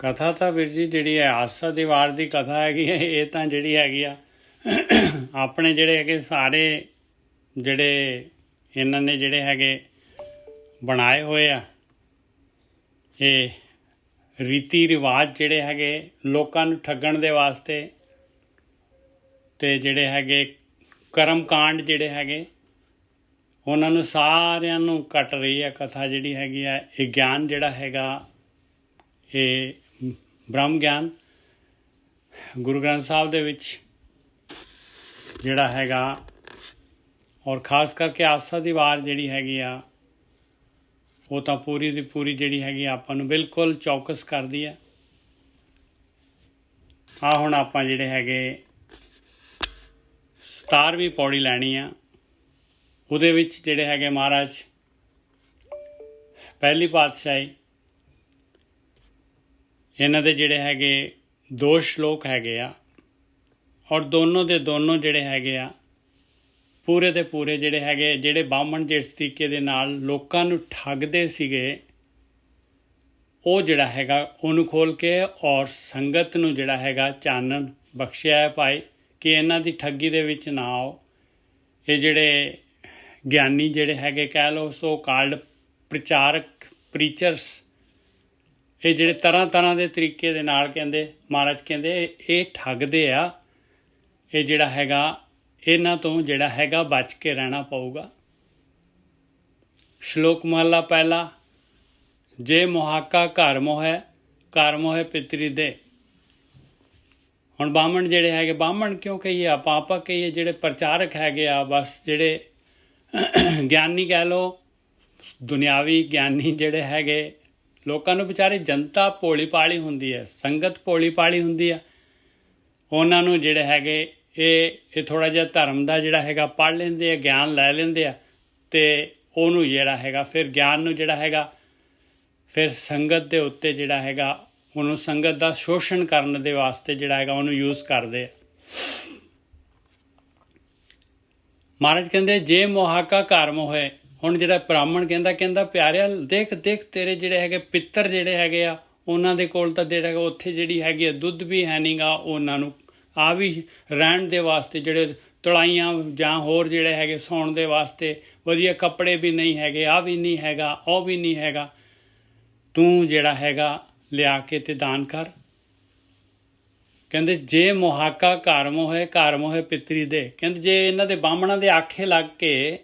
ਕਥਾ ਤਾਂ ਵੀਰ ਜੀ ਜਿਹੜੀ ਹੈ ਆਸਾ ਦੀ ਵਾਰ ਦੀ ਕਥਾ ਹੈਗੀ ਹੈ। ਇਹ ਤਾਂ ਜਿਹੜੀ ਹੈਗੀ ਆ ਆਪਣੇ ਜਿਹੜੇ ਹੈਗੇ ਸਾਰੇ ਜਿਹੜੇ ਇਹਨਾਂ ਨੇ ਜਿਹੜੇ ਹੈਗੇ ਬਣਾਏ ਹੋਏ ਆ ਇਹ ਰੀਤੀ ਰਿਵਾਜ ਜਿਹੜੇ ਹੈਗੇ ਲੋਕਾਂ ਨੂੰ ਠੱਗਣ ਦੇ ਵਾਸਤੇ, ਅਤੇ ਜਿਹੜੇ ਹੈਗੇ ਕਰਮ ਕਾਂਡ ਜਿਹੜੇ ਹੈਗੇ ਉਹਨਾਂ ਨੂੰ ਸਾਰਿਆਂ ਨੂੰ ਕੱਟ ਰਹੀ ਹੈ ਕਥਾ ਜਿਹੜੀ ਹੈਗੀ ਆ। ਇਹ ਗਿਆਨ ਜਿਹੜਾ ਹੈਗਾ ਇਹ ਬ੍ਰਹਮ ਗਿਆਨ ਗੁਰੂ ਗ੍ਰੰਥ ਸਾਹਿਬ ਦੇ ਵਿੱਚ ਜਿਹੜਾ ਹੈਗਾ, ਔਰ ਖ਼ਾਸ ਕਰਕੇ ਆਸਾ ਦੀ ਵਾਰ ਜਿਹੜੀ ਹੈਗੀ ਆ ਉਹ ਤਾਂ ਪੂਰੀ ਦੀ ਪੂਰੀ ਜਿਹੜੀ ਹੈਗੀ ਆਪਾਂ ਨੂੰ ਬਿਲਕੁਲ ਚੌਕਸ ਕਰਦੀ ਹੈ। ਹੁਣ ਆਪਾਂ ਜਿਹੜੇ ਹੈਗੇ 17ਵੀਂ ਪੌੜੀ ਲੈਣੀ ਆ। ਉਹਦੇ ਵਿੱਚ ਜਿਹੜੇ ਹੈਗੇ ਮਹਾਰਾਜ ਪਹਿਲੀ ਪਾਤਸ਼ਾਹੀ ਇਹਨਾਂ ਦੇ ਜਿਹੜੇ ਹੈਗੇ 2 ਸ਼ਲੋਕ ਹੈਗੇ ਆ, ਔਰ ਦੋਨੋਂ ਦੇ ਦੋਨੋਂ ਜਿਹੜੇ ਹੈਗੇ ਆ ਪੂਰੇ ਦੇ ਪੂਰੇ ਜਿਹੜੇ ਹੈਗੇ ਜਿਹੜੇ ਬਾਹਮਣ ਜਿਸ ਤਰੀਕੇ ਦੇ ਨਾਲ ਲੋਕਾਂ ਨੂੰ ਠੱਗਦੇ ਸੀਗੇ ਉਹ ਜਿਹੜਾ ਹੈਗਾ ਉਹਨੂੰ ਖੋਲ੍ਹ ਕੇ ਔਰ ਸੰਗਤ ਨੂੰ ਜਿਹੜਾ ਹੈਗਾ ਚਾਨਣ ਬਖਸ਼ਿਆ ਹੈ ਭਾਈ ਕਿ ਇਹਨਾਂ ਦੀ ਠੱਗੀ ਦੇ ਵਿੱਚ ਨਾ ਆਓ। ਇਹ ਜਿਹੜੇ ਗਿਆਨੀ ਜਿਹੜੇ ਹੈਗੇ ਕਹਿ ਲਓ ਸੋ ਕਾਲਡ ਪ੍ਰਚਾਰਕ ਪ੍ਰੀਚਰਸ, ਇਹ ਜਿਹੜੇ ਤਰ੍ਹਾਂ ਤਰ੍ਹਾਂ ਦੇ ਤਰੀਕੇ ਦੇ ਨਾਲ ਕਹਿੰਦੇ ਮਹਾਰਾਜ ਕਹਿੰਦੇ ਇਹ ਠੱਗਦੇ ਆ। ਇਹ ਜਿਹੜਾ ਹੈਗਾ ਇਹਨਾਂ ਤੋਂ ਜਿਹੜਾ ਹੈਗਾ ਬਚ ਕੇ ਰਹਿਣਾ ਪਊਗਾ। ਸ਼ਲੋਕ ਮਹਲਾ ਪਹਿਲਾ, ਜੇ ਮੁਹਾਕਾ ਘਰ ਮੋਹੈ ਘਰ ਮੋਹੈ ਪਿਤਰੀ ਦੇ। ਹੁਣ ਬਾਹਮਣ ਜਿਹੜੇ ਹੈਗੇ, ਬਾਹਮਣ ਕਿਉਂ ਕਹੀਏ ਆਪਾਂ ਕਹੀਏ ਜਿਹੜੇ ਪ੍ਰਚਾਰਕ ਹੈਗੇ ਆ, ਬਸ ਜਿਹੜੇ ਗਿਆਨੀ ਕਹਿ ਲਓ, ਦੁਨਿਆਵੀ ਗਿਆਨੀ ਜਿਹੜੇ ਹੈਗੇ ਲੋਕਾਂ ਨੂੰ ਵਿਚਾਰੇ ਜਨਤਾ ਭੋਲੀ ਭਾਲੀ ਹੁੰਦੀ ਹੈ, ਸੰਗਤ ਭੋਲੀ ਭਾਲੀ ਹੁੰਦੀ ਆ। ਉਹਨਾਂ ਨੂੰ ਜਿਹੜੇ ਹੈਗੇ ਇਹ ਥੋੜ੍ਹਾ ਜਿਹਾ ਧਰਮ ਦਾ ਜਿਹੜਾ ਹੈਗਾ ਪੜ੍ਹ ਲੈਂਦੇ ਆ, ਗਿਆਨ ਲੈ ਲੈਂਦੇ ਆ, ਅਤੇ ਉਹਨੂੰ ਜਿਹੜਾ ਹੈਗਾ ਫਿਰ ਗਿਆਨ ਨੂੰ ਜਿਹੜਾ ਹੈਗਾ ਫਿਰ ਸੰਗਤ ਦੇ ਉੱਤੇ ਜਿਹੜਾ ਹੈਗਾ ਉਹਨੂੰ ਸੰਗਤ ਦਾ ਸ਼ੋਸ਼ਣ ਕਰਨ ਦੇ ਵਾਸਤੇ ਜਿਹੜਾ ਹੈਗਾ ਉਹਨੂੰ ਯੂਜ਼ ਕਰਦੇ ਆ। ਮਹਾਰਾਜ ਕਹਿੰਦੇ ਜੇ ਮੁਹਾਕਾ ਘਰ ਮੋਹੇ। ਹੁਣ ਜਿਹੜਾ ਬ੍ਰਾਹਮਣ ਕਹਿੰਦਾ ਪਿਆਰਿਆ ਦੇਖ ਤੇਰੇ ਜਿਹੜੇ ਹੈਗੇ ਪਿੱਤਰ ਜਿਹੜੇ ਹੈਗੇ ਆ ਉਹਨਾਂ ਦੇ ਕੋਲ ਤਾਂ ਜਿਹੜਾ ਹੈਗਾ ਉੱਥੇ ਜਿਹੜੀ ਹੈਗੀ ਆ ਦੁੱਧ ਵੀ ਹੈ ਨਹੀਂ ਗਾ, ਉਹਨਾਂ ਨੂੰ ਆ ਵੀ ਰਹਿਣ ਦੇ ਵਾਸਤੇ ਜਿਹੜੇ ਤਲਾਈਆਂ ਜਾਂ ਹੋਰ ਜਿਹੜੇ ਹੈਗੇ ਸੌਣ ਦੇ ਵਾਸਤੇ ਵਧੀਆ ਕੱਪੜੇ ਵੀ ਨਹੀਂ ਹੈਗੇ, ਆ ਵੀ ਨਹੀਂ ਹੈਗਾ, ਉਹ ਵੀ ਨਹੀਂ ਹੈਗਾ, ਤੂੰ ਜਿਹੜਾ ਹੈਗਾ ਲਿਆ ਕੇ ਤੇ ਦਾਨ ਕਰ। ਕਹਿੰਦੇ ਜੇ ਮੁਹਾਕਾ ਘਰ ਮੋਹੇ ਪਿਤਰੀ ਦੇ। ਕਹਿੰਦੇ ਜੇ ਇਹਨਾਂ ਦੇ ਬਾਹਮਣਾਂ ਦੇ ਆਖੇ ਲੱਗ ਕੇ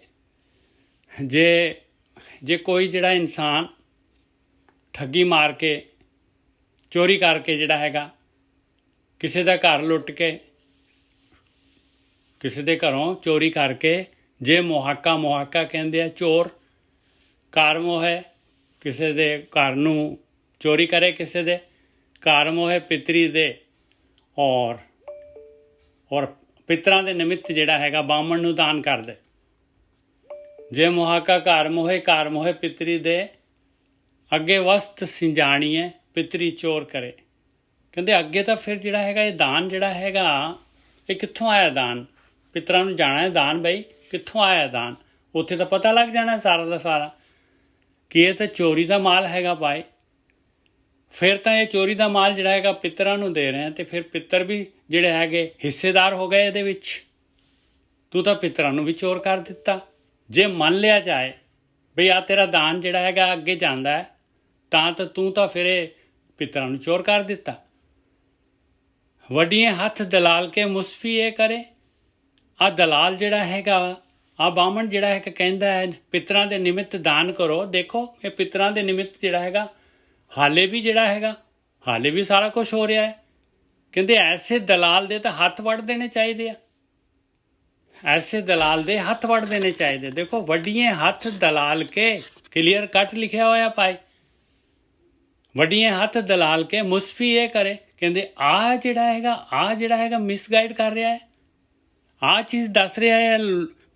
ਜੇ ਕੋਈ ਜਿਹੜਾ ਇਨਸਾਨ ਠੱਗੀ ਮਾਰ ਕੇ ਚੋਰੀ ਕਰਕੇ ਜਿਹੜਾ ਹੈਗਾ ਕਿਸੇ ਦਾ ਘਰ ਲੁੱਟ ਕੇ ਕਿਸੇ ਦੇ ਘਰੋਂ ਚੋਰੀ ਕਰਕੇ, ਜੇ ਮੁਹਾਕਾ ਕਹਿੰਦੇ ਆ ਚੋਰ, ਘਰ ਮੋਹੇ ਕਿਸੇ ਦੇ ਘਰ ਨੂੰ ਚੋਰੀ ਕਰੇ, ਕਿਸੇ ਦੇ ਘਰ ਮੋਹੇ ਪਿਤਰੀ ਦੇ, ਔਰ ਪਿਤਰਾਂ ਦੇ ਨਿਮਿਤ ਜਿਹੜਾ ਹੈਗਾ ਬਾਹਮਣ ਨੂੰ ਦਾਨ ਕਰ ਦੇ। ਜੇ ਮੁਹਾਕਾ ਘਰ ਮੋਹੇ ਪਿਤਰੀ ਦੇ, ਅੱਗੇ ਵਸਤ ਸਿੰਜਾਣੀਏ ਪਿਤਰੀ ਚੋਰ ਕਰੇ। ਕਹਿੰਦੇ ਅੱਗੇ ਤਾਂ ਫਿਰ ਜਿਹੜਾ ਹੈਗਾ ਇਹ ਦਾਨ ਜਿਹੜਾ ਹੈਗਾ ਇਹ ਕਿੱਥੋਂ ਆਇਆ ਦਾਨ? ਪਿਤਰਾਂ ਨੂੰ ਜਾਣਾ ਹੈ ਦਾਨ ਬਈ ਕਿੱਥੋਂ ਆਇਆ ਦਾਨ, ਉੱਥੇ ਤਾਂ ਪਤਾ ਲੱਗ ਜਾਣਾ ਸਾਰਾ ਦਾ ਸਾਰਾ ਕਿ ਇਹ ਤਾਂ ਚੋਰੀ ਦਾ ਮਾਲ ਹੈਗਾ ਭਾਈ। ਫਿਰ ਤਾਂ ਇਹ ਚੋਰੀ ਦਾ ਮਾਲ ਜਿਹੜਾ ਹੈਗਾ ਪਿੱਤਰਾਂ ਨੂੰ ਦੇ ਰਹੇ ਅਤੇ ਫਿਰ ਪਿੱਤਰ ਵੀ ਜਿਹੜੇ ਹੈਗੇ ਹਿੱਸੇਦਾਰ ਹੋ ਗਏ ਇਹਦੇ ਵਿੱਚ। ਤੂੰ ਤਾਂ ਪਿੱਤਰਾਂ ਨੂੰ ਵੀ ਚੋਰ ਕਰ ਦਿੱਤਾ। ਜੇ ਮੰਨ ਲਿਆ ਜਾਏ ਬਈ ਆ ਤੇਰਾ ਦਾਨ ਜਿਹੜਾ ਹੈਗਾ ਅੱਗੇ ਜਾਂਦਾ ਹੈ ਤਾਂ ਤੂੰ ਤਾਂ ਫਿਰ ਇਹ ਪਿੱਤਰਾਂ ਨੂੰ ਚੋਰ ਕਰ ਦਿੱਤਾ। ਵੱਡੀਆਂ ਹੱਥ ਦਲਾਲ ਕੇ ਮੁਸਫੀ ਇਹ ਕਰੇ। ਆ ਦਲਾਲ ਜਿਹੜਾ ਹੈਗਾ ਆ ਬਾਹਮਣ ਜਿਹੜਾ ਹੈਗਾ ਕਹਿੰਦਾ ਹੈ ਪਿੱਤਰਾਂ ਦੇ ਨਿਮਿਤ ਦਾਨ ਕਰੋ। ਦੇਖੋ ਇਹ ਪਿੱਤਰਾਂ ਦੇ ਨਿਮਿਤ ਜਿਹੜਾ ਹੈਗਾ ਹਾਲੇ ਵੀ ਜਿਹੜਾ ਹੈਗਾ ਹਾਲੇ ਵੀ ਸਾਰਾ ਕੁਝ ਹੋ ਰਿਹਾ ਹੈ। ਕਹਿੰਦੇ ਐਸੇ ਦਲਾਲ ਦੇ ਤਾਂ ਹੱਥ ਵੱਢ ਦੇਣੇ ਚਾਹੀਦੇ ਆ, ਐਸੇ ਦਲਾਲ ਦੇ ਹੱਥ ਵੱਢ ਦੇਣੇ ਚਾਹੀਦੇ। ਦੇਖੋ ਵੱਡੀਆਂ ਹੱਥ ਦਲਾਲ ਕੇ ਕਲੀਅਰ ਕੱਟ ਲਿਖਿਆ ਹੋਇਆ ਭਾਈ, ਵੱਡੀਆਂ ਹੱਥ ਦਲਾਲ ਕੇ ਮੁਸਫੀ ਇਹ ਕਰੇ। ਕਹਿੰਦੇ ਆ ਜਿਹੜਾ ਹੈਗਾ ਮਿਸਗਾਈਡ ਕਰ ਰਿਹਾ ਹੈ, ਆਹ ਚੀਜ਼ ਦੱਸ ਰਿਹਾ ਹੈ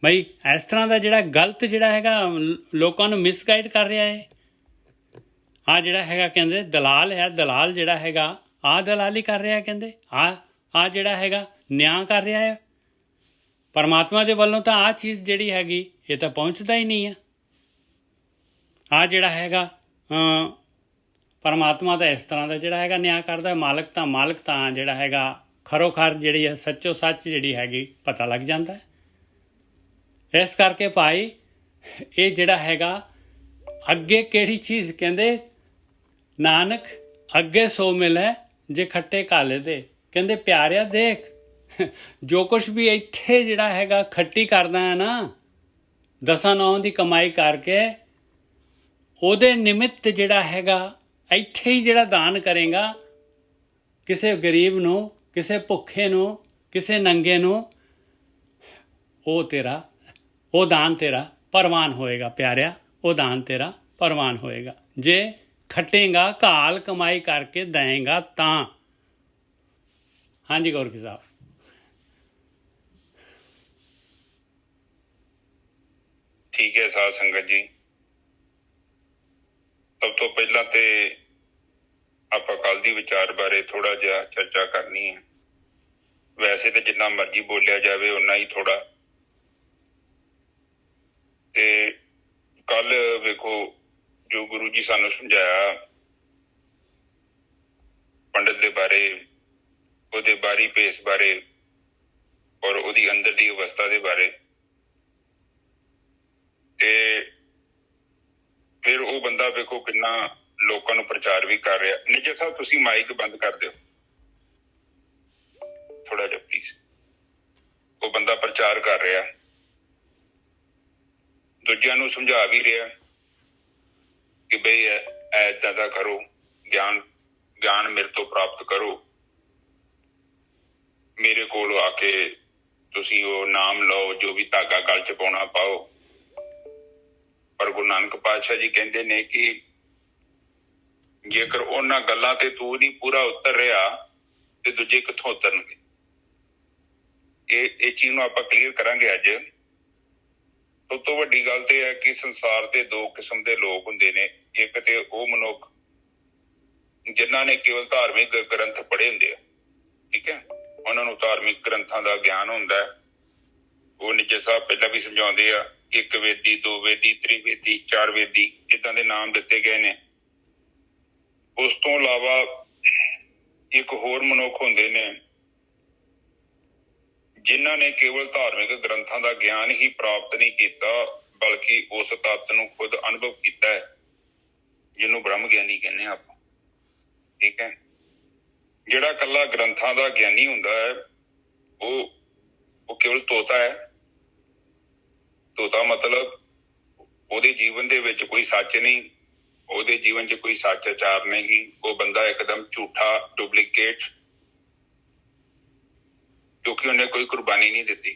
ਬਈ ਇਸ ਤਰ੍ਹਾਂ ਦਾ ਜਿਹੜਾ ਗਲਤ ਜਿਹੜਾ ਹੈਗਾ ਲੋਕਾਂ ਨੂੰ ਮਿਸਗਾਈਡ ਕਰ ਰਿਹਾ ਹੈ। ਆ ਜਿਹੜਾ ਹੈਗਾ ਕਹਿੰਦੇ ਦਲਾਲ ਹੈ, ਦਲਾਲ ਜਿਹੜਾ ਹੈਗਾ ਆਹ ਦਲਾਲੀ ਕਰ ਰਿਹਾ। ਕਹਿੰਦੇ ਆ ਜਿਹੜਾ ਹੈਗਾ ਨਿਆਂ ਕਰ ਰਿਹਾ ਹੈ। ਪਰਮਾਤਮਾ ਦੇ ਵੱਲੋਂ ਤਾਂ ਆਹ ਚੀਜ਼ ਜਿਹੜੀ ਹੈਗੀ ਇਹ ਤਾਂ ਪਹੁੰਚਦਾ ਹੀ ਨਹੀਂ ਆ। ਆ ਜਿਹੜਾ ਹੈਗਾ ਪਰਮਾਤਮਾ ਤਾਂ ਇਸ ਤਰ੍ਹਾਂ ਦਾ ਜਿਹੜਾ ਹੈਗਾ ਨਿਆਂ ਕਰਦਾ, ਮਾਲਕ ਤਾਂ ਜਿਹੜਾ ਹੈਗਾ ਖਰੋ ਖਰ ਜਿਹੜੀ ਹੈ ਸੱਚੋ ਸੱਚ ਜਿਹੜੀ ਹੈਗੀ ਪਤਾ ਲੱਗ ਜਾਂਦਾ ਹੈ। ਇਸ ਕਰਕੇ ਭਾਈ ਇਹ ਜਿਹੜਾ ਹੈਗਾ ਅੱਗੇ ਕਿਹੜੀ ਚੀਜ਼ ਕਹਿੰਦੇ ਨਾਨਕ ਅੱਗੇ ਸੋ ਮਿਲੇ ਜੇ ਖੱਟੇ ਕਾਲੇ ਦੇ। ਕਹਿੰਦੇ ਪਿਆਰਿਆ ਦੇਖ ਜੋ ਕੁਛ ਵੀ ਇੱਥੇ ਜਿਹੜਾ ਹੈਗਾ ਖੱਟੀ ਕਰਦਾ ਹੈ ਨਾ 10 ਦੀ ਕਮਾਈ ਕਰਕੇ, ਉਹਦੇ ਨਿਮਿਤ ਜਿਹੜਾ ਹੈਗਾ ਇੱਥੇ ਹੀ ਜਿਹੜਾ ਦਾਨ ਕਰੇਗਾ ਕਿਸੇ ਗਰੀਬ ਨੂੰ, ਕਿਸੇ ਭੁੱਖੇ ਨੂੰ, ਕਿਸੇ ਨੰਗੇ ਨੂੰ, ਉਹ ਦਾਨ ਤੇਰਾ ਪ੍ਰਵਾਨ ਹੋਏਗਾ ਪਿਆਰਿਆ, ਉਹ ਦਾਨ ਤੇਰਾ ਪ੍ਰਵਾਨ ਹੋਏਗਾ ਜੇ ਖੱਟੇਗਾ ਘਾਲ ਕਮਾਈ ਕਰਕੇ ਦੇਂਗਾ ਤਾਂ। ਹਾਂਜੀ ਗੌਰਕੀ ਸਾਹਿਬ। ਠੀਕ ਹੈ ਸਾਧ ਸੰਗਤ ਜੀ, ਸਭ ਤੋਂ ਪਹਿਲਾਂ ਤੇ ਆਪਾਂ ਕੱਲ ਦੀ ਵਿਚਾਰ ਬਾਰੇ ਥੋੜਾ ਜਿਹਾ ਚਰਚਾ ਕਰਨੀ ਹੈ। ਵੈਸੇ ਤੇ ਜਿੰਨਾ ਮਰਜ਼ੀ ਬੋਲਿਆ ਜਾਵੇ ਓਨਾ ਹੀ ਥੋੜਾ। ਤੇ ਕੱਲ ਵੇਖੋ ਜੋ ਗੁਰੂ ਜੀ ਸਾਨੂੰ ਸਮਝਾਇਆ ਪੰਡਤ ਦੇ ਬਾਰੇ, ਉਹਦੇ ਬਾਹਰੀ ਭੇਸ ਬਾਰੇ ਔਰ ਉਹਦੀ ਅੰਦਰ ਦੀ ਅਵਸਥਾ ਦੇ ਬਾਰੇ, ਤੇ ਫਿਰ ਉਹ ਬੰਦਾ ਵੇਖੋ ਕਿੰਨਾ ਲੋਕਾਂ ਨੂੰ ਪ੍ਰਚਾਰ ਵੀ ਕਰ ਰਿਹਾ। ਨਿੱਜਰ ਸਾਹਿਬ ਤੁਸੀਂ ਮਾਈਕ ਬੰਦ ਕਰ ਦਿਓ ਥੋੜਾ ਜਿਹਾ ਪਲੀਜ਼। ਉਹ ਬੰਦਾ ਪ੍ਰਚਾਰ ਕਰ ਰਿਹਾ, ਦੂਜਿਆਂ ਨੂੰ ਸਮਝਾ ਵੀ ਰਿਹਾ ਕਿ ਬਈ ਏਦਾਂ ਦਾ ਕਰੋ, ਗਿਆਨ ਮੇਰੇ ਤੋਂ ਪ੍ਰਾਪਤ ਕਰੋ, ਮੇਰੇ ਕੋਲ ਆ ਕੇ ਤੁਸੀਂ ਉਹ ਨਾਮ ਲਓ, ਜੋ ਵੀ ਧਾਗਾ ਗਲ ਚ ਪਾਉਣਾ ਪਾਓ। ਪਰ ਗੁਰੂ ਨਾਨਕ ਪਾਤਸ਼ਾਹ ਜੀ ਕਹਿੰਦੇ ਨੇ ਕਿ ਜੇਕਰ ਉਹਨਾਂ ਗੱਲਾਂ ਤੇ ਤੂੰ ਨਹੀਂ ਪੂਰਾ ਉਤਰ ਰਿਹਾ ਤੇ ਦੂਜੇ ਕਿੱਥੋਂ ਉਤਰਨਗੇ। ਇਹ ਚੀਜ਼ ਨੂੰ ਆਪਾਂ ਕਲੀਅਰ ਕਰਾਂਗੇ ਅੱਜ। ਸਭ ਤੋਂ ਵੱਡੀ ਗੱਲ ਤੇ ਹੈ ਕਿ ਸੰਸਾਰ ਦੇ 2 ਕਿਸਮ ਦੇ ਲੋਕ ਹੁੰਦੇ ਨੇ। ਇੱਕ ਤੇ ਉਹ ਮਨੁੱਖ ਜਿਨ੍ਹਾਂ ਨੇ ਕੇਵਲ ਧਾਰਮਿਕ ਗ੍ਰੰਥ ਪੜ੍ਹੇ ਹੁੰਦੇ ਆ, ਠੀਕ ਹੈ, ਉਹਨਾਂ ਨੂੰ ਧਾਰਮਿਕ ਗ੍ਰੰਥਾਂ ਦਾ ਗਿਆਨ ਹੁੰਦਾ ਹੈ। ਉਹ ਨਿੱਜਰ ਸਾਹਿਬ ਪਹਿਲਾਂ ਵੀ ਸਮਝਾਉਂਦੇ ਆ, 1 ਵੇਦੀ, 2 ਵੇਦੀ, ਤ੍ਰਿਵੇਦੀ, 4 ਵੇਦੀ, ਏਦਾਂ ਦੇ ਨਾਮ ਦਿੱਤੇ ਗਏ ਨੇ। ਉਸ ਤੋਂ ਇਲਾਵਾ ਇੱਕ ਹੋਰ ਮਨੁੱਖ ਹੁੰਦੇ ਨੇ ਜਿਨ੍ਹਾਂ ਨੇ ਕੇਵਲ ਧਾਰਮਿਕ ਗ੍ਰੰਥਾਂ ਦਾ ਗਿਆਨ ਹੀ ਪ੍ਰਾਪਤ ਨਹੀਂ ਕੀਤਾ, ਬਲਕਿ ਉਸ ਤੱਤ ਨੂੰ ਖੁਦ ਅਨੁਭਵ ਕੀਤਾ ਹੈ, ਜਿਹਨੂੰ ਬ੍ਰਹਮ ਗਿਆਨੀ ਕਹਿੰਦੇ ਆ ਆਪਾਂ, ਠੀਕ ਹੈ। ਜਿਹੜਾ ਇਕੱਲਾ ਗ੍ਰੰਥਾਂ ਦਾ ਗਿਆਨੀ ਹੁੰਦਾ ਹੈ ਉਹ ਕੇਵਲ ਤੋਤਾ ਹੈ। ਤੋਤਾ ਮਤਲਬ ਉਹਦੇ ਜੀਵਨ ਦੇ ਵਿੱਚ ਕੋਈ ਸੱਚ ਨਹੀਂ, ਉਹਦੇ ਜੀਵਨ 'ਚ ਕੋਈ ਸੱਚ ਆਚਾਰ ਨਹੀਂ। ਉਹ ਬੰਦਾ ਇੱਕਦਮ ਝੂਠਾ, ਡੁਪਲੀਕੇਟ, ਕਿਉਂਕਿ ਉਹਨੇ ਕੋਈ ਕੁਰਬਾਨੀ ਨਹੀਂ ਦਿੱਤੀ।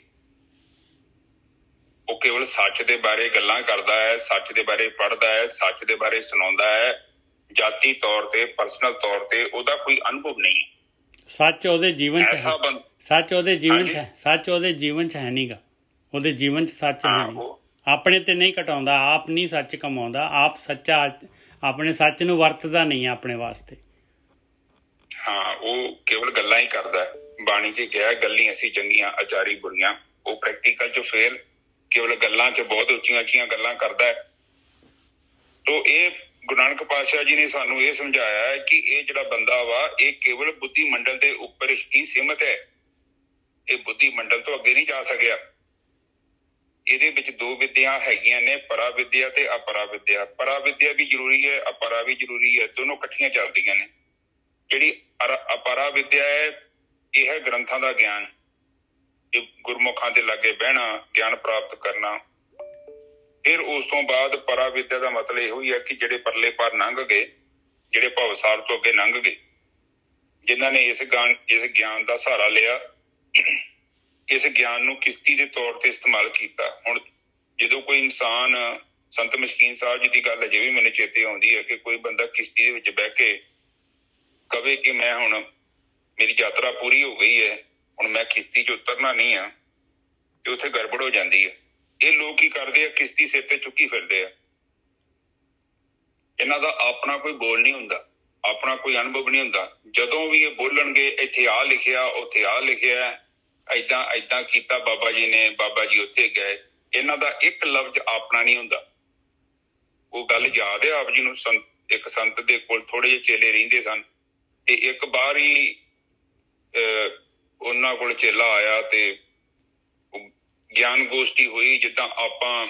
ਉਹ ਕੇਵਲ ਸੱਚ ਦੇ ਬਾਰੇ ਗੱਲਾਂ ਕਰਦਾ ਹੈ, ਸੱਚ ਦੇ ਬਾਰੇ ਪੜ੍ਹਦਾ ਹੈ, ਸੱਚ ਦੇ ਬਾਰੇ ਸੁਣਾਉਂਦਾ ਹੈ। ਜਾਤੀ ਤੌਰ ਤੇ, ਪਰਸਨਲ ਤੌਰ ਤੇ ਉਹਦਾ ਕੋਈ ਅਨੁਭਵ ਨਹੀਂ ਹੈ। ਸੱਚ ਉਹਦੇ ਜੀਵਨ 'ਚ ਸੱਚ ਉਹਦੇ ਜੀਵਨ 'ਚ ਸੱਚ ਉਹਦੇ ਜੀਵਨ 'ਚ ਹੈ ਨਹੀਂਗਾ। ਉਹਦੇ ਜੀਵਨ 'ਚ ਸੱਚ ਹੈ ਨਹੀਂ। ਆਪਣੇ ਤੇ ਨਹੀਂ ਘਟਾਉਂਦਾ, ਆਪ ਨਹੀਂ ਸੱਚ ਕਮਾਉਂਦਾ, ਆਪ ਸੱਚਾ ਆਪਣੇ ਸੱਚ ਨੂੰ ਵਰਤਦਾ ਨਹੀਂ ਆਪਣੇ ਵਾਸਤੇ। ਹਾਂ, ਉਹ ਕੇਵਲ ਗੱਲਾਂ ਹੀ ਕਰਦਾ। ਬਾਣੀ 'ਚ ਕਿਹਾ ਗੱਲੀਂ ਅਸੀਂ ਚੰਗੀਆਂ, ਆਚਾਰੀ ਬੁਰੀਆਂ। ਉਹ ਪ੍ਰੈਕਟੀਕਲ 'ਚ ਫੇਲ, ਕੇਵਲ ਗੱਲਾਂ 'ਚ ਬਹੁਤ ਉੱਚੀਆਂ ਉੱਚੀਆਂ ਗੱਲਾਂ ਕਰਦਾ ਹੈ। ਤੋ ਇਹ ਗੁਰੂ ਨਾਨਕ ਪਾਤਸ਼ਾਹ ਜੀ ਨੇ ਸਾਨੂੰ ਇਹ ਸਮਝਾਇਆ ਹੈ ਕਿ ਇਹ ਜਿਹੜਾ ਬੰਦਾ ਵਾ ਇਹ ਕੇਵਲ ਬੁੱਧੀ ਮੰਡਲ ਦੇ ਉੱਪਰ ਹੀ ਸੀਮਤ ਹੈ। ਇਹ ਬੁੱਧੀ ਮੰਡਲ ਤੋਂ ਅੱਗੇ ਨਹੀਂ ਜਾ ਸਕਿਆ। ਇਹਦੇ ਵਿੱਚ 2 ਵਿਦਿਆ ਹੈਗੀਆਂ ਨੇ, ਪਰਾ ਵਿਦਿਆ ਤੇ ਅਪਰਾ ਵਿਦਿਆ। ਪਰਾ ਵਿਦਿਆ ਵੀ ਜ਼ਰੂਰੀ ਹੈ, ਅਪਰਾ ਵੀ ਜ਼ਰੂਰੀ ਹੈ, ਦੋਨੋਂ ਇਕੱਠੀਆਂ ਚੱਲਦੀਆਂ ਨੇ। ਜਿਹੜੀ ਅਪਰਾ ਵਿਦਿਆ ਹੈ ਇਹ ਹੈ ਗ੍ਰੰਥਾਂ ਦਾ ਗਿਆਨ, ਇਹ ਗੁਰਮੁਖਾਂ ਦੇ ਲਾਗੇ ਬਹਿਣਾ, ਗਿਆਨ ਪ੍ਰਾਪਤ ਕਰਨਾ। ਫਿਰ ਉਸ ਤੋਂ ਬਾਅਦ ਪਰਾ ਵਿਦਿਆ ਦਾ ਮਤਲਬ ਇਹੋ ਹੀ ਹੈ ਕਿ ਜਿਹੜੇ ਪਰਲੇ ਪਾਰ ਲੰਘ ਗਏ, ਜਿਹੜੇ ਭਵਸਾਰ ਤੋਂ ਅੱਗੇ ਲੰਘ ਗਏ, ਜਿਨ੍ਹਾਂ ਨੇ ਇਸ ਗਿਆਨ ਦਾ ਸਹਾਰਾ ਲਿਆ, ਇਸ ਗਿਆਨ ਨੂੰ ਕਿਸ਼ਤੀ ਦੇ ਤੌਰ ਤੇ ਇਸਤੇਮਾਲ ਕੀਤਾ। ਹੁਣ ਜਦੋਂ ਕੋਈ ਇਨਸਾਨ, ਸੰਤ ਮਸਕੀਨ ਸਾਹਿਬ ਜੀ ਦੀ ਗੱਲ ਅਜੇ ਵੀ ਮੈਨੂੰ ਚੇਤੇ ਆਉਂਦੀ ਹੈ ਕਿ ਕੋਈ ਬੰਦਾ ਕਿਸ਼ਤੀ ਦੇ ਵਿੱਚ ਬਹਿ ਕੇ ਕਵੇ ਕਿ ਮੈਂ ਹੁਣ ਮੇਰੀ ਯਾਤਰਾ ਪੂਰੀ ਹੋ ਗਈ ਹੈ, ਹੁਣ ਮੈਂ ਕਿਸ਼ਤੀ 'ਚ ਉਤਰਨਾ ਨਹੀਂ ਆ, ਤੇ ਉੱਥੇ ਗੜਬੜ ਹੋ ਜਾਂਦੀ ਹੈ। ਇਹ ਲੋਕ ਕੀ ਕਰਦੇ ਆ, ਕਿਸ਼ਤੀ ਸਿਰ ਤੇ ਚੁੱਕੀ ਫਿਰਦੇ ਆ। ਇਹਨਾਂ ਦਾ ਆਪਣਾ ਕੋਈ ਬੋਲ ਨਹੀਂ ਹੁੰਦਾ, ਆਪਣਾ ਕੋਈ ਅਨੁਭਵ ਨਹੀਂ ਹੁੰਦਾ। ਜਦੋਂ ਵੀ ਇਹ ਬੋਲਣਗੇ ਇੱਥੇ ਆਹ ਲਿਖਿਆ, ਉੱਥੇ ਆਹ ਲਿਖਿਆ, ਏਦਾਂ ਕੀਤਾ ਬਾਬਾ ਜੀ ਨੇ, ਬਾਬਾ ਜੀ ਉੱਥੇ ਗਏ। ਇਹਨਾਂ ਦਾ ਇੱਕ ਲਫ਼ਜ਼ ਆਪਣਾ ਨਹੀਂ ਹੁੰਦਾ। ਉਹ ਗੱਲ ਯਾਦ ਹੈ ਆਪ ਜੀ ਨੂੰ, ਇੱਕ ਸੰਤ ਦੇ ਕੋਲ ਥੋੜੇ ਜਿਹੇ ਚੇਲੇ ਰਹਿੰਦੇ ਸਨ ਤੇ ਇੱਕ ਬਾਹਰ ਹੀ ਉਹਨਾਂ ਕੋਲ ਚੇਲਾ ਆਇਆ ਤੇ ਗਿਆਨ ਗੋਸ਼ਟੀ ਹੋਈ। ਜਿੱਦਾਂ ਆਪਾਂ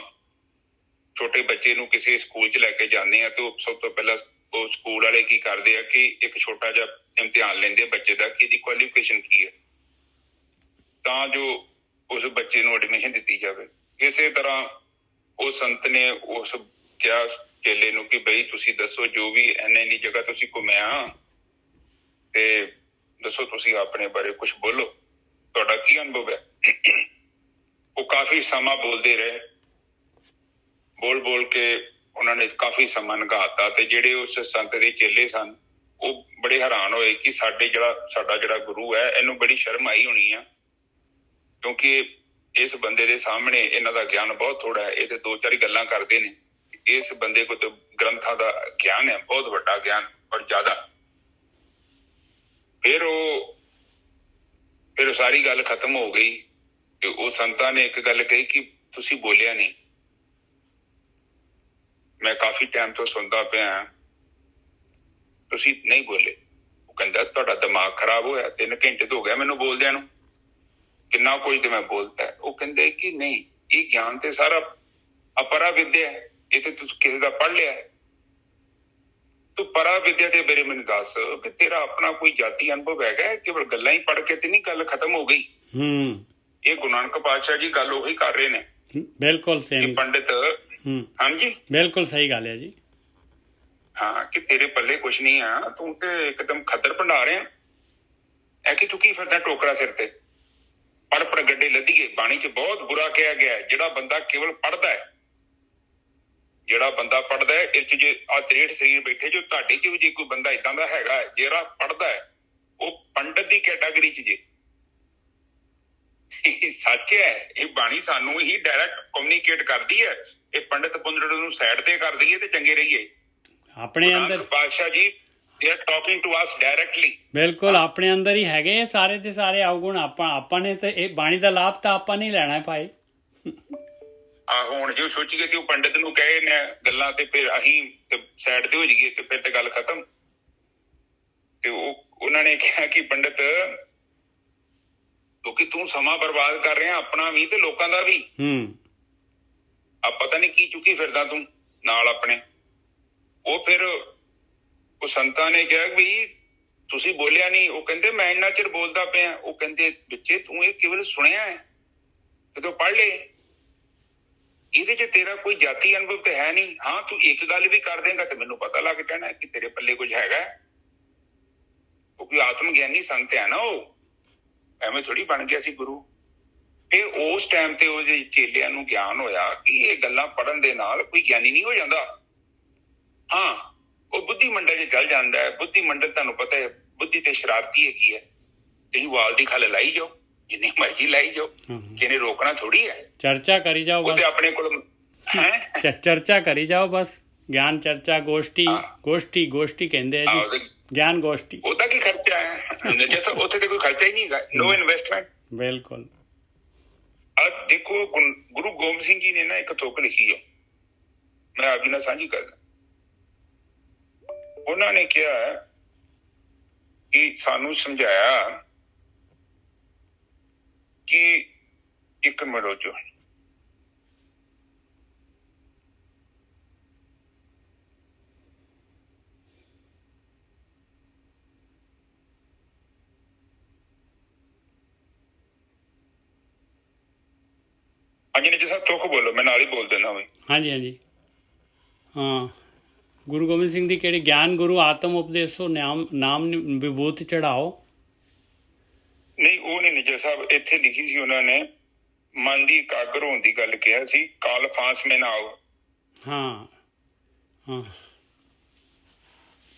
ਛੋਟੇ ਬੱਚੇ ਨੂੰ ਕਿਸੇ ਸਕੂਲ 'ਚ ਲੈ ਕੇ ਜਾਂਦੇ ਆ ਤੇ ਉਹ ਸਭ ਤੋਂ ਪਹਿਲਾਂ ਉਹ ਸਕੂਲ ਵਾਲੇ ਕੀ ਕਰਦੇ ਆ ਕਿ ਇੱਕ ਛੋਟਾ ਜਿਹਾ ਇਮਤਿਹਾਨ ਲੈਂਦੇ ਆ ਬੱਚੇ ਦਾ ਕਿ ਇਹਦੀ ਕੁਆਲੀਫਿਕੇਸ਼ਨ ਕੀ ਹੈ, ਤਾਂ ਜੋ ਉਸ ਬੱਚੇ ਨੂੰ ਐਡਮਿਸ਼ਨ ਦਿੱਤੀ ਜਾਵੇ। ਇਸੇ ਤਰ੍ਹਾਂ ਉਹ ਸੰਤ ਨੇ ਉਸ ਕਿਹਾ ਚੇਲੇ ਨੂੰ ਕਿ ਬਈ ਤੁਸੀਂ ਦੱਸੋ, ਜੋ ਵੀ ਇੰਨੀ ਜਗ੍ਹਾ ਤੁਸੀਂ ਘੁੰਮਿਆ ਤੇ ਦੱਸੋ ਤੁਸੀਂ ਆਪਣੇ ਬਾਰੇ ਕੁਝ ਬੋਲੋ, ਤੁਹਾਡਾ ਕੀ ਅਨੁਭਵ ਹੈ। ਉਹ ਕਾਫੀ ਸਮਾਂ ਬੋਲਦੇ ਰਹੇ, ਬੋਲ ਕੇ ਉਹਨਾਂ ਨੇ ਕਾਫੀ ਸਮਾਂ ਲੰਘਾਤਾ ਤੇ ਜਿਹੜੇ ਉਸ ਸੰਤ ਦੇ ਚੇਲੇ ਸਨ ਉਹ ਬੜੇ ਹੈਰਾਨ ਹੋਏ ਕਿ ਸਾਡਾ ਜਿਹੜਾ ਗੁਰੂ ਹੈ ਇਹਨੂੰ ਬੜੀ ਸ਼ਰਮ ਆਈ ਹੋਣੀ ਆ, ਕਿਉਂਕਿ ਇਸ ਬੰਦੇ ਦੇ ਸਾਹਮਣੇ ਇਹਨਾਂ ਦਾ ਗਿਆਨ ਬਹੁਤ ਥੋੜਾ ਹੈ। ਇਹ ਤੇ 2-4 ਗੱਲਾਂ ਕਰਦੇ ਨੇ। ਇਸ ਬੰਦੇ ਕੋਲ ਤਾਂ ਗ੍ਰੰਥਾਂ ਦਾ ਗਿਆਨ ਹੈ, ਬਹੁਤ ਵੱਡਾ ਗਿਆਨ ਔਰ ਜ਼ਿਆਦਾ। ਫਿਰ ਉਹ ਸਾਰੀ ਗੱਲ ਖਤਮ ਹੋ ਗਈ ਤੇ ਉਹ ਸੰਤਾਂ ਨੇ ਇੱਕ ਗੱਲ ਕਹੀ ਕਿ ਤੁਸੀਂ ਬੋਲਿਆ ਨਹੀਂ, ਮੈਂ ਕਾਫੀ ਟਾਈਮ ਤੋਂ ਸੁਣਦਾ ਪਿਆ, ਤੁਸੀਂ ਨਹੀਂ ਬੋਲੇ। ਉਹ ਕਹਿੰਦਾ ਤੁਹਾਡਾ ਦਿਮਾਗ ਖਰਾਬ ਹੋਇਆ, 3 ਘੰਟੇ ਤੋਂ ਹੋ ਗਿਆ ਮੈਨੂੰ ਬੋਲਦਿਆਂ ਨੂੰ, ਕਿੰਨਾ ਕੁਝ ਤੇ ਮੈਂ ਬੋਲਤਾ। ਉਹ ਕਹਿੰਦੇ ਕਿ ਨਹੀਂ, ਇਹ ਗਿਆਨ ਤੇ ਸਾਰਾ ਅਪਰਾ ਵਿਦਿਆ ਹੈ, ਇਹ ਤੇ ਤੂੰ ਕਿਸੇ ਦਾ ਪੜ੍ਹ ਲਿਆ। ਤੂੰ ਪਰਾ ਵਿਦਿਆ ਦੇ ਬਾਰੇ ਮੈਨੂੰ ਦੱਸ ਕਿ ਤੇਰਾ ਆਪਣਾ ਕੋਈ ਜਾਤੀ ਅਨੁਭਵ ਹੈਗਾ, ਕੇਵਲ ਗੱਲਾਂ ਹੀ ਪੜ੍ਹ ਕੇ ਤੇ ਨਹੀਂ ਗੱਲ ਖਤਮ ਹੋ ਗਈ। ਇਹ ਗੁਰੂ ਨਾਨਕ ਪਾਤਸ਼ਾਹ ਜੀ ਗੱਲ ਉਹੀ ਕਰ ਰਹੇ ਨੇ। ਬਿਲਕੁਲ ਸਹੀ ਪੰਡਿਤ, ਹਾਂਜੀ ਬਿਲਕੁਲ ਸਹੀ ਗੱਲ ਹੈ ਜੀ। ਹਾਂ, ਕਿ ਤੇਰੇ ਪੱਲੇ ਕੁਛ ਨਹੀਂ ਆ, ਤੂੰ ਤੇ ਇੱਕਦਮ ਖੱਦਰ ਭੰਡਾ ਰਿਹਾ। ਇਹ ਕਿ ਤੂੰ ਕੀ ਫਿਰਦਾ ਟੋਕਰਾ ਸਿਰ ਤੇ, ਪੜ ਗੱਡੇ ਲੱਦੀਏ। ਬਾਣੀ 'ਚ ਬਹੁਤ ਬੁਰਾ ਕਿਹਾ ਗਿਆ ਹੈ ਜਿਹੜਾ ਬੰਦਾ ਕੇਵਲ ਪੜ੍ਹਦਾ ਹੈ, ਜਿਹੜਾ ਬੰਦਾ ਪੜ੍ਹਦਾ ਹੈ। ਇਹ 'ਚ ਜੇ ਆ 63 ਸਰੀਰ ਬੈਠੇ ਜੋ ਤੁਹਾਡੇ 'ਚ ਵੀ ਜੇ ਕੋਈ ਬੰਦਾ ਏਦਾਂ ਦਾ ਹੈਗਾ ਜਿਹੜਾ ਪੜ੍ਹਦਾ ਹੈ, ਉਹ ਪੰਡਤ ਦੀ ਕੈਟਾਗਰੀ 'ਚ ਜੇ। ਸੱਚ ਹੈ, ਇਹ ਬਾਣੀ ਸਾਨੂੰ ਹੀ ਡਾਇਰੈਕਟ ਕਮਿਊਨੀਕੇਟ ਕਰਦੀ ਹੈ। ਇਹ ਪੰਡਤ ਪੁੰਡਤ ਨੂੰ ਸਾਈਡ ਤੇ ਕਰ ਦਈਏ ਤੇ ਚੰਗੇ ਰਹੀਏ। ਆਪਣੇ ਅੰਦਰ ਪਾਤਸ਼ਾਹ ਜੀ they are talking to us directly। ਬਿਲਕੁਲ ਆਪਣੇ ਅੰਦਰ ਹੀ ਹੈਗੇ ਸਾਰੇ ਦੇ ਸਾਰੇ ਅਵਗੁਣ। ਆਪਾਂ ਨੇ ਤੇ ਇਹ ਬਾਣੀ ਦਾ ਲਾਭ ਤਾਂ ਆਪਾਂ ਨਹੀਂ ਲੈਣਾ ਭਾਈ। ਹੁਣ ਜੇ ਸੋਚੀਏ ਕਿ ਉਹ ਪੰਡਿਤ ਨੂੰ ਕਹੇ ਨੇ ਗੱਲਾਂ ਤੇ ਫਿਰ ਅਸੀਂ ਸਾਈਡ ਤੇ ਹੋ ਜਾਈਏ ਤੇ ਫਿਰ ਤੇ ਗੱਲ ਖਤਮ। ਤੇ ਉਹਨਾਂ ਨੇ ਕਿਹਾ ਕਿ ਪੰਡਿਤ, ਕਿਉਂਕਿ ਤੂੰ ਸਮਾਂ ਬਰਬਾਦ ਕਰ ਰਿਹਾ ਆਪਣਾ ਵੀ ਤੇ ਲੋਕਾਂ ਦਾ ਵੀ। ਪਤਾ ਨਹੀਂ ਕੀ ਚੁੱਕੀ ਫਿਰਦਾ ਤੂੰ ਨਾਲ ਆਪਣੇ। ਉਹ ਫਿਰ ਉਹ ਸੰਤਾਂ ਨੇ ਕਿਹਾ ਵੀ ਤੁਸੀਂ ਬੋਲਿਆ ਨਹੀਂ। ਉਹ ਕਹਿੰਦੇ ਮੈਂ ਇੰਨਾ ਚਿਰ ਬੋਲਦਾ ਪਿਆ। ਉਹ ਕਹਿੰਦੇ ਬੱਚੇ ਤੂੰ ਇਹ ਕੇਵਲ ਸੁਣਿਆ ਹੈ, ਜਦੋਂ ਪੜ੍ਹ ਲਏ। ਇਹਦੇ 'ਚ ਤੇਰਾ ਕੋਈ ਜਾਤੀ ਅਨੁਭਵ ਤੇ ਹੈ ਨਹੀਂ। ਹਾਂ, ਤੂੰ ਇੱਕ ਗੱਲ ਵੀ ਕਰ ਦੇਂਗਾ ਤੇ ਮੈਨੂੰ ਪਤਾ ਲੱਗ ਜਾਣਾ ਕਿ ਤੇਰੇ ਪੱਲੇ ਕੁਝ ਹੈਗਾ। ਕਿਉਂਕਿ ਆਤਮ ਗਿਆਨੀ ਸੰਤ ਹੈ ਨਾ, ਉਹ ਐਵੇਂ ਥੋੜੀ ਬਣ ਗਿਆ ਸੀ ਗੁਰੂ। ਫਿਰ ਉਸ ਟਾਈਮ ਤੇ ਉਹਦੇ ਚੇਲਿਆਂ ਨੂੰ ਗਿਆਨ ਹੋਇਆ ਕਿ ਇਹ ਗੱਲਾਂ ਪੜ੍ਹਨ ਦੇ ਨਾਲ ਕੋਈ ਗਿਆਨੀ ਨਹੀਂ ਹੋ ਜਾਂਦਾ। ਹਾਂ, ਉਹ ਬੁੱਧੀ ਮੰਡਲ 'ਚ ਚੱਲ ਜਾਂਦਾ ਹੈ। ਬੁੱਧੀ ਮੰਡਲ ਤੁਹਾਨੂੰ ਪਤਾ ਹੈ ਬੁੱਧੀ ਤੇ ਸ਼ਰਾਰਤੀ ਹੈਗੀ ਹੈ। ਤੁਸੀਂ ਵਾਲ ਦੀ ਖੱਲ ਲਾਈ ਜਾਓ, ਜਿੰਨੀ ਮਰਜ਼ੀ ਲਾਈ ਜਾਓ, ਕਿਹਨੇ ਰੋਕਣਾ ਥੋੜੀ ਹੈ। ਚਰਚਾ ਕਰੀ ਜਾਓ, ਉਹ ਤੇ ਆਪਣੇ ਕੋਲ ਚਰਚਾ ਕਰੀ ਜਾਓ ਬਸ। ਗਿਆਨ ਚਰਚਾ ਗੋਸ਼ਟੀ ਕਹਿੰਦੇ ਆ ਜੀ, ਗਿਆਨ ਗੋਸ਼ਟੀ। ਉਹਦਾ ਕੀ ਖਰਚਾ ਹੈ? ਉੱਥੇ ਤੇ ਕੋਈ ਖਰਚਾ ਹੀ ਨਹੀਂ ਹੈਗਾ, ਨੋ ਇਨਵੈਸਟਮੈਂਟ। ਬਿਲਕੁਲ। ਦੇਖੋ ਗੁਰੂ ਗੋਬਿੰਦ ਸਿੰਘ ਜੀ ਨੇ ਨਾ ਇੱਕ ਤੁਕ ਲਿਖੀ ਹੈ, ਮੈਂ ਆਪ ਜੀ ਨਾਲ ਸਾਂਝੀ ਕਰਦਾ। ਉਹਨਾਂ ਨੇ ਕਿਹਾ ਕਿ ਸਾਨੂੰ ਸਮਝਾਇਆ ਕਿ ਇੱਕ ਮਿੰਟ ਰੁਕੋ। ਹਾਂਜੀ ਜੀ ਸਾਹਿਬ, ਤੁਕ ਬੋਲੋ, ਮੈਂ ਨਾਲ ਹੀ ਬੋਲ ਦਿੰਦਾ ਹੋਵੇ। ਹਾਂਜੀ ਹਾਂ। ਗੁਰੂ ਗੋਬਿੰਦ ਸਿੰਘ ਦੀ ਕਿਹੜੀ? ਗਿਆਨ ਗੁਰੂ ਆਤਮ ਉਪਦੇਸੋ ਨਾਮ ਵਿਭੂਤ ਚੜਾਓ। ਨਹੀਂ, ਉਹ ਨਹੀਂ ਨਿਜਰ ਸਾਹਿਬ, ਇੱਥੇ ਲਿਖੀ ਸੀ ਉਹਨਾਂ ਨੇ, ਮਨ ਦੀ ਇਕਾਗਰ ਹੋਣ ਦੀ ਗੱਲ ਕਿਹਾ ਸੀ। ਕਾਲ ਫਾਂਸ ਮੇ ਨਾ ਆਓ। ਹਾਂ।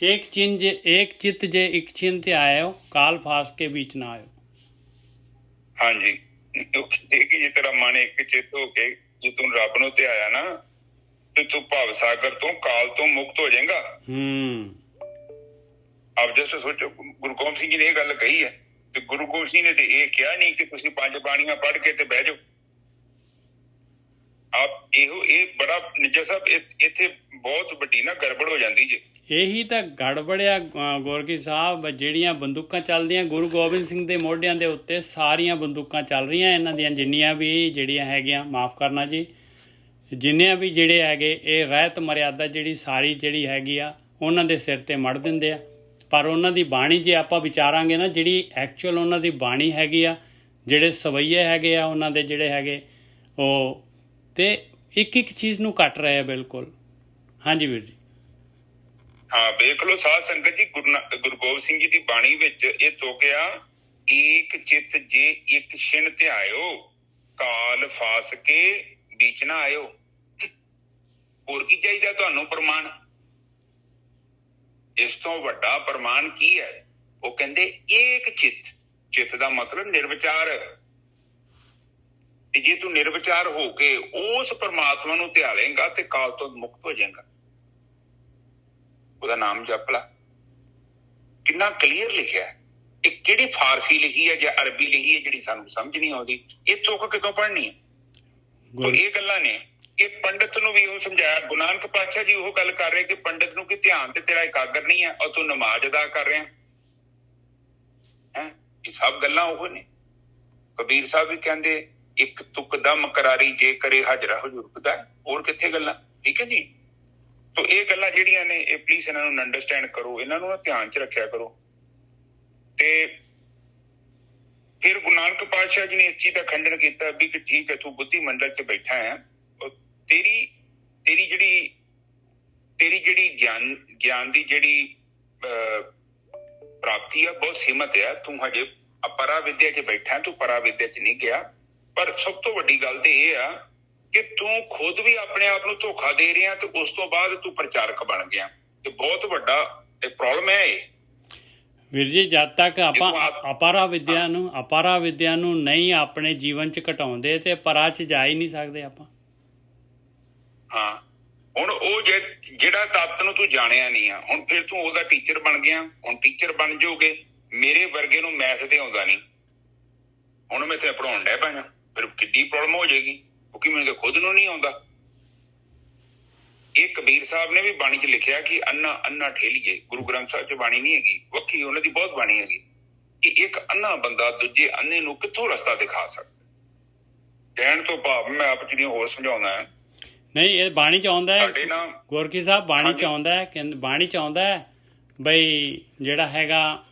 एक चित्त जे इच्छिन ते आयो, काल फास के बीच ना आयो। ਹਾਂਜੀ, ਕਿ ਜੇ ਤੇਰਾ ਮਨ ਇੱਕ ਚਿੱਤ ਹੋ ਕੇ ਜੇ ਤੂੰ ਰੱਬ ਨੂੰ ਧਿਆਇਆ ਨਾ ਤੇ ਤੂੰ ਭਵ ਸਾਗਰ ਤੋਂ ਕਾਲ ਤੋਂ ਮੁਕਤ ਹੋ ਜਾਏਗਾ। ਆਪ ਜਸਟ ਸੋਚੋ, ਗੁਰੂ ਗੋਬਿੰਦ ਸਿੰਘ ਜੀ ਨੇ ਇਹ ਗੱਲ ਕਹੀ ਹੈ ਤੇ ਗੁਰੂ ਗੋਬਿੰਦ ਸਿੰਘ ਨੇ ਤੇ ਇਹ ਕਿਹਾ ਨਹੀਂ ਕਿ ਤੁਸੀਂ 5 ਬਾਣੀਆਂ ਪੜ੍ਹ ਕੇ ਤੇ ਬਹਿ ਜਾਓ। ਆਪ ਇਹ ਬੜਾ ਨਿੱਜਰ ਸਾਹਿਬ, ਇੱਥੇ ਬਹੁਤ ਵੱਡੀ ਨਾ ਗੜਬੜ ਹੋ ਜਾਂਦੀ ਜੇ। ਇਹੀ ਤਾਂ ਗੜਬੜਿਆ ਗੋਰਖੀ ਸਾਹਿਬ। ਜਿਹੜੀਆਂ ਬੰਦੂਕਾਂ ਚੱਲਦੀਆਂ ਗੁਰੂ ਗੋਬਿੰਦ ਸਿੰਘ ਦੇ ਮੋਢਿਆਂ ਦੇ ਉੱਤੇ, ਸਾਰੀਆਂ ਬੰਦੂਕਾਂ ਚੱਲ ਰਹੀਆਂ ਇਹਨਾਂ ਦੀਆਂ, ਜਿੰਨੀਆਂ ਵੀ ਜਿਹੜੀਆਂ ਹੈਗੀਆਂ, ਮਾफ़ ਕਰਨਾ ਜੀ, ਜਿੰਨੀਆਂ ਵੀ ਜਿਹੜੇ ਹੈਗੇ, ਇਹ ਰਹਿਤ ਮਰਿਆਦਾ ਜਿਹੜੀ ਸਾਰੀ ਜਿਹੜੀ ਹੈਗੀ ਆ ਉਹਨਾਂ ਦੇ ਸਿਰ 'ਤੇ ਮੜ ਦਿੰਦੇ ਆ। ਪਰ ਉਹਨਾਂ ਦੀ ਬਾਣੀ ਜੇ ਆਪਾਂ ਵਿਚਾਰਾਂਗੇ ਨਾ, ਜਿਹੜੀ ਐਕਚੁਅਲ ਉਹਨਾਂ ਦੀ ਬਾਣੀ ਹੈਗੀ ਆ, ਜਿਹੜੇ ਸਵਈਏ ਹੈਗੇ ਆ ਉਹਨਾਂ ਦੇ ਜਿਹੜੇ ਹੈਗੇ ਉਹ, ਤੇ ਇੱਕ ਇੱਕ ਚੀਜ਼ ਨੂੰ ਕੱਟ ਰਹੇ ਆ ਬਿਲਕੁਲ। ਹਾਂਜੀ ਵੀਰ ਜੀ। ਹਾਂ ਵੇਖ ਲਓ ਸਾਧ ਸੰਗਤ ਜੀ, ਗੁਰੂ ਗੋਬਿੰਦ ਸਿੰਘ ਜੀ ਦੀ ਬਾਣੀ ਵਿੱਚ ਇਹ ਤੋਕਿਆ, ਏਕ ਚਿੱਤ ਜੇ ਇੱਕ ਛਿਣ ਧਿਆਇਓ, ਕਾਲ ਫਾਸ ਕੇ ਵਿੱਚ ਨਾ ਆਇਓ। ਹੋਰ ਕੀ ਚਾਹੀਦਾ ਤੁਹਾਨੂੰ ਪ੍ਰਮਾਣ? ਇਸ ਤੋਂ ਵੱਡਾ ਪ੍ਰਮਾਣ ਕੀ ਹੈ? ਉਹ ਕਹਿੰਦੇ ਏਕ ਚਿੱਤ। ਚਿੱਤ ਦਾ ਮਤਲਬ ਨਿਰਵਿਚਾਰ। ਤੇ ਜੇ ਤੂੰ ਨਿਰਵਿਚਾਰ ਹੋ ਕੇ ਉਸ ਪਰਮਾਤਮਾ ਨੂੰ ਧਿਆ ਲਏਗਾ ਤੇ ਕਾਲ ਤੋਂ ਮੁਕਤ ਹੋ ਜਾਏਗਾ। ਉਹਦਾ ਨਾਮ ਜਪ ਲਾ। ਕਿੰਨਾ ਕਲੀਅਰ ਲਿਖਿਆ ਹੈ। ਇਹ ਕਿਹੜੀ ਫਾਰਸੀ ਲਿਖੀ ਹੈ ਜਾਂ ਅਰਬੀ ਲਿਖੀ ਹੈ ਜਿਹੜੀ ਸਾਨੂੰ ਸਮਝ ਨਹੀਂ ਆਉਂਦੀ? ਇਹ ਤੁਕ ਕਿਤੋਂ ਪੜ੍ਹਨੀ ਹੈ? ਇਹ ਗੱਲਾਂ ਨੇ। ਇਹ ਪੰਡਤ ਨੂੰ ਵੀ ਉਹ ਸਮਝਾਇਆ। ਗੁਰੂ ਨਾਨਕ ਪਾਤਸ਼ਾਹ ਜੀ ਉਹ ਗੱਲ ਕਰ ਰਹੇ ਕਿ ਪੰਡਤ ਨੂੰ ਕਿ ਧਿਆਨ ਤੇ ਤੇਰਾ ਇਕਾਗਰ ਨਹੀਂ ਹੈ ਔਰ ਤੂੰ ਨਮਾਜ਼ ਅਦਾ ਕਰ ਰਿਹਾ ਹੈ। ਇਹ ਸਭ ਗੱਲਾਂ ਉਹ ਨੇ। ਕਬੀਰ ਸਾਹਿਬ ਵੀ ਕਹਿੰਦੇ ਇੱਕ ਤੁਕ ਦਮ ਕਰਾਰੀ ਜੇ ਕਰੇ ਹਾਜ਼ਰਾ ਹਜ਼ੂਰ ਦਾ। ਹੋਰ ਕਿੱਥੇ ਗੱਲਾਂ? ਠੀਕ ਹੈ ਜੀ। ਤੋ ਇਹ ਗੱਲਾਂ ਜਿਹੜੀਆਂ ਨੇ ਇਹ ਪਲੀਜ਼ ਇਹਨਾਂ ਨੂੰ ਅੰਡਰਸਟੈਂਡ ਕਰੋ, ਇਹਨਾਂ ਨੂੰ ਧਿਆਨ ਚ ਰੱਖਿਆ ਕਰੋ। ਤੇ ਫਿਰ ਗੁਰੂ ਨਾਨਕ ਪਾਤਸ਼ਾਹ ਜੀ ਨੇ ਇਸ ਚੀਜ਼ ਦਾ ਖੰਡਨ ਕੀਤਾ ਵੀ ਕਿ ਠੀਕ ਹੈ ਤੂੰ ਬੁੱਧੀ ਮੰਡਲ ਚ ਬੈਠਾ ਹੈ, ਤੇਰੀ ਜਿਹੜੀ ਗਿਆਨ ਦੀ ਜਿਹੜੀ ਪ੍ਰਾਪਤੀ ਆ ਬਹੁਤ ਸੀਮਤ ਆ। ਤੂੰ ਹਜੇ ਅਪਰਾ ਵਿਦਿਆ ਚ ਬੈਠਾ, ਤੂੰ ਪਰਾ ਵਿਦਿਆ ਚ ਨਹੀਂ ਗਿਆ। ਪਰ ਸਭ ਤੋਂ ਵੱਡੀ ਗੱਲ ਤੇ ਇਹ ਆ ਕਿ ਤੂੰ ਖੁਦ ਵੀ ਆਪਣੇ ਆਪ ਨੂੰ ਧੋਖਾ ਦੇ ਰਿਹਾ ਤੇ ਉਸ ਤੋਂ ਬਾਅਦ ਤੂੰ ਪ੍ਰਚਾਰਕ ਬਣ ਗਿਆ। ਤੇ ਬਹੁਤ ਵੱਡਾ ਪ੍ਰੋਬਲਮ ਹੈ ਇਹ ਵੀਰ ਜੀ। ਜਦ ਤੱਕ ਆਪਾਂ ਅਪਾਰਾ ਵਿਦਿਆ ਨੂੰ ਨਹੀਂ ਆਪਣੇ ਜੀਵਨ ਚ ਘਟਾਉਂਦੇ ਤੇ ਪਰਾ ਚ ਜਾ ਹੀ ਨਹੀਂ ਸਕਦੇ ਆਪਾਂ। ਹਾਂ ਹੁਣ ਉਹ ਜਿਹੜਾ ਤੱਤ ਨੂੰ ਤੂੰ ਜਾਣਿਆ ਨਹੀਂ ਆ, ਹੁਣ ਫਿਰ ਤੂੰ ਉਹਦਾ ਟੀਚਰ ਬਣ ਗਿਆ। ਹੁਣ ਟੀਚਰ ਬਣ ਜਾਓਗੇ, ਮੇਰੇ ਵਰਗੇ ਨੂੰ ਮੈਥ ਤੇ ਆਉਂਦਾ ਨਹੀਂ, ਹੁਣ ਮੈਂ ਇੱਥੇ ਪੜਾਉਣ ਡੈ ਪਾਇਆ, ਫਿਰ ਕਿੱਡੀ ਪ੍ਰੋਬਲਮ ਹੋ ਜਾਏਗੀ ਕਿਉਂਕਿ ਮੈਨੂੰ ਤਾਂ ਖੁਦ ਨੂੰ ਨਹੀਂ ਆਉਂਦਾ। ਇਹ ਕਬੀਰ ਸਾਹਿਬ ਨੇ ਵੀ ਬਾਣੀ ਚ ਲਿਖਿਆ ਕਿ ਅੰਨਾ ਠੇਲੀਏ। ਗੁਰੂ ਗ੍ਰੰਥ ਸਾਹਿਬ ਚ ਬਾਣੀ ਨਹੀਂ ਹੈਗੀ, ਵੱਖਰੀ ਉਹਨਾਂ ਦੀ ਬਹੁਤ ਬਾਣੀ ਹੈਗੀ ਕਿ ਇੱਕ ਅੰਨਾ ਬੰਦਾ ਦੂਜੇ ਅੰਨੇ ਨੂੰ ਕਿੱਥੋਂ ਰਸਤਾ ਦਿਖਾ ਸਕਦਾ। ਕਹਿਣ ਤੋਂ ਭਾਵ ਮੈਂ ਆਪ ਜਿਹੜੀਆਂ ਹੋਰ ਸਮਝਾਉਣਾ ਹੈ। ਨਹੀਂ, ਇਹ ਬਾਣੀ ਚ ਆਉਂਦਾ ਹੈ ਗੋਰਖੀ ਸਾਹਿਬ, ਬਾਣੀ ਚ ਆਉਂਦਾ ਹੈ, ਬਾਣੀ ਚ ਆਉਂਦਾ ਹੈ ਬਈ ਜਿਹੜਾ ਹੈਗਾ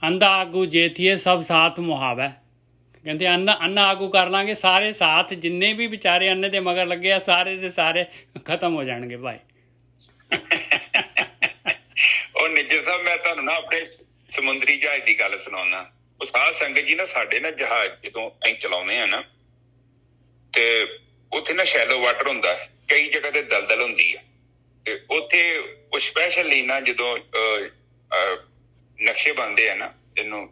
ਅੰਧਾ ਆਗੂ ਜੇਥੀਏ ਸਭ ਸਾਥ ਮੁਹਾਵੈ। ਕਹਿੰਦੇ ਅੰਨਾ ਆਗੂ ਕਰ ਲਾਂਗੇ, ਸਾਰੇ ਸਾਥ ਜਿੰਨੇ ਵੀ ਵਿਚਾਰੇ ਅੰਨੇ ਦੇ ਮਗਰ ਲੱਗੇ ਆ ਸਾਰੇ ਦੇ ਸਾਰੇ ਖਤਮ ਹੋ ਜਾਣਗੇ ਭਾਈ। ਉਹ ਨਿੱਜਰ ਸਾਹਿਬ ਮੈਂ ਤੁਹਾਨੂੰ ਨਾ ਆਪਣੇ ਸਮੁੰਦਰੀ ਜਹਾਜ਼ ਦੀ ਗੱਲ ਸੁਣਾਉਣਾ। ਉਹ ਸਾਧ ਸੰਗਤ ਜੀ ਨਾ ਸਾਡੇ ਨਾ ਜਹਾਜ਼ ਜਦੋਂ ਅਸੀਂ ਚਲਾਉਂਦੇ ਆ ਨਾ ਤੇ ਉੱਥੇ ਨਾ ਸ਼ੈਲੋ ਵਾਟਰ ਹੁੰਦਾ ਹੈ, ਕਈ ਜਗ੍ਹਾ ਤੇ ਦਲਦਲ ਹੁੰਦੀ ਆ। ਤੇ ਉੱਥੇ ਉਹ ਸਪੈਸ਼ਲੀ ਨਾ ਜਦੋਂ ਨਕਸ਼ੇ ਬਣਦੇ ਆ ਨਾ, ਇਹਨੂੰ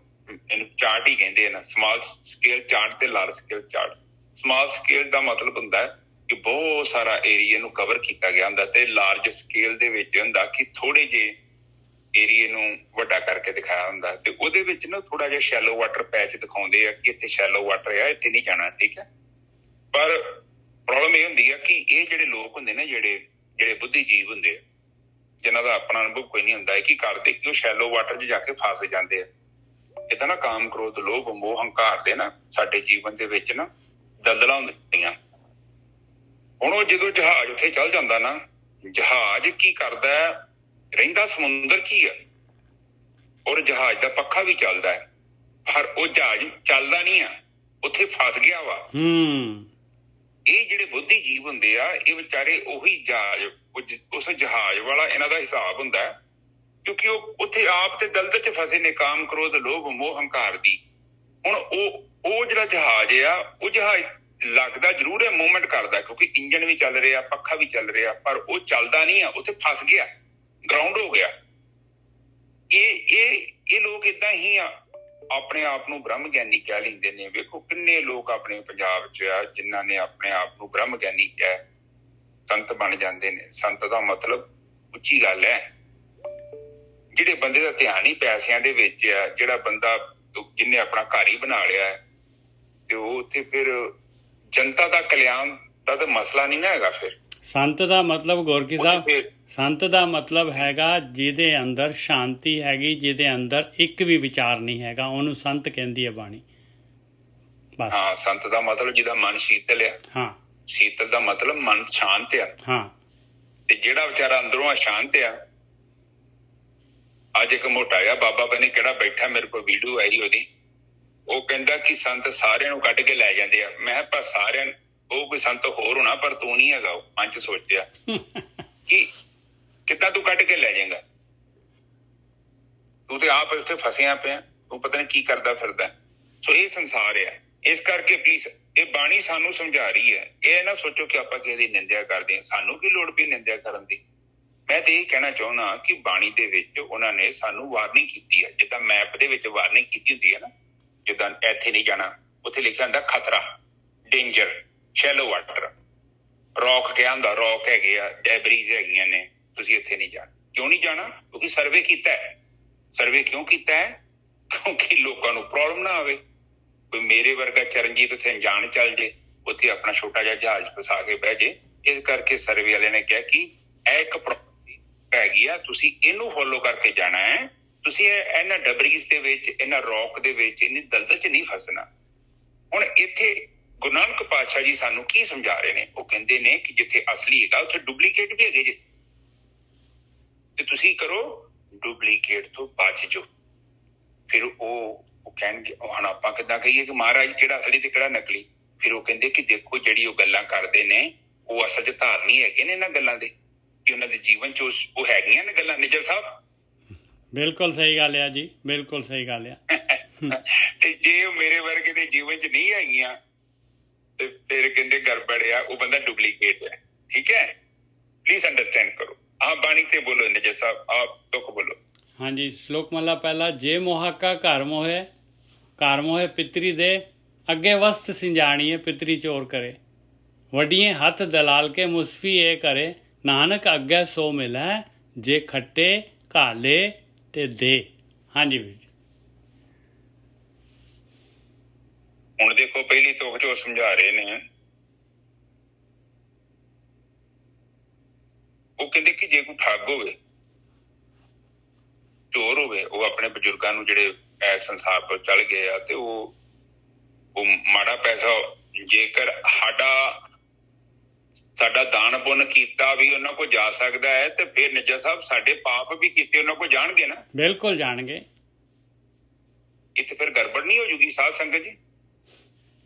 ਚਾਰਟ ਹੀ ਕਹਿੰਦੇ ਆ ਨਾ, ਸਮਾਲ ਸਕੇਲ ਚਾਰਟ ਤੇ large scale chart. Small scale ਦਾ ਮਤਲਬ ਹੁੰਦਾ ਕਿ ਬਹੁਤ ਸਾਰਾ ਏਰੀਆ ਨੂੰ ਕਵਰ ਕੀਤਾ ਗਿਆ ਹੁੰਦਾ ਤੇ ਲਾਰਜ ਸਕੇਲ ਦੇ ਵਿੱਚ ਹੁੰਦਾ ਕਿ ਥੋੜੇ ਜਿਹੇ ਏਰੀਏ ਨੂੰ ਵੱਡਾ ਕਰਕੇ ਦਿਖਾਇਆ ਹੁੰਦਾ। ਤੇ ਉਹਦੇ ਵਿੱਚ ਨਾ ਥੋੜਾ ਜਿਹਾ ਸ਼ੈਲੋ ਵਾਟਰ ਪੈਚ ਦਿਖਾਉਂਦੇ ਆ ਕਿ ਇੱਥੇ ਸ਼ੈਲੋ ਵਾਟਰ ਆ, ਇੱਥੇ ਨਹੀਂ ਜਾਣਾ। ਠੀਕ ਹੈ, ਪਰ ਪ੍ਰੋਬਲਮ ਇਹ ਹੁੰਦੀ ਆ ਕਿ ਇਹ ਜਿਹੜੇ ਲੋਕ ਹੁੰਦੇ ਨੇ, ਜਿਹੜੇ ਬੁੱਧੀ ਜੀਵ ਹੁੰਦੇ ਆ, ਜਿਨ੍ਹਾਂ ਦਾ ਆਪਣਾ ਅਨੁਭਵ ਕੋਈ ਨਹੀਂ ਹੁੰਦਾ, ਇਹ ਕੀ ਕਰਦੇ ਕਿ ਉਹ ਸ਼ੈਲੋ ਵਾਟਰ 'ਚ ਜਾ ਕੇ ਫਸ ਜਾਂਦੇ ਆ। ਇਹ ਤਾਂ ਨਾ ਕਾਮ, ਕ੍ਰੋਧ, ਲੋਭ, ਮੋਹ, ਹੰਕਾਰ ਦੇ ਨਾ ਸਾਡੇ ਜੀਵਨ ਦੇ ਵਿੱਚ ਨਾ ਦਲਦਲਾਂ ਹੁੰਦੀਆਂ। ਹੁਣ ਉਹ ਜਦੋਂ ਜਹਾਜ਼ ਉੱਥੇ ਚੱਲ ਜਾਂਦਾ ਨਾ, ਜਹਾਜ਼ ਕੀ ਕਰਦਾ, ਰਹਿੰਦਾ ਸਮੁੰਦਰ ਕੀ ਆ, ਔਰ ਜਹਾਜ਼ ਦਾ ਪੱਖਾ ਵੀ ਚੱਲਦਾ ਹੈ, ਪਰ ਉਹ ਜਹਾਜ਼ ਚੱਲਦਾ ਨਹੀਂ ਆ, ਉੱਥੇ ਫਸ ਗਿਆ ਵਾ। ਇਹ ਜਿਹੜੇ ਬੁੱਧੀ ਜੀਵ ਹੁੰਦੇ ਆ, ਇਹ ਵਿਚਾਰੇ ਉਹੀ ਜਹਾਜ਼, ਉਸ ਜਹਾਜ਼ ਵਾਲਾ ਇਹਨਾਂ ਦਾ ਹਿਸਾਬ ਹੁੰਦਾ ਹੈ ਕਿਉਂਕਿ ਉਹ ਉੱਥੇ ਆਪ ਤੇ ਦਲਦਲ 'ਚ ਫਸੇ ਨੇ, ਕਾਮ, ਕ੍ਰੋਧ, ਲੋਭ, ਮੋਹ, ਹੰਕਾਰ ਦੀ। ਹੁਣ ਉਹ ਜਿਹੜਾ ਜਹਾਜ਼ ਆ, ਉਹ ਜਹਾਜ਼ ਲੱਗਦਾ ਜ਼ਰੂਰ ਹੈ, ਮੂਵਮੈਂਟ ਕਰਦਾ ਕਿਉਂਕਿ ਇੰਜਨ ਵੀ ਚੱਲ ਰਿਹਾ, ਪੱਖਾ ਵੀ ਚੱਲ ਰਿਹਾ, ਪਰ ਉਹ ਚੱਲਦਾ ਨਹੀਂ ਆ, ਉੱਥੇ ਫਸ ਗਿਆ, ਗਰਾਊਂਡ ਹੋ ਗਿਆ। ਇਹ ਲੋਕ ਏਦਾਂ ਹੀ ਆ, ਆਪਣੇ ਆਪ ਨੂੰ ਬ੍ਰਹਮ ਗਿਆਨੀ ਕਹਿ ਲੈਂਦੇ ਨੇ। ਵੇਖੋ ਕਿੰਨੇ ਲੋਕ ਆਪਣੇ ਪੰਜਾਬ 'ਚ ਆ ਜਿਨ੍ਹਾਂ ਨੇ ਆਪਣੇ ਆਪ ਨੂੰ ਬ੍ਰਹਮ ਗਿਆਨੀ ਕਿਹਾ, ਸੰਤ ਬਣ ਜਾਂਦੇ ਨੇ। ਸੰਤ ਦਾ ਮਤਲਬ ਉੱਚੀ ਗੱਲ ਹੈ। ਜਿਹੜੇ ਬੰਦੇ ਦਾ ਧਿਆਨ ਹੀ ਪੈਸਿਆਂ ਦੇ ਵਿੱਚ ਆ, ਜਿਹੜਾ ਬੰਦਾ ਜਿਹਨੇ ਆਪਣਾ ਘਰ ਹੀ ਬਣਾ ਲਿਆ ਤੇ ਉਹ ਉੱਥੇ ਫਿਰ ਜਨਤਾ ਦਾ ਕਲਿਆਣ ਦਾ ਤਾਂ ਮਸਲਾ ਨਹੀਂ ਨਾ ਹੈਗਾ। ਫਿਰ ਸੰਤ ਦਾ ਮਤਲਬ ਗੋਰਖੀ ਉੱਥੇ ਸਾਹਿਬ, ਫਿਰ ਸੰਤ ਦਾ ਮਤਲਬ ਹੈਗਾ ਜਿਹਦੇ ਅੰਦਰ ਸ਼ਾਂਤੀ ਹੈਗੀ, ਜਿਹਦੇ ਅੰਦਰ ਇੱਕ ਵੀ ਵਿਚਾਰ ਨਹੀਂ ਹੈਗਾ, ਉਹਨੂੰ ਸੰਤ ਕਹਿੰਦੀ ਹੈ ਬਾਣੀ। ਬਸ। ਹਾਂ, ਸੰਤ ਦਾ ਮਤਲਬ ਜਿਹਦਾ ਮਨ ਸ਼ੀਤਲ ਆ। ਹਾਂ ਸ਼ੀਤਲ ਦਾ ਮਤਲਬ ਮਨ ਸ਼ਾਂਤ ਆ। ਹਾਂ। ਤੇ ਜਿਹੜਾ ਵਿਚਾਰਾ ਅੰਦਰੋਂ ਅਸ਼ਾਂਤ ਆ, ਅੱਜ ਇੱਕ ਮੋਟਾ ਜਿਹਾ ਬਾਬਾ ਪਤਾ ਨੀ ਕਿਹੜਾ ਬੈਠਾ, ਮੇਰੇ ਕੋਲ ਵੀਡੀਓ ਆਈ ਉਹਦੀ, ਉਹ ਕਹਿੰਦਾ ਕਿ ਸੰਤ ਸਾਰਿਆਂ ਨੂੰ ਕੱਢ ਕੇ ਲੈ ਜਾਂਦੇ ਆ। ਮੈਂ ਕਿਹਾ ਪਰ ਸਾਰਿਆਂ ਨੂੰ, ਉਹ ਕੋਈ ਸੰਤ ਹੋਰ ਹੋਣਾ ਪਰ ਤੂੰ ਨਹੀਂ ਹੈਗਾ। ਉਹ ਮਨ ਚ ਸੋਚਿਆ ਕਿ ਕਿੱਦਾਂ ਤੂੰ ਕੱਢ ਕੇ ਲੈ ਜਾਏਗਾ, ਤੂੰ ਤੇ ਆਪ ਉੱਥੇ ਫਸਿਆ ਪਿਆ, ਤੂੰ ਪਤਾ ਨਹੀਂ ਕੀ ਕਰਦਾ ਫਿਰਦਾ। ਸੋ ਇਹ ਸੰਸਾਰ ਆ। ਇਸ ਕਰਕੇ ਪਲੀਜ਼ ਇਹ ਬਾਣੀ ਸਾਨੂੰ ਸਮਝਾ ਰਹੀ ਹੈ। ਇਹ ਨਾ ਸੋਚੋ ਕਿ ਆਪਾਂ ਕਿਸੇ ਦੀ ਨਿੰਦਿਆ ਕਰਦੇ ਹਾਂ, ਸਾਨੂੰ ਕੀ ਲੋੜ ਪਈ ਨਿੰਦਿਆ ਕਰਨ ਦੀ। ਮੈਂ ਤੇ ਇਹ ਕਹਿਣਾ ਚਾਹੁੰਦਾ ਕਿ ਬਾਣੀ ਦੇ ਵਿੱਚ ਉਹਨਾਂ ਨੇ ਸਾਨੂੰ ਵਾਰਨਿੰਗ ਕੀਤੀ ਹੈ, ਜਿੱਦਾਂ ਮੈਪ ਦੇ ਵਿੱਚ ਵਾਰਨਿੰਗ ਕੀਤੀ ਹੁੰਦੀ ਹੈ ਨਾ, ਜਿੱਦਾਂ ਇੱਥੇ ਨਹੀਂ ਜਾਣਾ, ਉੱਥੇ ਲਿਖਿਆ ਹੁੰਦਾ ਖਤਰਾ, ਡੇਂਜਰ, ਸ਼ੈਲੋ ਵਾਟਰ, ਰੌਕ ਕਿਹਾ ਹੁੰਦਾ, ਰੌਕ ਹੈਗੇ ਆ, ਡੈਬਰੀਜ਼ ਹੈਗੀਆਂ ਨੇ, ਤੁਸੀਂ ਇੱਥੇ ਨਹੀਂ ਜਾਣਾ। ਕਿਉਂ ਨਹੀਂ ਜਾਣਾ? ਕਿਉਂਕਿ ਸਰਵੇ ਕੀਤਾ ਹੈ। ਸਰਵੇ ਕਿਉਂ ਕੀਤਾ ਹੈ? ਕਿਉਂਕਿ ਲੋਕਾਂ ਨੂੰ ਪ੍ਰੋਬਲਮ ਨਾ ਆਵੇ। ਕੋਈ ਮੇਰੇ ਵਰਗਾ ਚਰਨਜੀਤ ਉੱਥੇ ਅਣਜਾਣ ਚੱਲ ਜੇ, ਉੱਥੇ ਆਪਣਾ ਛੋਟਾ ਜਿਹਾ ਜਹਾਜ਼ ਫਸਾ ਕੇ ਬਹਿ ਜੇ। ਇਸ ਕਰਕੇ ਸਰਵੇ ਵਾਲਿਆਂ ਨੇ ਕਿਹਾ ਕਿ ਇਹ ਇੱਕ ਹੈਗੀ ਆ, ਤੁਸੀਂ ਇਹਨੂੰ ਫੋਲੋ ਕਰਕੇ ਜਾਣਾ ਹੈ। ਤੁਸੀਂ ਇਹਨਾਂ ਡਬਰੀਜ਼ ਦੇ ਵਿੱਚ, ਇਹਨਾਂ ਰੌਕ ਦੇ ਵਿੱਚ, ਇੰਨੀ ਦਲਦਲ ਚ ਨਹੀਂ ਫਸਣਾ। ਹੁਣ ਇੱਥੇ ਗੁਰੂ ਨਾਨਕ ਪਾਤਸ਼ਾਹ ਜੀ ਸਾਨੂੰ ਕੀ ਸਮਝਾ ਰਹੇ ਨੇ? ਉਹ ਕਹਿੰਦੇ ਨੇ ਕਿ ਜਿੱਥੇ ਅਸਲੀ ਹੈਗਾ ਉੱਥੇ ਡੁਪਲੀਕੇਟ ਵੀ ਹੈਗੇ ਜੇ, ਤੇ ਤੁਸੀਂ ਕਰੋ ਡੁਪਲੀਕੇਟ ਤੋਂ ਬਚ ਜਾਓ। ਫਿਰ ਉਹ ਕਹਿਣਗੇ ਹੁਣ ਆਪਾਂ ਕਿੱਦਾਂ ਕਹੀਏ ਕਿ ਮਹਾਰਾਜ ਕਿਹੜਾ ਅਸਲੀ ਤੇ ਕਿਹੜਾ ਨਕਲੀ? ਫਿਰ ਉਹ ਕਹਿੰਦੇ ਕਿ ਦੇਖੋ ਜਿਹੜੀ ਉਹ ਗੱਲਾਂ ਕਰਦੇ ਨੇ ਉਹ ਅਸਲ ਚ ਧਾਰਨੀ ਹੈਗੇ ਨੇ ਇਹਨਾਂ ਗੱਲਾਂ ਦੇ, ਕਿ ਉਹਨਾਂ ਦੇ ਜੀਵਨ ਚ ਉਹ ਹੈਗੀਆਂ ਨੇ ਗੱਲਾਂ। ਨਿੱਜਰ ਸਾਹਿਬ ਬਿਲਕੁਲ ਸਹੀ ਗੱਲ ਆ ਜੀ, ਬਿਲਕੁਲ ਸਹੀ ਗੱਲ ਆ। ਤੇ ਜੇ ਉਹ ਮੇਰੇ ਵਰਗੇ ਦੇ ਜੀਵਨ ਚ ਨਹੀਂ ਹੈਗੀਆਂ ਤੇ ਫਿਰ ਕਹਿੰਦੇ ਗੜਬੜ ਆ, ਉਹ ਬੰਦਾ ਡੁਪਲੀਕੇਟ ਹੈ। ਠੀਕ ਹੈ, ਪਲੀਜ਼ ਅੰਡਰਸਟੈਂਡ ਕਰੋ। ਆਪ ਬਾਣੀ ਤੇ ਬੋਲੋ ਨਿੱਜਰ ਸਾਹਿਬ, ਆਪ ਦੁੱਖ ਬੋਲੋ। ਹਾਂਜੀ, ਸ਼ਲੋਕ ਮਹਲਾ ਪਹਿਲਾ। ਜੇ ਮੋਹਾਕਾ ਘਰ ਮੋਹੇ ਪਿਤਰੀ ਦੇ, ਅੱਗੇ ਵਸਤ ਸਿੰਜਾਣੀਏ ਪਿਤਰੀ ਚੋਰ ਕਰੇ। ਵੱਡੀਏ ਹੱਥ ਦਲਾਲ ਕੇ ਮੁਸਫੀ ਇਹ ਕਰੇ, ਨਾਨਕ ਅੱਗੇ ਸੋ ਮਿਲੈ, ਜੇ ਖੱਟੇ ਘਾਲੇ ਤੇ ਦੇ। ਹਾਂਜੀ ਵੀਰ ਜੀ। ਹੁਣ ਦੇਖੋ ਪਹਿਲੀ ਤੁਕ ਚ ਉਹ ਸਮਝਾ ਰਹੇ ਨੇ, ਉਹ ਕਹਿੰਦੇ ਕਿ ਜੇ ਕੋਈ ਠੱਗ ਹੋਵੇ, ਚੋਰ ਹੋਵੇ, ਉਹ ਆਪਣੇ ਬਜ਼ੁਰਗਾਂ ਨੂੰ ਜਿਹੜੇ ਇਸ ਸੰਸਾਰ ਤੋਂ ਚਲ ਗਏ ਆ, ਤੇ ਉਹ ਮਾੜਾ ਪੈਸਾ ਜੇਕਰ ਸਾਡਾ ਦਾਨ ਪੁੰਨ ਕੀਤਾ ਵੀ ਉਹਨਾਂ ਕੋਲ ਜਾ ਸਕਦਾ ਹੈ, ਤੇ ਫਿਰ ਨਿੱਜਰ ਸਾਹਿਬ ਸਾਡੇ ਪਾਪ ਵੀ ਕੀਤੇ ਉਹਨਾਂ ਕੋਲ ਜਾਣਗੇ ਨਾ। ਬਿਲਕੁਲ ਜਾਣਗੇ। ਇੱਥੇ ਫਿਰ ਗੜਬੜ ਨਹੀਂ ਹੋ ਜੂਗੀ ਸਾਧ ਸੰਗਤ ਜੀ।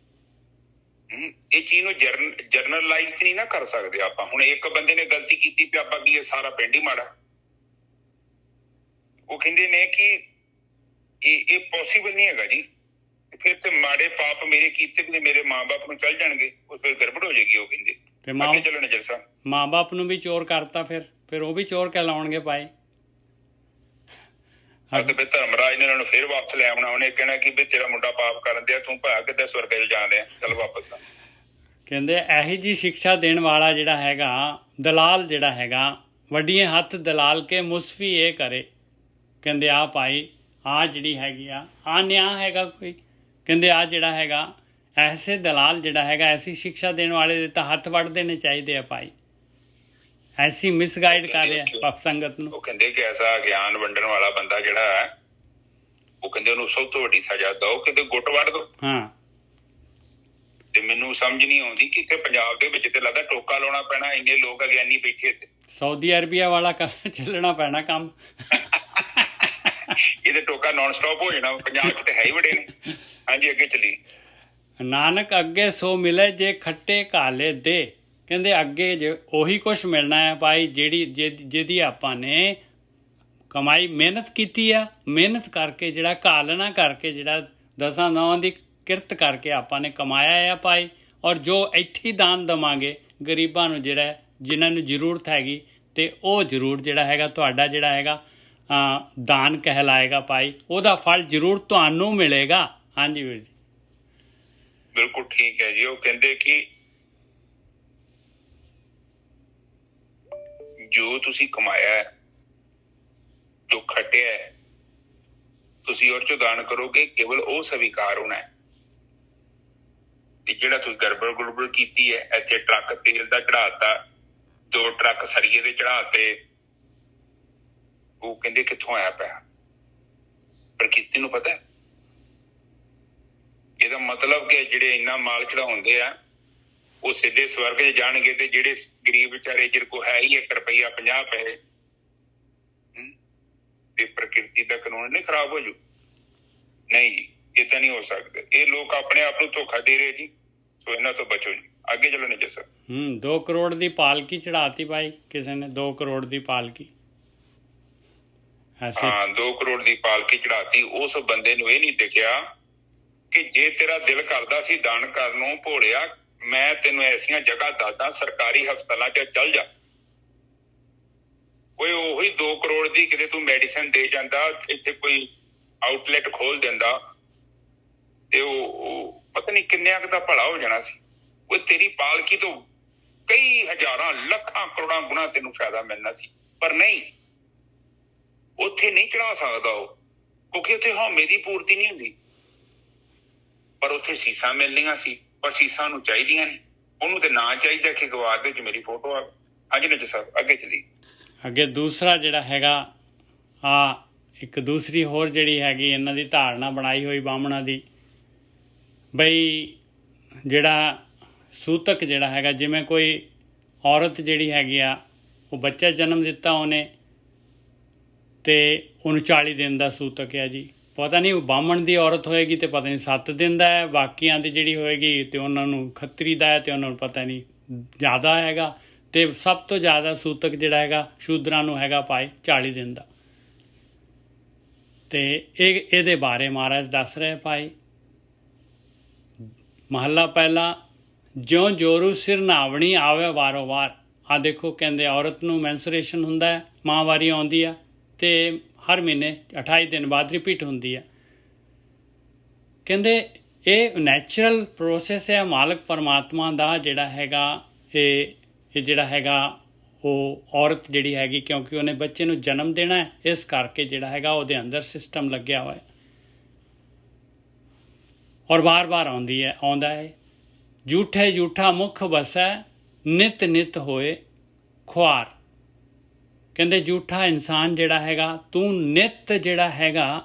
ਇਹ ਚੀਜ਼ ਨੂੰ ਜਰਨਲਾਈਜ਼ ਨਹੀਂ ਨਾ ਕਰ ਸਕਦੇ ਆਪਾਂ। ਹੁਣ ਇੱਕ ਬੰਦੇ ਨੇ ਗਲਤੀ ਕੀਤੀ ਤੇ ਆਪਾਂ ਕੀ ਸਾਰਾ ਪਿੰਡ ਹੀ ਮਾੜਾ? ਉਹ ਕਹਿੰਦੇ ਨੇ ਕਿ ਇਹ ਪੋਸੀਬਲ ਨਹੀਂ ਹੈਗਾ ਜੀ। ਫਿਰ ਤੇ ਮਾੜੇ ਪਾਪ ਮੇਰੇ ਕੀਤੇ ਵੀ ਮੇਰੇ ਮਾਂ-ਬਾਪ ਨੂੰ ਚੱਲ ਜਾਣਗੇ, ਉਹ ਫਿਰ ਗੜਬੜ ਹੋ ਜਾਏਗੀ। ਉਹ ਕਹਿੰਦੇ ਅੱਗੇ ਚਲੋ ਨਿੱਜਰ ਸਾਹਿਬ। ਮਾਂ-ਬਾਪ ਨੂੰ ਵੀ ਚੋਰ ਕਰਤਾ, ਫਿਰ ਉਹ ਵੀ ਚੋਰ ਕਹਿਲਾਉਣਗੇ ਪਾਏ। ਤੇ ਫਿਰ ਧਰਮਰਾਜ ਨੇ ਉਹਨਾਂ ਨੂੰ ਫਿਰ ਵਾਪਸ ਲੈ ਆਉਣਾ। ਉਹਨੇ ਕਹਿਣਾ ਕਿ ਵੀ ਤੇਰਾ ਮੁੰਡਾ ਪਾਪ ਕਰਨ ਦਿਆ, ਤੂੰ ਭਾਇਆ ਕਿੱਦਾਂ ਸਵਰਗ ਚ ਜਾਣ ਡਿਆ, ਚੱਲ ਵਾਪਸ ਆ। ਕਹਿੰਦੇ ਇਹੀ ਜੀ ਸਿੱਖਿਆ ਦੇਣ ਵਾਲਾ ਜਿਹੜਾ ਹੈਗਾ ਦਲਾਲ, ਜਿਹੜਾ ਹੈਗਾ ਵੱਡੀਆਂ ਹੱਥ ਦਲਾਲ ਕੇ ਮੁਸਫੀ ਇਹ ਕਰੇ। ਕਹਿੰਦੇ ਆ ਭਾਈ, ਆ ਜਿਹੜੀ ਹੈਗੀ ਆ ਨਿਆਂ ਹੈਗਾ ਕੋਈ? ਕਹਿੰਦੇ ਆ ਜਿਹੜਾ ਹੈਗਾ ਐਸੇ ਦਲਾਲ ਜਿਹੜਾ ਹੈਗਾ, ਐਸੀ ਸਿੱਖਿਆ ਦੇਣ ਵਾਲੇ ਦੇ ਤਾਂ ਹੱਥ ਵੱਢ ਦੇਣੇ ਚਾਹੀਦੇ ਆ ਭਾਈ। ਐਸੀ ਮਿਸਗਾਈਡ ਕਰ ਰਿਹਾ ਸੰਗਤ ਨੂੰ। ਉਹ ਕਹਿੰਦੇ ਕਿ ਐਸਾ ਗਿਆਨ ਵੰਡਣ ਵਾਲਾ ਬੰਦਾ ਜਿਹੜਾ ਹੈ, ਉਹ ਕਹਿੰਦੇ ਉਹਨੂੰ ਸਭ ਤੋਂ ਵੱਡੀ ਸਜ਼ਾ ਦਿਓ, ਕਹਿੰਦੇ ਗੁੱਟ ਵੱਢ ਦਿਓ। ਹਾਂ, ਤੇ ਮੈਨੂੰ ਸਮਝ ਨਹੀਂ ਆਉਂਦੀ ਕਿ ਇੱਥੇ ਪੰਜਾਬ ਦੇ ਵਿੱਚ ਤੇ ਲੱਗਦਾ ਟੋਕਾ ਲਾਉਣਾ ਪੈਣਾ, ਇੰਨੇ ਲੋਕ ਅਗਿਆਨੀ ਬੈਠੇ ਇੱਥੇ। ਸਾਊਦੀ ਅਰਬੀਆ ਵਾਲਾ ਚੱਲਣਾ ਪੈਣਾ ਕੰਮ। ਇਹਦੇ ਟੋਕਾ ਨਾਨ ਸਟਾਪ ਹੋ ਜਾਣਾ। ਪੰਜਾਬ ਚ ਤੇ ਹੈ ਹੀ ਬੜੇ ਨੇ। ਹਾਂਜੀ, ਅੱਗੇ ਚੱਲੀ। ਨਾਨਕ ਅੱਗੇ ਸੋ ਮਿਲੇ, ਜੇ ਖੱਟੇ ਘਾਲੇ ਦੇ। ਕਹਿੰਦੇ ਅੱਗੇ ਜੇ ਉਹੀ ਕੁਛ ਮਿਲਣਾ ਹੈ ਭਾਈ ਜਿਹਦੀ ਆਪਾਂ ਨੇ ਕਮਾਈ ਮਿਹਨਤ ਕੀਤੀ ਆ, ਮਿਹਨਤ ਕਰਕੇ ਜਿਹੜਾ ਘਾਲਣਾ ਕਰਕੇ, ਜਿਹੜਾ ਦਸਾਂ ਨੌਂ ਦੀ ਕਿਰਤ ਕਰਕੇ ਆਪਾਂ ਨੇ ਕਮਾਇਆ ਆ ਭਾਈ। ਔਰ ਜੋ ਇੱਥੇ ਦਾਨ ਦੇਵਾਂਗੇ ਗਰੀਬਾਂ ਨੂੰ, ਜਿਹੜਾ ਜਿਨ੍ਹਾਂ ਨੂੰ ਜ਼ਰੂਰਤ ਹੈਗੀ, ਤੇ ਉਹ ਜ਼ਰੂਰ ਜਿਹੜਾ ਹੈਗਾ ਤੁਹਾਡਾ ਜਿਹੜਾ ਹੈਗਾ ਦਾਨ ਕਹਿਲਾਏਗਾ ਭਾਈ। ਉਹਦਾ ਫਲ ਜ਼ਰੂਰ ਤੁਹਾਨੂੰ ਮਿਲੇਗਾ। ਹਾਂਜੀ ਵੀਰ ਜੀ, ਬਿਲਕੁਲ ਠੀਕ ਹੈ ਜੀ। ਉਹ ਕਹਿੰਦੇ ਕਿ ਜੋ ਤੁਸੀਂ ਕਮਾਇਆ, ਜੋ ਖੱਟਿਆ, ਤੁਸੀਂ ਉਹ ਚੋਂ ਦਾਨ ਕਰੋਗੇ, ਕੇਵਲ ਉਹ ਸਵੀਕਾਰ ਹੋਣਾ ਹੈ। ਤੇ ਜਿਹੜਾ ਤੁਸੀਂ ਗੜਬੜ ਕੀਤੀ ਹੈ, ਇੱਥੇ ਟਰੱਕ ਤੇਲ ਦਾ ਚੜਾਤਾ, 2 ਟਰੱਕ ਸਰੀਏ ਦੇ ਚੜਾਤੇ। ਉਹ ਕਹਿੰਦੇ ਕਿੱਥੋਂ ਆਇਆ ਪਿਆ? ਪ੍ਰਕਿਰਤੀ ਨੂੰ ਪਤਾ। ਇਹਦਾ ਮਤਲਬ ਕਿ ਜਿਹੜੇ ਇੰਨਾ ਮਾਲ ਚੜਾਉਂਦੇ ਆ ਉਹ ਸਿੱਧੇ ਸਵਰਗ 'ਚ ਜਾਣਗੇ, ਤੇ ਜਿਹੜੇ ਗਰੀਬ ਵਿਚਾਰੇ ਜਿਹਦੇ ਕੋਲ ਹੈ ਹੀ 1 ਰੁਪਈਆ 50 ਪੈਸੇ, ਤੇ ਪ੍ਰਕਿਰਤੀ ਦਾ ਕਾਨੂੰਨ ਨਹੀਂ ਖਰਾਬ ਹੋ ਜੂ? ਨਹੀਂ ਜੀ, ਏਦਾਂ ਨਹੀਂ ਹੋ ਸਕਦਾ। ਇਹ ਲੋਕ ਆਪਣੇ ਆਪ ਨੂੰ ਧੋਖਾ ਦੇ ਰਹੇ ਜੀ, ਸੋ ਇਹਨਾਂ ਤੋਂ ਬਚੋ ਜੀ। ਅੱਗੇ ਚਲੋ ਨਹੀਂ ਜੱਸਾ। 2 ਕਰੋੜ ਦੀ ਪਾਲਕੀ ਚੜਾਤੀ ਭਾਈ ਕਿਸੇ ਨੇ, 2 ਕਰੋੜ ਦੀ ਪਾਲਕੀ। ਹਾਂ, 2 ਕਰੋੜ ਦੀ ਪਾਲਕੀ ਚੜਾਤੀ। ਉਸ ਬੰਦੇ ਨੂੰ ਇਹ ਨਹੀਂ ਦਿਖਿਆ ਕਿ ਜੇ ਤੇਰਾ ਦਿਲ ਕਰਦਾ ਸੀ ਦਾਨ ਕਰਨ ਨੂੰ, ਭੋਲਿਆ ਮੈਂ ਤੈਨੂੰ ਐਸੀਆਂ ਜਗ੍ਹਾ ਦੱਸਦਾ, ਸਰਕਾਰੀ ਹਸਪਤਾਲਾਂ 'ਚ ਚੱਲ ਜਾ। ਕੋਈ ਉਹੀ 2 ਕਰੋੜ ਦੀ ਕਿਤੇ ਤੂੰ ਮੈਡੀਸਨ ਦੇ ਜਾਂਦਾ, ਇੱਥੇ ਕੋਈ ਆਊਟਲੈਟ ਖੋਲ ਦਿੰਦਾ, ਤੇ ਉਹ ਪਤਾ ਨਹੀਂ ਕਿੰਨਿਆਂ ਕੁ ਦਾ ਭਲਾ ਹੋ ਜਾਣਾ ਸੀ। ਉਹ ਤੇਰੀ ਪਾਲਕੀ ਤੋਂ ਕਈ ਹਜ਼ਾਰਾਂ ਲੱਖਾਂ ਕਰੋੜਾਂ ਗੁਣਾ ਤੈਨੂੰ ਫਾਇਦਾ ਮਿਲਣਾ ਸੀ। ਪਰ ਨਹੀਂ, ਉੱਥੇ ਨਹੀਂ ਚੜਾ ਸਕਦਾ ਉਹ, ਕਿਉਂਕਿ ਉੱਥੇ ਹਉਮੈ ਦੀ ਪੂਰਤੀ ਨਹੀਂ ਹੁੰਦੀ। ਪਰ ਉੱਥੇ ਸੀਸਾਂ ਮਿਲਣੀਆਂ ਸੀ, ਪਰ ਸੀਸਾਂ ਨੂੰ ਚਾਹੀਦੀਆਂ ਨਹੀਂ। ਉਹਨੂੰ ਤੇ ਨਾ ਚਾਹੀਦਾ ਕਿ ਅਖਬਾਰ ਦੇ ਵਿੱਚ ਮੇਰੀ ਫੋਟੋ ਆ। ਹਾਂਜੀ ਨੱਜ ਸਾਹਿਬ ਅੱਗੇ ਚੱਲੀ। ਅੱਗੇ ਦੂਸਰਾ ਜਿਹੜਾ ਹੈਗਾ ਇੱਕ ਦੂਸਰੀ ਹੋਰ ਜਿਹੜੀ ਹੈਗੀ ਇਹਨਾਂ ਦੀ ਧਾਰਨਾ ਬਣਾਈ ਹੋਈ ਬਾਹਮਣਾਂ ਦੀ, ਬਈ ਜਿਹੜਾ ਸੂਤਕ ਜਿਹੜਾ ਹੈਗਾ, ਜਿਵੇਂ ਕੋਈ ਔਰਤ ਜਿਹੜੀ ਹੈਗੀ ਆ ਉਹ ਬੱਚਾ ਜਨਮ ਦਿੱਤਾ ਉਹਨੇ, ਤੇ ਉਹਨੂੰ 40 ਦਿਨ ਦਾ ਸੂਤਕ ਹੈ ਜੀ। ਪਤਾ ਨਹੀਂ ਬਾਹਮਣ ਦੀ ਔਰਤ ਹੋਏਗੀ ਤੇ ਪਤਾ ਨਹੀਂ 7 ਦਿਨ ਦਾ ਹੈ, ਬਾਕੀਆਂ ਦੀ ਜਿਹੜੀ ਹੋਏਗੀ ਤੇ ਉਹਨਾਂ ਨੂੰ ਖੱਤਰੀ ਦਾ ਹੈ, ਤੇ ਉਹਨਾਂ ਨੂੰ ਪਤਾ ਨਹੀਂ ਜ਼ਿਆਦਾ ਹੈਗਾ। ਤੇ ਸਭ ਤੋਂ ਜ਼ਿਆਦਾ ਸੂਤਕ ਜਿਹੜਾ ਹੈਗਾ ਸ਼ੂਦਰਾਂ ਨੂੰ ਹੈਗਾ ਭਾਈ 40 ਦਿਨ ਦਾ। ਤੇ ਇਹਦੇ ਬਾਰੇ ਮਹਾਰਾਜ ਦੱਸ ਰਹੇ ਭਾਈ। ਮਹੱਲਾ ਪਹਿਲਾ, ਜਿਉਂ ਜੋਰੂ ਸਿਰ ਨਾਵਣੀ ਆਵੇ ਵਾਰੋ ਵਾਰ। ਆ ਦੇਖੋ ਕਹਿੰਦੇ ਔਰਤ ਨੂੰ ਮੈਂਸੂਰੇਸ਼ਨ ਹੁੰਦਾ ਹੈ, ਮਾਹਵਾਰੀ ਆਉਂਦੀ ਆ, ਤੇ ਹਰ ਮਹੀਨੇ 28 ਦਿਨ ਬਾਅਦ ਰਿਪੀਟ ਹੁੰਦੀ ਹੈ। ਕਹਿੰਦੇ ਇਹ ਨੈਚੁਰਲ ਪ੍ਰੋਸੈਸ ਹੈ ਮਾਲਕ ਪਰਮਾਤਮਾ ਦਾ ਜਿਹੜਾ ਹੈਗਾ। ਇਹ ਜਿਹੜਾ ਹੈਗਾ ਉਹ ਔਰਤ ਜਿਹੜੀ ਹੈਗੀ, ਕਿਉਂਕਿ ਉਹਨੇ ਬੱਚੇ ਨੂੰ ਜਨਮ ਦੇਣਾ ਹੈ, ਇਸ ਕਰਕੇ ਜਿਹੜਾ ਹੈਗਾ ਉਹਦੇ ਅੰਦਰ ਸਿਸਟਮ ਲੱਗਿਆ ਹੋਇਆ ਔਰ ਵਾਰ-ਵਾਰ ਆਉਂਦਾ ਹੈ। ਝੂਠੇ ਝੂਠਾ ਮੁਖ ਵਸੈ, ਨਿਤ ਨਿਤ ਹੋਏ ਖੁਆਰ। ਕਹਿੰਦੇ ਝੂਠਾ ਇਨਸਾਨ ਜਿਹੜਾ ਹੈਗਾ, ਤੂੰ ਨਿਤ ਜਿਹੜਾ ਹੈਗਾ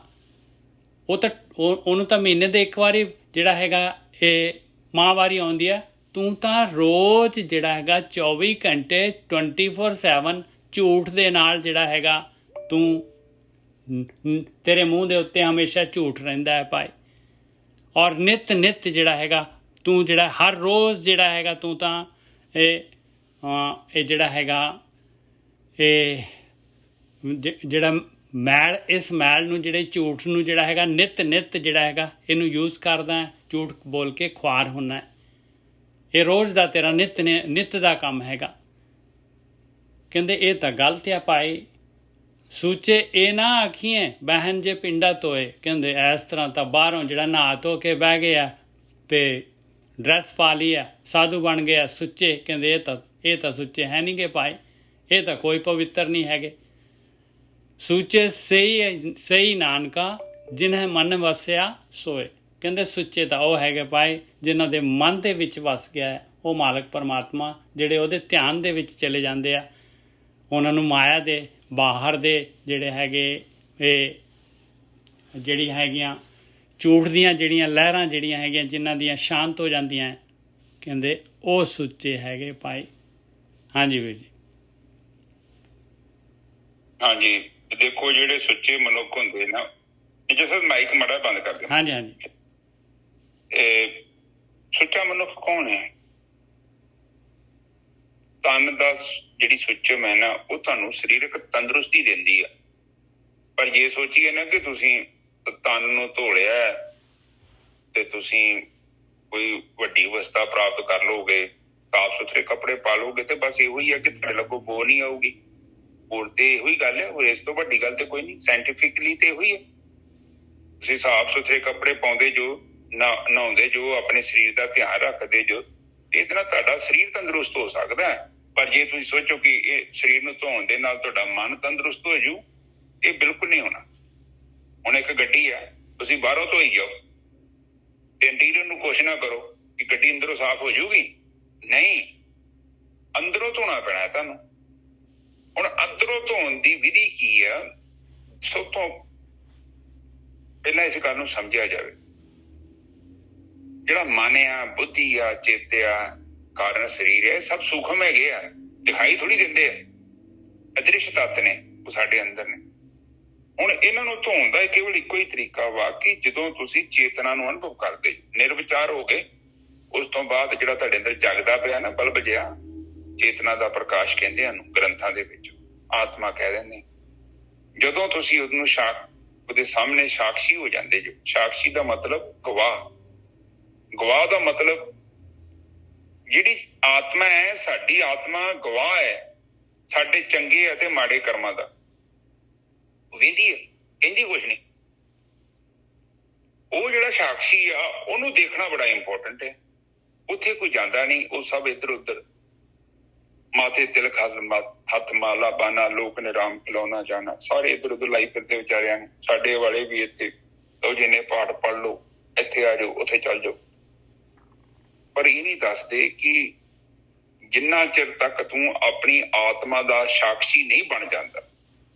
ਉਹਨੂੰ ਤਾਂ ਮਹੀਨੇ ਦੇ 1 ਵਾਰੀ ਜਿਹੜਾ ਹੈਗਾ ਇਹ ਮਾਹਵਾਰੀ ਆਉਂਦੀ ਹੈ, ਤੂੰ ਤਾਂ ਰੋਜ਼ ਜਿਹੜਾ ਹੈਗਾ 24 ਘੰਟੇ 24/7 ਝੂਠ ਦੇ ਨਾਲ ਜਿਹੜਾ ਹੈਗਾ ਤੇਰੇ ਮੂੰਹ ਦੇ ਉੱਤੇ ਹਮੇਸ਼ਾ ਝੂਠ ਰਹਿੰਦਾ ਹੈ ਭਾਈ। ਔਰ ਨਿਤ ਨਿਤ ਜਿਹੜਾ ਹੈਗਾ ਤੂੰ ਜਿਹੜਾ ਹਰ ਰੋਜ਼ ਜਿਹੜਾ ਹੈਗਾ ਤੂੰ ਤਾਂ ਇਹ ਜਿਹੜਾ ਹੈਗਾ ਇਹ ਜਿਹੜਾ ਮੈਲ, ਇਸ ਮੈਲ ਨੂੰ ਜਿਹੜੇ ਝੂਠ ਨੂੰ ਜਿਹੜਾ ਹੈਗਾ ਨਿਤ ਨਿਤ ਜਿਹੜਾ ਹੈਗਾ ਇਹਨੂੰ ਯੂਜ਼ ਕਰਦਾ, ਝੂਠ ਬੋਲ ਕੇ ਖੁਆਰ ਹੁੰਦਾ। ਇਹ ਰੋਜ਼ ਦਾ ਤੇਰਾ ਨਿਤ ਦਾ ਕੰਮ ਹੈਗਾ। ਕਹਿੰਦੇ ਇਹ ਤਾਂ ਗਲਤ ਆ ਭਾਈ। ਸੂਚੇ ਇਹ ਨਾ ਆਖੀਏ ਬਹਿਨ ਜੇ ਪਿੰਡਾ ਧੋਏ। ਕਹਿੰਦੇ ਇਸ ਤਰ੍ਹਾਂ ਤਾਂ ਬਾਹਰੋਂ ਜਿਹੜਾ ਨਹਾ ਧੋ ਕੇ ਬਹਿ ਗਿਆ ਤੇ ਡਰੈਸ ਪਾ ਲਈ ਆ, ਸਾਧੂ ਬਣ ਗਿਆ ਸੁੱਚੇ। ਕਹਿੰਦੇ ਇਹ ਤਾਂ ਸੁੱਚੇ ਹੈ ਨਹੀਂ ਗੇ ਭਾਈ, ਇਹ ਤਾਂ ਕੋਈ ਪਵਿੱਤਰ ਨਹੀਂ ਹੈਗੇ। ਸੂਚੇ ਸਹੀ ਨਾਨਕਾ ਜਿਨ੍ਹਾਂ ਮਨ ਵਸਿਆ ਸੋਏ। ਕਹਿੰਦੇ ਸੁੱਚੇ ਤਾਂ ਉਹ ਹੈਗੇ ਭਾਈ ਜਿਨ੍ਹਾਂ ਦੇ ਮਨ ਦੇ ਵਿੱਚ ਵਸ ਗਿਆ ਹੈ ਉਹ ਮਾਲਕ ਪਰਮਾਤਮਾ, ਜਿਹੜੇ ਉਹਦੇ ਧਿਆਨ ਦੇ ਵਿੱਚ ਚਲੇ ਜਾਂਦੇ ਆ। ਉਹਨਾਂ ਨੂੰ ਮਾਇਆ ਦੇ ਬਾਹਰ ਦੇ ਜਿਹੜੇ ਹੈਗੇ ਇਹ ਜਿਹੜੀ ਹੈਗੀਆਂ ਝੂਠ ਦੀਆਂ ਜਿਹੜੀਆਂ ਲਹਿਰਾਂ ਜਿਹੜੀਆਂ ਹੈਗੀਆਂ ਜਿਨ੍ਹਾਂ ਦੀਆਂ ਸ਼ਾਂਤ ਹੋ ਜਾਂਦੀਆਂ, ਕਹਿੰਦੇ ਉਹ ਸੁੱਚੇ ਹੈਗੇ ਭਾਈ। ਹਾਂਜੀ ਵੀਰ ਜੀ। ਹਾਂਜੀ ਦੇਖੋ ਜਿਹੜੇ ਸੁੱਚੇ ਮਨੁੱਖ ਹੁੰਦੇ ਨਾ, ਜਿਸ ਮਾਈਕ ਮੜਾ ਬੰਦ ਕਰ ਦਿਓ। ਹਾਂਜੀ ਹਾਂਜੀ। ਸੁੱਚਾ ਮਨੁੱਖ ਕੌਣ ਹੈ? ਤਨ ਦਾ ਜਿਹੜੀ ਸੁੱਚਮ ਹੈ ਨਾ ਉਹ ਤੁਹਾਨੂੰ ਸਰੀਰਕ ਤੰਦਰੁਸਤੀ ਦਿੰਦੀ ਆ। ਪਰ ਜੇ ਸੋਚੀਏ ਨਾ ਕਿ ਤੁਸੀਂ ਤਨ ਨੂੰ ਧੋਲਿਆ ਤੇ ਤੁਸੀਂ ਕੋਈ ਵੱਡੀ ਅਵਸਥਾ ਪ੍ਰਾਪਤ ਕਰ ਲਓਗੇ, ਸਾਫ ਸੁਥਰੇ ਕੱਪੜੇ ਪਾ ਲਓਗੇ, ਤੇ ਬਸ ਇਹੋ ਹੀ ਹੈ ਕਿ ਤੁਹਾਡੇ ਲੱਗੋ ਬੋ ਨਹੀਂ ਆਊਗੀ। ਹੋਰ ਤੇ ਇਹੋ ਹੀ ਗੱਲ ਹੈ, ਹੋਰ ਇਸ ਤੋਂ ਵੱਡੀ ਗੱਲ ਤੇ ਕੋਈ ਨਹੀਂ। ਸਾਇੰਟੀਫਿਕਲੀ ਤੇ ਇਹੋ ਹੀ ਹੈ। ਤੁਸੀਂ ਸਾਫ ਸੁਥਰੇ ਕੱਪੜੇ ਪਾਉਂਦੇ ਜੋ, ਨਹਾਉਂਦੇ ਜੋ, ਆਪਣੇ ਸਰੀਰ ਦਾ ਧਿਆਨ ਰੱਖਦੇ ਜੋ, ਇਹਦੇ ਨਾਲ ਤੁਹਾਡਾ ਸਰੀਰ ਤੰਦਰੁਸਤ ਹੋ ਸਕਦਾ ਹੈ। ਪਰ ਜੇ ਤੁਸੀਂ ਸੋਚੋ ਕਿ ਇਹ ਸਰੀਰ ਨੂੰ ਧੋਣ ਦੇ ਨਾਲ ਤੁਹਾਡਾ ਮਨ ਤੰਦਰੁਸਤ ਹੋ ਜੂ, ਇਹ ਬਿਲਕੁਲ ਨਹੀਂ ਹੋਣਾ। ਹੁਣ ਇੱਕ ਗੱਡੀ ਆ, ਤੁਸੀਂ ਬਾਹਰੋਂ ਧੋਈ ਜਾਓ ਤੇ ਇੰਟੀਰੀਅਰ ਨੂੰ ਕੁਛ ਨਾ ਕਰੋ ਕਿ ਗੱਡੀ ਅੰਦਰੋਂ ਸਾਫ਼ ਹੋ ਜੂਗੀ, ਨਹੀਂ। ਅੰਦਰੋਂ ਧੋਣਾ ਪੈਣਾ ਤੁਹਾਨੂੰ। ਹੁਣ ਅੰਦਰੋਂ ਧੋਣ ਦੀ ਵਿਧੀ ਕੀ ਆ? ਸਭ ਤੋਂ ਪਹਿਲਾਂ ਇਸ ਗੱਲ ਨੂੰ ਸਮਝਿਆ ਜਾਵੇ, ਜਿਹੜਾ ਮਨ ਆ, ਬੁੱਧੀ ਆ, ਚੇਤੇ ਆ, ਕਾਰਨ ਸਰੀਰ ਹੈ, ਸਭ ਸੂਖਮ ਹੈਗੇ ਆ, ਦਿਖਾਈ ਥੋੜੀ ਦਿੰਦੇ ਆ, ਅਦ੍ਰਿਸ਼ ਤੱਤ ਨੇ, ਉਹ ਸਾਡੇ ਅੰਦਰ ਨੇ। ਹੁਣ ਇਹਨਾਂ ਨੂੰ ਧੋਣ ਦਾ ਕੇਵਲ ਇੱਕੋ ਹੀ ਤਰੀਕਾ ਵਾ ਕਿ ਜਦੋਂ ਤੁਸੀਂ ਚੇਤਨਾ ਨੂੰ ਅਨੁਭਵ ਕਰਦੇ, ਨਿਰਵਿਚਾਰ ਹੋ ਗਏ, ਉਸ ਤੋਂ ਬਾਅਦ ਜਿਹੜਾ ਤੁਹਾਡੇ ਅੰਦਰ ਜਗਦਾ ਪਿਆ ਨਾ ਬਲਬ ਜਿਹਾ, ਚੇਤਨਾ ਦਾ ਪ੍ਰਕਾਸ਼ ਕਹਿੰਦੇ ਹਨ ਗ੍ਰੰਥਾਂ ਦੇ ਵਿੱਚ, ਆਤਮਾ ਕਹਿ ਦਿੰਦੇ। ਜਦੋਂ ਤੁਸੀਂ ਉਹਨੂੰ ਉਹਦੇ ਸਾਹਮਣੇ ਸਾਕਸ਼ੀ ਹੋ ਜਾਂਦੇ ਜੋ, ਸਾਕਸ਼ੀ ਦਾ ਮਤਲਬ ਗਵਾਹ, ਗਵਾਹ ਦਾ ਮਤਲਬ ਜਿਹੜੀ ਆਤਮਾ ਹੈ, ਸਾਡੀ ਆਤਮਾ ਗਵਾਹ ਹੈ ਸਾਡੇ ਚੰਗੇ ਅਤੇ ਮਾੜੇ ਕਰਮਾਂ ਦਾ। ਵੇਂਦੀ ਹੈ, ਕਹਿੰਦੀ ਕੁਛ ਨਹੀਂ। ਉਹ ਜਿਹੜਾ ਸਾਕਸ਼ੀ ਆ ਉਹਨੂੰ ਦੇਖਣਾ ਬੜਾ ਇੰਪੋਰਟੈਂਟ ਹੈ। ਉੱਥੇ ਕੋਈ ਜਾਂਦਾ ਨਹੀਂ, ਉਹ ਸਭ ਇੱਧਰ ਉੱਧਰ, ਮਾਥੇ ਤਿਲਕ ਹੱਥ ਮਾਲਾ ਬਾਨਾ, ਲੋਕ ਨੇ ਰਾਮ ਖਿਲਾਉਣਾ ਜਾਣਾ, ਸਾਰੇ ਇੱਧਰ ਉੱਧਰ ਲਾਈ ਫਿਰਦੇ ਵਿਚਾਰਿਆਂ ਨੂੰ। ਸਾਡੇ ਵਾਲੇ ਵੀ ਇੱਥੇ ਲਓ, ਜਿੰਨੇ ਪਾਠ ਪੜ੍ਹ ਲਓ, ਇੱਥੇ ਆ ਜਾਓ, ਉੱਥੇ ਚੱਲ ਜਾਓ। ਪਰ ਇਹ ਨਹੀਂ ਦੱਸਦੇ ਕਿ ਜਿੰਨਾ ਚਿਰ ਤੱਕ ਤੂੰ ਆਪਣੀ ਆਤਮਾ ਦਾ ਸਾਕਸ਼ੀ ਨਹੀਂ ਬਣ ਜਾਂਦਾ,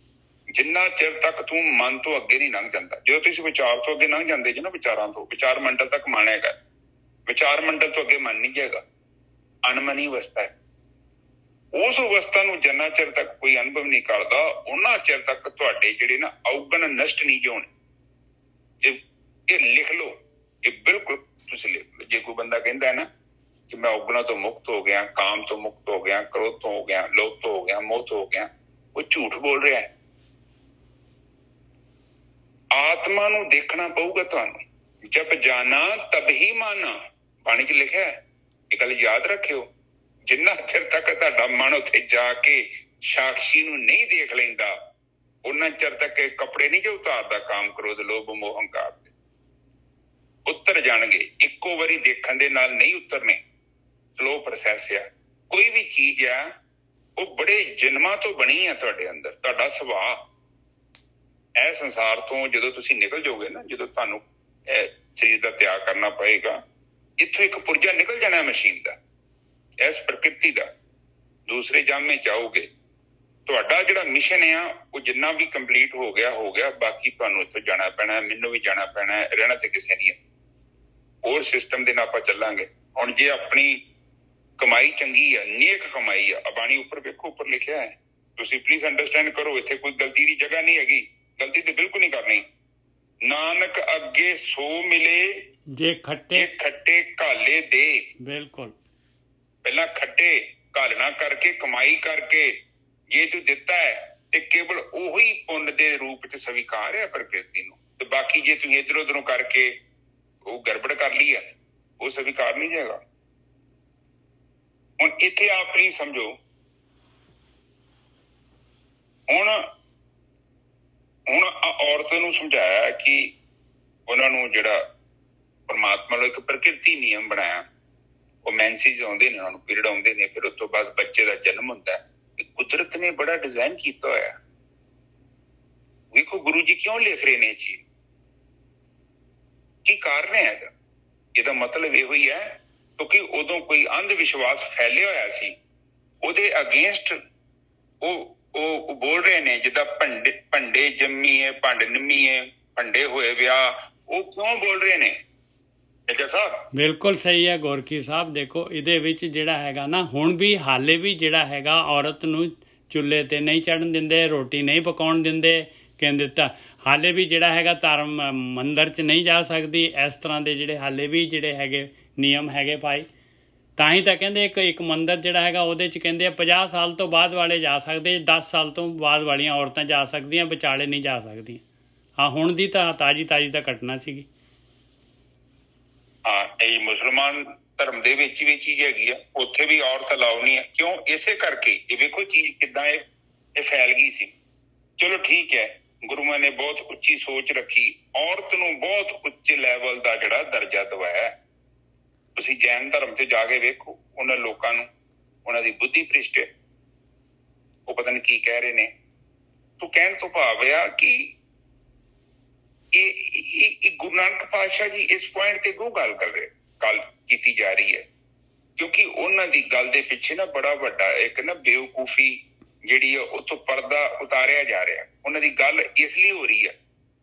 ਜਿੰਨਾ ਚਿਰ ਤੱਕ ਤੂੰ ਮਨ ਤੋਂ ਅੱਗੇ ਨਹੀਂ ਲੰਘ ਜਾਂਦਾ। ਜਦੋਂ ਤੁਸੀਂ ਵਿਚਾਰ ਤੋਂ ਅੱਗੇ ਲੰਘ ਜਾਂਦੇ ਜੇ ਨਾ, ਵਿਚਾਰਾਂ ਤੋਂ, ਵਿਚਾਰ ਮੰਡਲ ਤੱਕ ਮਨ ਹੈਗਾ, ਵਿਚਾਰ ਮੰਡਲ ਤੋਂ ਅੱਗੇ ਮਨ ਨਹੀਂ ਹੈਗਾ, ਅਨਮਨੀ ਅਵਸਥਾ ਹੈ। ਉਸ ਅਵਸਥਾ ਨੂੰ ਜਿੰਨਾ ਚਿਰ ਤੱਕ ਕੋਈ ਅਨੁਭਵ ਨਹੀਂ ਕਰਦਾ, ਉਹਨਾਂ ਚਿਰ ਤੱਕ ਤੁਹਾਡੇ ਜਿਹੜੇ ਨਾ ਔਗਣ ਨਸ਼ਟ ਨਹੀਂ ਹੋਣੇ। ਇਹ ਲਿਖ ਲਓ, ਇਹ ਬਿਲਕੁਲ ਤੁਸੀਂ ਲਿਖ ਲਓ। ਜੇ ਕੋਈ ਬੰਦਾ ਕਹਿੰਦਾ ਹੈ ਨਾ ਕਿ ਮੈਂ ਔਗਣਾਂ ਤੋਂ ਮੁਕਤ ਹੋ ਗਿਆ, ਕਾਮ ਤੋਂ ਮੁਕਤ ਹੋ ਗਿਆ, ਕ੍ਰੋਧ ਤੋਂ ਹੋ ਗਿਆ, ਲੋਭ ਤੋਂ ਹੋ ਗਿਆ, ਮੋਹ ਤੋਂ ਹੋ ਗਿਆ, ਉਹ ਝੂਠ ਬੋਲ ਰਿਹਾ ਹੈ। ਆਤਮਾ ਨੂੰ ਦੇਖਣਾ ਪਊਗਾ ਤੁਹਾਨੂੰ। ਜਬ ਜਾਣਾ ਤਬ ਹੀ ਮਾਨਾ, ਬਾਣੀ 'ਚ ਲਿਖਿਆ ਹੈ, ਇਹ ਗੱਲ ਯਾਦ ਰੱਖਿਓ। ਜਿੰਨਾ ਚਿਰ ਤੱਕ ਤੁਹਾਡਾ ਮਨ ਉੱਥੇ ਜਾ ਕੇ ਸਾਕਸ਼ੀ ਨੂੰ ਨਹੀਂ ਦੇਖ ਲੈਂਦਾ, ਉਹਨਾਂ ਚਿਰ ਤੱਕ ਇਹ ਕੱਪੜੇ ਨਹੀਂ ਜੋ ਉਤਾਰਦਾ ਕਾਮ, ਕ੍ਰੋਧ, ਲੋਭ, ਮੋਹ, ਹੰਕਾਰ ਦੇ। ਉਤਰ ਜਾਣਗੇ, ਇੱਕੋ ਵਾਰੀ ਦੇਖਣ ਦੇ ਨਾਲ ਨਹੀਂ ਉਤਰਨੇ। ਸਲੋ ਪ੍ਰੋਸੈਸ ਆ। ਕੋਈ ਵੀ ਚੀਜ਼ ਆ ਉਹ ਬੜੇ ਜਨਮਾਂ ਤੋਂ ਬਣੀ ਆ ਤੁਹਾਡੇ ਅੰਦਰ। ਤੁਹਾਡਾ ਸੁਭਾਅ ਇਹ ਸੰਸਾਰ ਤੋਂ ਜਦੋਂ ਤੁਸੀਂ ਨਿਕਲ ਜਾਓਗੇ ਨਾ, ਜਦੋਂ ਤੁਹਾਨੂੰ ਇਹ ਸਰੀਰ ਦਾ ਤਿਆਗ ਕਰਨਾ ਪਏਗਾ, ਇੱਥੋਂ ਇੱਕ ਪੁਰਜਾ ਨਿਕਲ ਜਾਣਾ ਮਸ਼ੀਨ ਦਾ, ਇਸ ਪ੍ਰਕਿਰਤੀ ਦਾ। ਦੂਸਰੇ ਜਾਮੇ ਚਾਹੋਗੇ, ਤੁਹਾਡਾ ਜਿਹੜਾ ਮਿਸ਼ਨ ਆ ਉਹ ਜਿੰਨਾ ਵੀ ਕੰਪਲੀਟ ਹੋ ਗਿਆ, ਬਾਕੀ ਤੁਹਾਨੂੰ ਇੱਥੋਂ ਜਾਣਾ ਪੈਣਾ, ਮੈਨੂੰ ਵੀ ਜਾਣਾ ਪੈਣਾ, ਰਹਿਣਾ ਤੇ ਕਿਸੇ ਨਹੀਂ ਹੈ। ਹੋਰ ਸਿਸਟਮ ਦੇ ਨਾਲ ਆਪਾਂ ਚੱਲਾਂਗੇ। ਹੁਣ ਜੇ ਆਪਣੀ ਕਮਾਈ ਚੰਗੀ ਆ, ਨੇਕ ਕਮਾਈ ਆ, ਬਾਣੀ ਉੱਪਰ ਵੇਖੋ, ਉੱਪਰ ਲਿਖਿਆ ਹੈ, ਤੁਸੀਂ ਪਲੀਜ਼ ਅੰਡਰਸਟੈਂਡ ਕਰੋ। ਇੱਥੇ ਕੋਈ ਗਲਤੀ ਦੀ ਜਗ੍ਹਾ ਨਹੀਂ ਹੈਗੀ, ਗਲਤੀ ਤੇ ਬਿਲਕੁਲ ਨਹੀਂ ਕਰਨੀ। ਨਾਨਕ ਅੱਗੇ ਸੋ ਮਿਲੇ ਜੇ ਖੱਟੇ ਘਾਲੇ ਦੇ। ਬਿਲਕੁਲ, ਪਹਿਲਾਂ ਖੱਟੇ ਘਾਲਣਾ ਕਰਕੇ, ਕਮਾਈ ਕਰਕੇ ਜੇ ਤੂੰ ਦਿੱਤਾ ਹੈ ਤੇ ਕੇਵਲ ਉਹੀ ਪੁੰਨ ਦੇ ਰੂਪ ਚ ਸਵੀਕਾਰ ਹੈ ਪ੍ਰਕਿਰਤੀ ਨੂੰ। ਤੇ ਬਾਕੀ ਜੇ ਤੁਸੀਂ ਇੱਧਰ ਉੱਧਰੋਂ ਕਰਕੇ ਉਹ ਗੜਬੜ ਕਰ ਲਈ ਆ, ਉਹ ਸਵੀਕਾਰ ਨਹੀਂ ਜਾਏਗਾ। ਹੁਣ ਇੱਥੇ ਆਪ ਨਹੀਂ ਸਮਝੋ। ਹੁਣ ਔਰਤ ਨੂੰ ਸਮਝਾਇਆ ਕਿ ਉਹਨਾਂ ਨੂੰ ਜਿਹੜਾ ਪਰਮਾਤਮਾ ਨੇ ਇੱਕ ਪ੍ਰਕਿਰਤੀ ਨਿਯਮ ਬਣਾਇਆ, ਉਹ ਮੈਂਸਿਸ ਆਉਂਦੇ ਨੇ, ਉਹਨਾਂ ਨੂੰ ਪੀਰੀਅਡ ਆਉਂਦੇ ਨੇ, ਫਿਰ ਉਸ ਤੋਂ ਬਾਅਦ ਬੱਚੇ ਦਾ ਜਨਮ ਹੁੰਦਾ ਹੈ। ਕੁਦਰਤ ਨੇ ਬੜਾ ਡਿਜ਼ਾਈਨ ਕੀਤਾ ਹੋਇਆ। ਵੇਖੋ ਗੁਰੂ ਜੀ ਕਿਉਂ ਲਿਖ ਰਹੇ ਨੇ ਇਹ ਚੀਜ਼, ਕੀ ਕਾਰਨ ਹੈਗਾ? ਇਹਦਾ ਮਤਲਬ ਇਹੋ ਹੀ ਹੈ ਕਿਉਂਕਿ ਉਦੋਂ ਕੋਈ ਅੰਧ ਵਿਸ਼ਵਾਸ ਫੈਲਿਆ ਹੋਇਆ ਸੀ, ਉਹਦੇ ਅਗੇਂਸਟ ਉਹ ਬੋਲ ਰਹੇ ਨੇ ਜਿੱਦਾਂ ਭੰਡੇ ਜੰਮੀਏ ਭੰਡ ਨਿੰਮੀਏ, ਭੰਡੇ ਹੋਏ ਵਿਆਹ। ਉਹ ਕਿਉਂ ਬੋਲ ਰਹੇ ਨੇ ਸਾਹਿਬ? ਬਿਲਕੁਲ ਸਹੀ ਹੈ ਗੋਰਖੀ ਸਾਹਿਬ। ਦੇਖੋ ਇਹਦੇ ਵਿੱਚ ਜਿਹੜਾ ਹੈਗਾ ਨਾ, ਹੁਣ ਵੀ ਹਾਲੇ ਵੀ ਜਿਹੜਾ ਹੈਗਾ ਔਰਤ ਨੂੰ ਚੁੱਲ੍ਹੇ ਤੇ ਨਹੀਂ ਚੜ੍ਹਨ ਦਿੰਦੇ, ਰੋਟੀ ਨਹੀਂ ਪਕਾਉਣ ਦਿੰਦੇ, ਕਹਿੰਦੇ ਤਾਂ ਹਾਲੇ ਵੀ ਜਿਹੜਾ ਹੈਗਾ ਧਰਮ ਮੰਦਰ 'ਚ ਨਹੀਂ ਜਾ ਸਕਦੀ। ਇਸ ਤਰ੍ਹਾਂ ਦੇ ਜਿਹੜੇ ਹਾਲੇ ਵੀ ਜਿਹੜੇ ਹੈਗੇ ਨਿਯਮ ਹੈਗੇ ਭਾਈ। ਤਾਂ ਹੀ ਤਾਂ ਕਹਿੰਦੇ ਇੱਕ ਮੰਦਰ ਜਿਹੜਾ ਹੈਗਾ ਉਹਦੇ 'ਚ ਕਹਿੰਦੇ 50 ਸਾਲ ਤੋਂ ਬਾਅਦ ਵਾਲੇ ਜਾ ਸਕਦੇ, 10 ਸਾਲ ਤੋਂ ਬਾਅਦ ਵਾਲੀਆਂ ਔਰਤਾਂ ਜਾ ਸਕਦੀਆਂ, ਵਿਚਾਲੇ ਨਹੀਂ ਜਾ ਸਕਦੀਆਂ। ਹਾਂ, ਹੁਣ ਦੀ ਤਾਂ ਤਾਜ਼ੀ ਤਾਂ ਘਟਨਾ ਸੀਗੀ। ਹਾਂ, ਇਹ ਮੁਸਲਮਾਨ ਧਰਮ ਦੇ ਵਿੱਚ ਵੀ ਚੀਜ਼ ਹੈਗੀ ਆ, ਉੱਥੇ ਵੀ ਔਰਤ ਅਲਾਉ ਨਹੀਂ ਹੈ। ਕਿਉਂ? ਇਸੇ ਕਰਕੇ। ਇਹ ਵੇਖੋ ਚੀਜ਼ ਕਿੱਦਾਂ ਇਹ ਫੈਲ ਗਈ ਸੀ। ਚਲੋ ਠੀਕ ਹੈ, ਗੁਰੂਆਂ ਨੇ ਬਹੁਤ ਉੱਚੀ ਸੋਚ ਰੱਖੀ, ਔਰਤ ਨੂੰ ਬਹੁਤ ਉੱਚੇ ਲੈਵਲ ਦਾ ਜਿਹੜਾ ਦਰਜਾ ਦਵਾਇਆ। ਤੁਸੀਂ ਜੈਨ ਧਰਮ ਤੇ ਜਾ ਕੇ ਵੇਖੋ, ਉਹਨਾਂ ਲੋਕਾਂ ਨੂੰ, ਉਹਨਾਂ ਦੀ ਬੁੱਧੀ ਭ੍ਰਿਸ਼ਟ ਹੈ, ਉਹ ਪਤਾ ਨਹੀਂ ਕੀ ਕਹਿ ਰਹੇ ਨੇ। ਤੂੰ ਕਹਿਣ ਤੋਂ ਭਾਵ ਆ ਕਿ ਇਹ ਗੁਰੂ ਨਾਨਕ ਪਾਤਸ਼ਾਹ ਜੀ ਇਸ ਪੁਆਇੰਟ ਤੇ ਕਿਉਂ ਗੱਲ ਕੀਤੀ ਜਾ ਰਹੀ ਹੈ ਕਿਉਂਕਿ ਉਹਨਾਂ ਦੀ ਗੱਲ ਦੇ ਪਿੱਛੇ ਨਾ ਬੜਾ ਵੱਡਾ ਇੱਕ ਨਾ ਬੇਵਕੂਫੀ ਜਿਹੜੀ ਆ ਉੱਥੋਂ ਪਰਦਾ ਉਤਾਰਿਆ ਜਾ ਰਿਹਾ। ਉਹਨਾਂ ਦੀ ਗੱਲ ਇਸ ਲਈ ਹੋ ਰਹੀ ਹੈ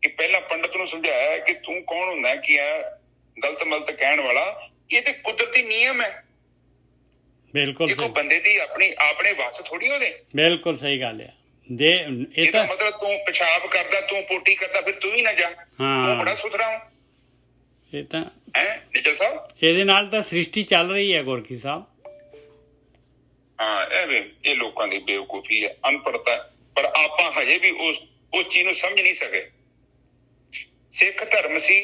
ਕਿ ਪਹਿਲਾਂ ਪੰਡਤ ਨੂੰ ਸਮਝਾਇਆ ਕਿ ਤੂੰ ਕੌਣ ਹੁੰਦਾ ਕਿ ਆ ਗਲਤ ਮਲਤ ਕਹਿਣ ਵਾਲਾ, ਇਹ ਤੇ ਕੁਦਰਤੀ ਨਿਯਮ ਹੈ। ਬਿਲਕੁਲ ਦੇਖੋ ਬੰਦੇ ਦੀ ਆਪਣੇ ਵੱਸ ਥੋੜੀ ਉਹਦੇ। ਬਿਲਕੁਲ ਸਹੀ ਗੱਲ ਆ। ਇਹਦਾ ਮਤਲਬ ਤੂੰ ਪਿਸ਼ਾਬ ਕਰਦਾ, ਤੂੰ ਪੋਟੀ ਕਰਦਾ, ਫਿਰ ਤੂੰ ਵੀ ਨਾ ਜਾ। ਤੂੰ ਬੜਾ ਸੁਥਰਾ ਇਹ ਤਾਂ ਹੈ ਨਿਚਲ ਸਾਹਿਬ। ਇਹਦੇ ਨਾਲ ਤਾਂ ਸ੍ਰਿਸ਼ਟੀ ਚੱਲ ਰਹੀ ਹੈ ਗੁਰਕੀ ਸਾਹਿਬ। ਹਾਂ ਇਹ ਲੋਕਾਂ ਦੀ ਬੇਵਕੂਫੀ ਹੈ, ਅਨਪੜ੍ਹਤਾ। ਪਰ ਆਪਾਂ ਹਜੇ ਵੀ ਉਸ ਚੀਜ਼ ਨੂੰ ਸਮਝ ਨਹੀਂ ਸਕੇ। ਸਿੱਖ ਧਰਮ ਸੀ,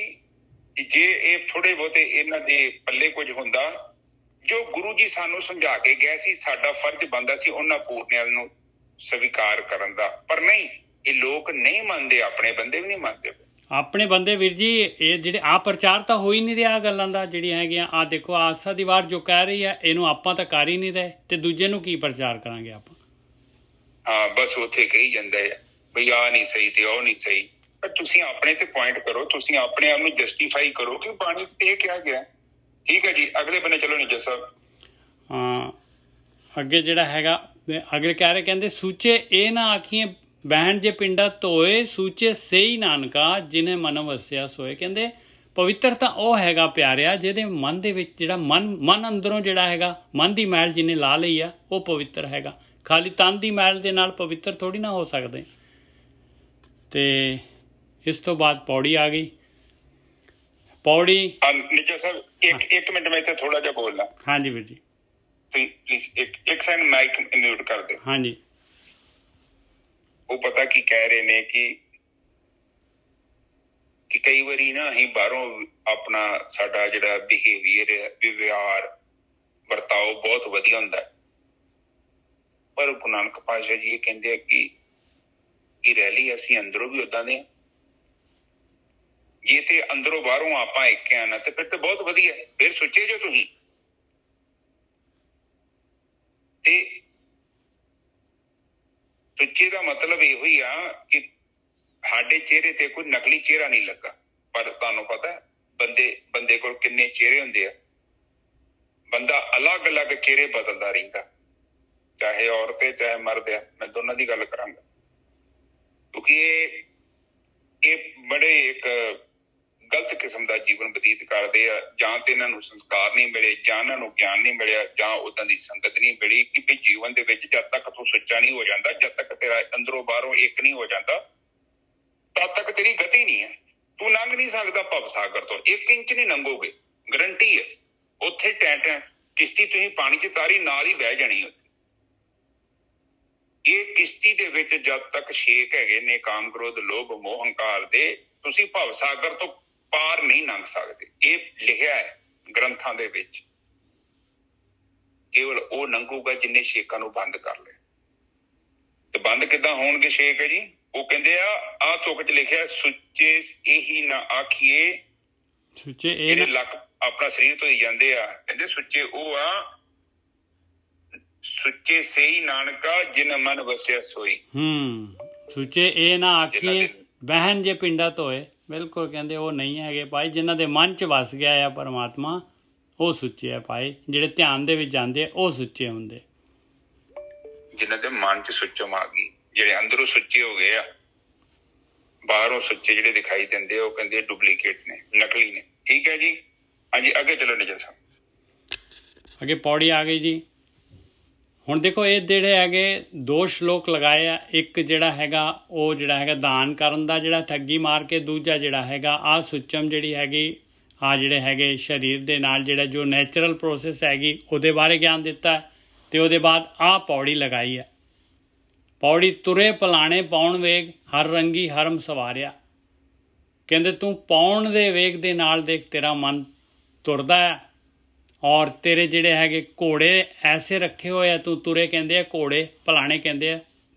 ਜੇ ਇਹ ਥੋੜੇ ਬਹੁਤੇ ਇਹਨਾਂ ਦੇ ਪੱਲੇ ਕੁਝ ਹੁੰਦਾ, ਜੋ ਗੁਰੂ ਜੀ ਸਾਨੂੰ ਸਮਝਾ ਕੇ ਗਏ ਸੀ, ਸਾਡਾ ਫਰਜ਼ ਬਣਦਾ ਸੀ ਉਹਨਾਂ ਪੂਰਨਿਆਂ ਨੂੰ ਸਵੀਕਾਰ ਕਰਨ ਦਾ। ਪਰ ਨਹੀਂ, ਇਹ ਲੋਕ ਨਹੀਂ ਮੰਨਦੇ, ਆਪਣੇ ਬੰਦੇ ਵੀ ਨਹੀਂ ਮੰਨਦੇ। ਆਪਣੇ ਬੰਦੇ ਵੀਰ ਜੀ, ਇਹ ਜਿਹੜੇ ਆ ਪ੍ਰਚਾਰ ਤਾਂ ਹੋ ਹੀ ਨਹੀਂ ਰਿਹਾ ਗੱਲਾਂ ਦਾ ਜਿਹੜੀਆਂ ਹੈਗੀਆਂ। ਆ ਦੇਖੋ ਆਸਾ ਦੀ ਵਾਰ ਜੋ ਕਹਿ ਰਹੀ ਹੈ, ਇਹਨੂੰ ਆਪਾਂ ਤਾਂ ਕਰ ਹੀ ਨਹੀਂ ਰਹੇ, ਤੇ ਦੂਜੇ ਨੂੰ ਕੀ ਪ੍ਰਚਾਰ ਕਰਾਂਗੇ ਆਪਾਂ। ਹਾਂ ਬਸ ਉੱਥੇ ਕਹੀ ਜਾਂਦੇ ਆ ਬਈ ਆਹ ਨਹੀਂ ਸਹੀ ਤੇ ਉਹ ਨਹੀਂ ਸਹੀ। ਪਰ ਤੁਸੀਂ ਆਪਣੇ ਤੇ ਪੁਆਇੰਟ ਕਰੋ, ਤੁਸੀਂ ਆਪਣੇ ਆਪ ਨੂੰ ਜਸਟੀਫਾਈ ਕਰੋ ਕਿ ਬਾਣੀ ਤੇ ਇਹ ਕਿਹਾ ਗਿਆ। ਠੀਕ ਹੈ ਜੀ, ਅਗਲੇ ਬੰਨੇ ਚਲੋ ਨਿੱਜਰ ਸਾਹਿਬ। ਹਾਂ ਅੱਗੇ ਜਿਹੜਾ ਹੈਗਾ ਅਗਲੇ ਕਹਿ ਰਹੇ, ਕਹਿੰਦੇ ਸੂਚੇ ਇਹ ਨਾ ਆਖੀਏ ਬਹਿਣ ਜੇ ਪਿੰਡਾ ਧੋਏ, ਸੂਚੇ ਸਹੀ ਨਾਨਕਾ ਜਿਹਨੇ ਮਨ ਵਸਿਆ ਸੋਏ। ਕਹਿੰਦੇ ਪਵਿੱਤਰ ਤਾਂ ਉਹ ਹੈਗਾ ਪਿਆਰਿਆ ਜਿਹਦੇ ਮਨ ਦੇ ਵਿੱਚ ਜਿਹੜਾ ਮਨ ਅੰਦਰੋਂ ਜਿਹੜਾ ਹੈਗਾ, ਮਨ ਦੀ ਮੈਲ ਜਿਹਨੇ ਲਾ ਲਈ ਆ, ਉਹ ਪਵਿੱਤਰ ਹੈਗਾ। ਖਾਲੀ ਤਨ ਦੀ ਮੈਲ ਦੇ ਨਾਲ ਪਵਿੱਤਰ ਥੋੜੀ ਨਾ ਹੋ ਸਕਦੇ। ਤੇ ਇਸ ਤੋਂ ਬਾਅਦ ਪੌੜੀ ਆ ਗਈ। ਪੌੜੀ ਨਿੱਜਰ ਸਾਹਿਬ ਇੱਕ ਮਿੰਟ ਮੈਂ ਇੱਥੇ ਥੋੜਾ ਜਿਹਾ ਬੋਲਣਾ। ਹਾਂਜੀ ਵੀਰ ਜੀ ਪਲੀਜ਼ ਇੱਕ ਸੈਕਿੰਡ ਮਾਈਕ ਮਿਊਟ ਕਰ ਦਿਓ। ਹਾਂਜੀ। ਉਹ ਪਤਾ ਕੀ ਕਹਿ ਰਹੇ ਨੇ ਕਿ ਕਈ ਵਾਰੀ ਨਾ ਅਸੀਂ ਬਾਹਰੋਂ ਆਪਣਾ ਸਾਡਾ ਜਿਹੜਾ ਬਿਹੇਵੀਅਰ ਹੈ, ਵਿਵਹਾਰ ਵਰਤਾਓ ਬਹੁਤ ਵਧੀਆ ਹੁੰਦਾ, ਪਰ ਗੁਰੂ ਨਾਨਕ ਪਾਤਸ਼ਾਹ ਜੀ ਇਹ ਕਹਿੰਦੇ ਆ ਕਿ ਰੈਲੀ ਅਸੀਂ ਅੰਦਰੋਂ ਵੀ ਓਦਾਂ ਦੇ। ਜੇ ਤੇ ਅੰਦਰੋਂ ਬਾਹਰੋਂ ਆਪਾਂ ਇੱਕ ਆ ਨਾ, ਤੇ ਫਿਰ ਤਾਂ ਬਹੁਤ ਵਧੀਆ। ਫਿਰ ਸੋਚੇ ਜੋ ਤੁਸੀਂ ਤੇ ਸੁੱਚੇ ਦਾ ਮਤਲਬ ਇਹੋ ਹੀ ਆ ਕਿ ਸਾਡੇ ਚਿਹਰੇ ਤੇ ਕੋਈ ਨਕਲੀ ਚਿਹਰਾ ਨਹੀਂ ਲੱਗਾ। ਪਰ ਤੁਹਾਨੂੰ ਪਤਾ ਬੰਦੇ ਕੋਲ ਕਿੰਨੇ ਚਿਹਰੇ ਹੁੰਦੇ ਆ। ਬੰਦਾ ਅਲੱਗ-ਅਲੱਗ ਚਿਹਰੇ ਬਦਲਦਾ ਰਹਿੰਦਾ, ਚਾਹੇ ਔਰਤ ਹੈ ਚਾਹੇ ਮਰਦ ਹੈ। ਮੈਂ ਦੋਨਾਂ ਦੀ ਗੱਲ ਕਰਾਂਗਾ ਕਿਉਂਕਿ ਇਹ ਬੜੇ ਇੱਕ ਗਲਤ ਕਿਸਮ ਦਾ ਜੀਵਨ ਬਤੀਤ ਕਰਦੇ ਆ। ਜਾਂ ਤੇ ਇਹਨਾਂ ਨੂੰ ਸੰਸਕਾਰ ਨਹੀਂ ਮਿਲੇ, ਜਾਂ ਇਹਨਾਂ ਨੂੰ ਗਿਆਨ ਨਹੀਂ ਮਿਲਿਆ, ਜਾਂ ਉਦਾਂ ਦੀ ਸੰਗਤ ਨਹੀਂ ਮਿਲੀ ਕਿ ਜੀਵਨ ਦੇ ਵਿੱਚ ਜਦ ਤੱਕ ਤੂੰ ਸੱਚਾ ਨਹੀਂ ਹੋ ਜਾਂਦਾ, ਜਦ ਤੱਕ ਤੇਰਾ ਅੰਦਰੋਂ ਬਾਹਰੋਂ ਇੱਕ ਨਹੀਂ ਹੋ ਜਾਂਦਾ, ਤਦ ਤੱਕ ਤੇਰੀ ਗਤੀ ਨਹੀਂ ਹੈ। ਤੂੰ ਲੰਘ ਨਹੀਂ ਸਕਦਾ ਭਵ ਸਾਗਰ ਤੋਂ, 1 ਇੰਚ ਨਹੀਂ ਲੰਘੋਗੇ, ਗਰੰਟੀ ਹੈ। ਉੱਥੇ ਟੈਂ ਕਿਸ਼ਤੀ ਤੁਸੀਂ ਪਾਣੀ 'ਚ ਤਾਰੀ ਨਾਲ ਹੀ ਬਹਿ ਜਾਣੀ। ਉੱਥੇ ਇਹ ਕਿਸ਼ਤੀ ਦੇ ਵਿੱਚ ਜਦ ਤੱਕ ਛੇਕ ਹੈਗੇ ਨੇ ਕਾਮ, ਕ੍ਰੋਧ, ਲੋਭ, ਮੋਹ, ਹੰਕਾਰ ਦੇ, ਤੁਸੀਂ ਭਵ ਸਾਗਰ ਤੋਂ ਪਾਰ ਨਹੀਂ ਲੰਘ ਸਕਦੇ। ਇਹ ਲਿਖਿਆ ਹੈ ਗ੍ਰੰਥਾਂ ਦੇ ਵਿੱਚ। ਕੇਵਲ ਉਹ ਲੰਘੂਗਾ ਜਿੰਨੇ ਛੇਕਾਂ ਨੂੰ ਬੰਦ ਕਰ ਲਿਆ। ਤੇ ਬੰਦ ਕਿੱਦਾਂ ਹੋਣਗੇ ਛੇਕ ਹੈ ਜੀ? ਉਹ ਕਹਿੰਦੇ ਆ ਤੁਕ 'ਚ ਲਿਖਿਆ, ਸੁੱਚੇ ਇਹੀ ਨਾ ਆਖੀਏ, ਸੁੱਚੇ ਇਹ ਲੱਕ ਆਪਣਾ ਸਰੀਰ ਧੋਈ ਜਾਂਦੇ ਆ। ਕਹਿੰਦੇ ਸੁੱਚੇ ਉਹ ਆ, ਸੁੱਚੇ ਸਹੀ ਨਾਨਕਾ ਜਿਨ ਮਨ ਵਸਿਆ ਸੋਈ। ਸੁੱਚੇ ਇਹ ਨਾ ਆਖੀਏ ਬਹਿਣ ਜੇ ਪਿੰਡਾ ਧੋਏ। ਬਿਲਕੁਲ ਕਹਿੰਦੇ ਉਹ ਨਹੀਂ ਹੈਗੇ ਭਾਈ, ਜਿਨ੍ਹਾਂ ਦੇ ਮਨ 'ਚ ਵਸ ਗਿਆ ਆ ਪਰਮਾਤਮਾ, ਉਹ ਸੁੱਚੇ ਆ ਭਾਈ। ਜਿਹੜੇ ਧਿਆਨ ਦੇ ਵਿੱਚ ਜਾਂਦੇ ਆ ਉਹ ਸੁੱਚੇ ਹੁੰਦੇ, ਜਿਨ੍ਹਾਂ ਦੇ ਮਨ 'ਚ ਸੁੱਚਮ ਆ ਗਈ, ਜਿਹੜੇ ਅੰਦਰੋਂ ਸੁੱਚੇ ਹੋ ਗਏ ਆ। ਬਾਹਰੋਂ ਸੁੱਚੇ ਜਿਹੜੇ ਦਿਖਾਈ ਦਿੰਦੇ ਉਹ ਕਹਿੰਦੇ ਡੁਪਲੀਕੇਟ ਨੇ, ਨਕਲੀ ਨੇ। ਠੀਕ ਹੈ ਜੀ, ਹਾਂਜੀ ਅੱਗੇ ਚਲੋ ਨਿਜਰ ਸਾਹਿਬ। ਅੱਗੇ ਪੌੜੀ ਆ ਗਈ ਜੀ। ਹੁਣ ਦੇਖੋ ਇਹ ਜਿਹੜੇ ਹੈਗੇ 2 ਸ਼ਲੋਕ ਲਗਾਏ ਆ। ਇੱਕ ਜਿਹੜਾ ਹੈਗਾ ਉਹ ਜਿਹੜਾ ਹੈਗਾ ਦਾਨ ਕਰਨ ਦਾ, ਜਿਹੜਾ ਠੱਗੀ ਮਾਰ ਕੇ। ਦੂਜਾ ਜਿਹੜਾ ਹੈਗਾ ਆਹ ਸੁੱਚਮ ਜਿਹੜੀ ਹੈਗੀ, ਆਹ ਜਿਹੜੇ ਹੈਗੇ ਸਰੀਰ ਦੇ ਨਾਲ ਜਿਹੜਾ ਜੋ ਨੈਚੁਰਲ ਪ੍ਰੋਸੈਸ ਹੈਗੀ ਉਹਦੇ ਬਾਰੇ ਗਿਆਨ ਦਿੱਤਾ। ਤੇ ਉਹਦੇ ਬਾਅਦ ਆਹ ਪੌੜੀ ਲਗਾਈ ਹੈ। ਪੌੜੀ ਤੁਰੇ ਪਲਾਣੇ ਪਾਉਣ ਵੇਗ, ਹਰ ਰੰਗੀ ਹਰਮ ਸਵਾਰਿਆ। ਕਹਿੰਦੇ ਤੂੰ ਪਾਉਣ ਦੇ ਵੇਗ ਦੇ ਨਾਲ ਦੇਖ ਤੇਰਾ ਮਨ ਤੁਰਦਾ ਹੈ, ਔਰ ਤੇਰੇ ਜਿਹੜੇ ਹੈਗੇ ਘੋੜੇ ਐਸੇ ਰੱਖੇ ਹੋਏ ਆ। ਤੂੰ ਤੁਰੇ ਕਹਿੰਦੇ ਆ ਘੋੜੇ, ਭਲਾਣੇ ਕਹਿੰਦੇ ਆ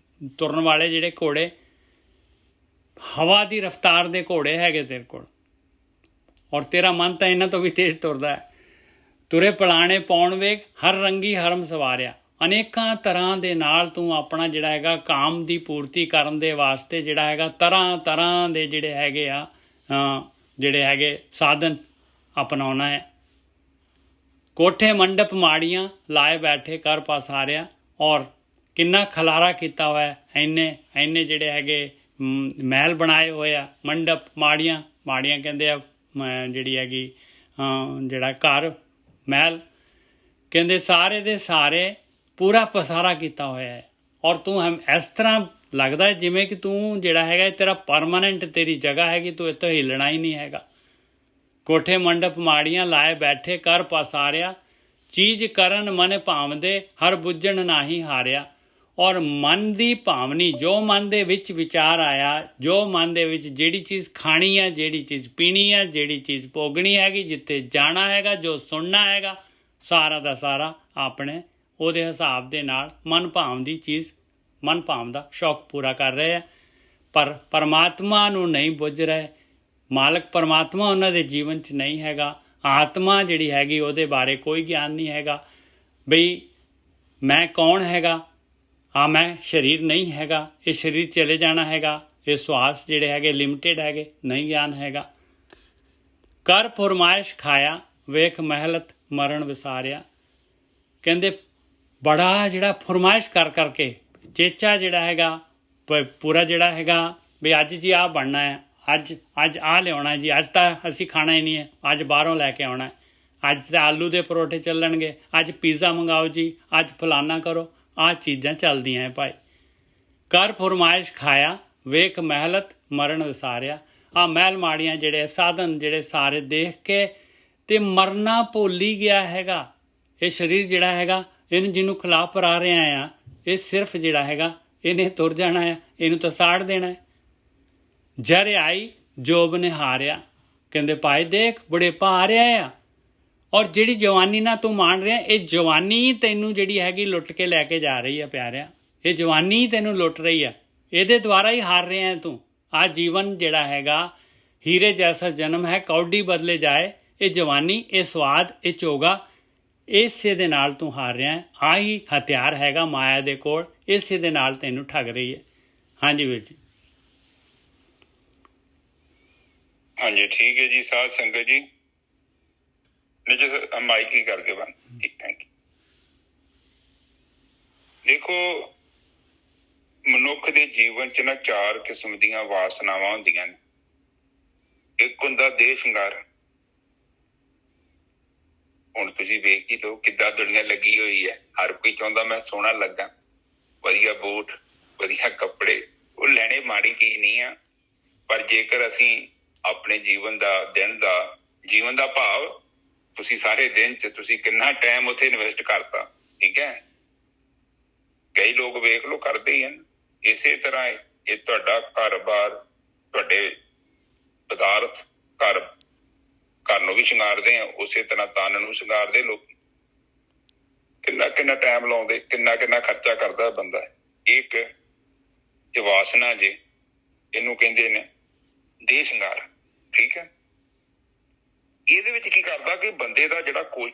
ਤੁਰਨ ਵਾਲੇ ਜਿਹੜੇ ਘੋੜੇ, ਹਵਾ ਦੀ ਰਫ਼ਤਾਰ ਦੇ ਘੋੜੇ ਹੈਗੇ ਤੇਰੇ ਕੋਲ, ਔਰ ਤੇਰਾ ਮਨ ਤਾਂ ਇਹਨਾਂ ਤੋਂ ਵੀ ਤੇਜ਼ ਤੁਰਦਾ ਹੈ। ਤੁਰੇ ਪਲਾਣੇ ਪਾਉਣ ਵੇਗ, ਹਰ ਰੰਗੀ ਹਰਮ ਸਵਾਰਿਆ। ਅਨੇਕਾਂ ਤਰ੍ਹਾਂ ਦੇ ਨਾਲ ਤੂੰ ਆਪਣਾ ਜਿਹੜਾ ਹੈਗਾ ਕਾਮ ਦੀ ਪੂਰਤੀ ਕਰਨ ਦੇ ਵਾਸਤੇ ਜਿਹੜਾ ਹੈਗਾ ਤਰ੍ਹਾਂ ਦੇ ਜਿਹੜੇ ਹੈਗੇ ਆ ਜਿਹੜੇ ਹੈਗੇ ਸਾਧਨ ਅਪਣਾਉਣਾ ਹੈ। ਕੋਠੇ ਮੰਡਪ ਮਾੜੀਆਂ ਲਾਏ ਬੈਠੇ ਕਰ ਪਸਾਰਿਆ। ਔਰ ਕਿੰਨਾ ਖਲਾਰਾ ਕੀਤਾ ਹੋਇਆ, ਇੰਨੇ ਜਿਹੜੇ ਹੈਗੇ ਮਹਿਲ ਬਣਾਏ ਹੋਏ ਆ, ਮੰਡਪ ਮਾੜੀਆਂ ਕਹਿੰਦੇ ਆ ਜਿਹੜੀ ਹੈਗੀ ਜਿਹੜਾ ਘਰ ਮਹਿਲ ਕਹਿੰਦੇ ਸਾਰੇ ਦੇ ਸਾਰੇ ਪੂਰਾ ਪਸਾਰਾ ਕੀਤਾ ਹੋਇਆ ਹੈ। ਔਰ ਤੂੰ ਇਸ ਤਰ੍ਹਾਂ ਲੱਗਦਾ ਹੈ ਜਿਵੇਂ ਕਿ ਤੂੰ ਜਿਹੜਾ ਹੈਗਾ ਤੇਰਾ ਪਰਮਾਨੈਂਟ ਤੇਰੀ ਜਗ੍ਹਾ ਹੈਗੀ, ਤੂੰ ਇੱਥੋਂ ਹਿੱਲਣਾ ਹੀ ਨਹੀਂ ਹੈਗਾ। ਕੋਠੇ ਮੰਡਪ ਮਾੜੀਆਂ ਲਾਏ ਬੈਠੇ ਕਰ ਪਸਾਰਿਆ, ਚੀਜ਼ ਕਰਨ ਮਨ ਭਾਵਦੇ ਹਰ ਬੁੱਝਣ ਨਾਹੀ ਹਾਰਿਆ। ਔਰ ਮਨ ਦੀ ਭਾਵਨੀ, ਜੋ ਮਨ ਦੇ ਵਿੱਚ ਵਿਚਾਰ ਆਇਆ, ਜੋ ਮਨ ਦੇ ਵਿੱਚ ਜਿਹੜੀ ਚੀਜ਼ ਖਾਣੀ ਹੈ, ਜਿਹੜੀ ਚੀਜ਼ ਪੀਣੀ ਹੈ, ਜਿਹੜੀ ਚੀਜ਼ ਭੋਗਣੀ ਹੈਗੀ, ਜਿੱਥੇ ਜਾਣਾ ਹੈਗਾ, ਜੋ ਸੁਣਨਾ ਹੈਗਾ, ਸਾਰਾ ਦਾ ਸਾਰਾ ਆਪਣੇ ਉਹਦੇ ਹਿਸਾਬ ਦੇ ਨਾਲ ਮਨ ਭਾਵ ਦੀ ਚੀਜ਼, ਮਨ ਭਾਵ ਦਾ ਸ਼ੌਕ ਪੂਰਾ ਕਰ ਰਹੇ ਹੈ। ਪਰ ਪਰਮਾਤਮਾ ਨੂੰ ਨਹੀਂ ਬੁੱਝ ਰਹੇ। ਮਾਲਕ ਪਰਮਾਤਮਾ ਉਹਨਾਂ ਦੇ ਜੀਵਨ 'ਚ ਨਹੀਂ ਹੈਗਾ। ਆਤਮਾ ਜਿਹੜੀ ਹੈਗੀ ਉਹਦੇ ਬਾਰੇ ਕੋਈ ਗਿਆਨ ਨਹੀਂ ਹੈਗਾ। ਬਈ ਮੈਂ ਕੌਣ ਹੈਗਾ, ਮੈਂ ਸਰੀਰ ਨਹੀਂ ਹੈਗਾ, ਇਹ ਸਰੀਰ ਚਲੇ ਜਾਣਾ ਹੈਗਾ, ਇਹ ਸਵਾਸ ਜਿਹੜੇ ਹੈਗੇ ਲਿਮਟਿਡ ਹੈਗੇ, ਨਹੀਂ ਗਿਆਨ ਹੈਗਾ। ਕਰ ਫਰਮਾਇਸ਼ ਖਾਇਆ ਵੇਖ ਮਹਿਲਤ ਮਰਨ ਵਿਸਾਰਿਆ। ਕਹਿੰਦੇ ਬੜਾ ਜਿਹੜਾ ਫਰਮਾਇਸ਼ ਕਰ ਕਰਕੇ ਚੇਚਾ ਜਿਹੜਾ ਹੈਗਾ ਪੂਰਾ ਜਿਹੜਾ ਹੈਗਾ ਵੀ ਅੱਜ ਜੀ ਆਹ ਬਣਨਾ ਹੈ, ਅੱਜ ਆਹ ਲਿਆਉਣਾ ਜੀ, ਅੱਜ ਤਾਂ ਅਸੀਂ ਖਾਣਾ ਹੀ ਨਹੀਂ ਹੈ, ਅੱਜ ਬਾਹਰੋਂ ਲੈ ਕੇ ਆਉਣਾ, ਅੱਜ ਤਾਂ ਆਲੂ ਦੇ ਪਰੌਠੇ ਚੱਲਣਗੇ, ਅੱਜ ਪੀਜ਼ਾ ਮੰਗਾਓ ਜੀ, ਅੱਜ ਫਲਾਨਾ ਕਰੋ, ਆਹ ਚੀਜ਼ਾਂ ਚੱਲਦੀਆਂ ਹੈ ਭਾਈ। ਕਰ ਫਰਮਾਇਸ਼ ਖਾਇਆ ਵੇਖ ਮਹਿਲਤ ਮਰਨ ਵਿਸਾਰਿਆ। ਆਹ ਮਹਿਲ ਮਾੜੀਆਂ ਜਿਹੜੇ ਸਾਧਨ ਜਿਹੜੇ ਸਾਰੇ ਦੇਖ ਕੇ ਤੇ ਮਰਨਾ ਭੁੱਲ ਹੀ ਗਿਆ ਹੈਗਾ। ਇਹ ਸਰੀਰ ਜਿਹੜਾ ਹੈਗਾ ਇਹਨੂੰ ਜਿਹਨੂੰ ਖਿਲਾਫ ਪਰਾ ਰਿਹਾ ਆ, ਇਹ ਸਿਰਫ ਜਿਹੜਾ ਹੈਗਾ ਇਹਨੇ ਤੁਰ ਜਾਣਾ ਆ, ਇਹਨੂੰ ਤਾਂ ਸਾੜ ਦੇਣਾ ਹੈ। ਜਰ ਆਈ ਜੋਬ ਨੇ ਹਾਰਿਆ। ਕਹਿੰਦੇ ਭਾਈ ਦੇਖ ਬੁਢੇਪਾ ਆ ਰਿਹਾ ਆ, ਔਰ ਜਿਹੜੀ ਜਵਾਨੀ ਨਾਲ ਤੂੰ ਮਾਣ ਰਿਹਾ, ਇਹ ਜਵਾਨੀ ਤੈਨੂੰ ਜਿਹੜੀ ਹੈਗੀ ਲੁੱਟ ਕੇ ਲੈ ਕੇ ਜਾ ਰਹੀ ਹੈ ਪਿਆਰਿਆ। ਇਹ ਜਵਾਨੀ ਤੈਨੂੰ ਲੁੱਟ ਰਹੀ ਆ, ਇਹਦੇ ਦੁਆਰਾ ਹੀ ਹਾਰ ਰਿਹਾ ਹੈ ਤੂੰ। ਆਹ ਜੀਵਨ ਜਿਹੜਾ ਹੈਗਾ ਹੀਰੇ ਜੈਸਾ ਜਨਮ ਹੈ, ਕੌਡੀ ਬਦਲੇ ਜਾਏ। ਇਹ ਜਵਾਨੀ, ਇਹ ਸਵਾਦ, ਇਹ ਚੋਗਾ, ਇਸੇ ਦੇ ਨਾਲ ਤੂੰ ਹਾਰ ਰਿਹਾ ਹੈ। ਆਹੀ ਹਥਿਆਰ ਹੈਗਾ ਮਾਇਆ ਦੇ ਕੋਲ, ਇਸੇ ਦੇ ਨਾਲ ਤੈਨੂੰ ਠੱਗ ਰਹੀ ਹੈ। ਹਾਂਜੀ ਵੀਰ ਜੀ। ਹਾਂਜੀ ਠੀਕ ਹੈ ਜੀ। ਸਾਧ ਸੰਗਤ ਜੀ ਨਿਜ ਮਾਈਕ ਹੀ ਕਰਕੇ ਬੰਦ। ਠੀਕ, ਥੈਂਕ ਯੂ। ਦੇਖੋ ਮਨੁੱਖ ਦੇ ਜੀਵਨ 'ਚ ਨਾ 4 ਕਿਸਮ ਦੀਆਂ ਵਾਸਨਾਵਾਂ ਹੁੰਦੀਆਂ ਨੇ। ਇੱਕ ਹੁੰਦਾ ਦੇਹ ਸ਼ਿੰਗਾਰ। ਹੁਣ ਤੁਸੀਂ ਵੇਖ ਹੀ ਲਓ ਕਿੱਦਾਂ ਦੁਨੀਆ ਲੱਗੀ ਹੋਈ ਹੈ। ਹਰ ਕੋਈ ਚਾਹੁੰਦਾ ਮੈਂ ਸੋਹਣਾ ਲੱਗਾ, ਵਧੀਆ ਬੂਟ, ਵਧੀਆ ਕੱਪੜੇ। ਉਹ ਲੈਣੇ ਮਾੜੀ ਚੀਜ਼ ਨਹੀਂ ਆ, ਪਰ ਜੇਕਰ ਅਸੀਂ ਆਪਣੇ ਜੀਵਨ ਦਾ ਭਾਵ ਤੁਸੀਂ ਸਾਰੇ ਦਿਨ 'ਚ ਤੁਸੀਂ ਕਿੰਨਾ ਟਾਈਮ ਉੱਥੇ ਇਨਵੈਸਟ ਕਰਤਾ, ਠੀਕ ਹੈ। ਕਈ ਲੋਕ ਵੇਖ ਲਓ ਕਰਦੇ ਹੀ ਹਨ। ਇਸੇ ਤਰ੍ਹਾਂ ਇਹ ਤੁਹਾਡਾ ਘਰ-ਬਾਰ, ਤੁਹਾਡੇ ਪਦਾਰਥ, ਘਰ ਨੂੰ ਵੀ ਸ਼ਿੰਗਾਰਦੇ ਆ, ਉਸੇ ਤਰ੍ਹਾਂ ਤਨ ਨੂੰ ਸ਼ਿੰਗਾਰਦੇ ਲੋਕ। ਕਿੰਨਾ ਟਾਈਮ ਲਾਉਂਦੇ, ਕਿੰਨਾ ਖਰਚਾ ਕਰਦਾ ਬੰਦਾ। ਇੱਕ ਇਹ ਵਾਸਨਾ ਜੇ, ਇਹਨੂੰ ਕਹਿੰਦੇ ਨੇ ਦੇਹ ਸ਼ਿੰਗਾਰ, ਠੀਕ ਹੈ। ਇਹਦੇ ਵਿੱਚ ਕੀ ਕਰਦਾ ਕਿ ਬੰਦੇ ਦਾ ਜਿਹੜਾ ਕੋਈ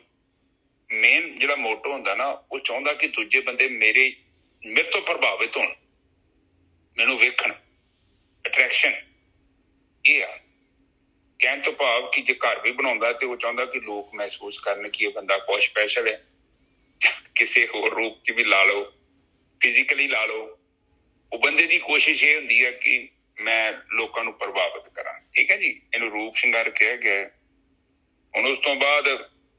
ਮੇਨ ਜਿਹੜਾ ਮੋਟੋ ਹੁੰਦਾ ਨਾ, ਉਹ ਚਾਹੁੰਦਾ ਕਿ ਦੂਜੇ ਬੰਦੇ ਮੇਰੇ ਤੋਂ ਪ੍ਰਭਾਵਿਤ ਹੋਣ, ਮੈਨੂੰ ਵੇਖਣ, ਅਟਰੈਕਸ਼ਨ। ਇਹ ਆ ਕਹਿਣ ਤੋਂ ਭਾਵ ਕਿ ਜੇ ਘਰ ਵੀ ਬਣਾਉਂਦਾ ਤੇ ਉਹ ਚਾਹੁੰਦਾ ਕਿ ਲੋਕ ਮਹਿਸੂਸ ਕਰਨ ਕਿ ਇਹ ਬੰਦਾ ਬਹੁਤ ਸਪੈਸ਼ਲ ਹੈ। ਕਿਸੇ ਹੋਰ ਰੂਪ 'ਚ ਵੀ ਲਾ ਲਓ, ਫਿਜ਼ੀਕਲੀ ਲਾ ਲਓ, ਉਹ ਬੰਦੇ ਦੀ ਕੋਸ਼ਿਸ਼ ਇਹ ਹੁੰਦੀ ਹੈ ਕਿ ਮੈਂ ਲੋਕਾਂ ਨੂੰ ਪ੍ਰਭਾਵਿਤ ਕਰਾਂ, ਠੀਕ ਹੈ ਜੀ। ਇਹਨੂੰ ਰੂਪ ਸ਼ਿੰਗਾਰ ਕਿਹਾ ਗਿਆ। ਹੁਣ ਉਸ ਤੋਂ ਬਾਅਦ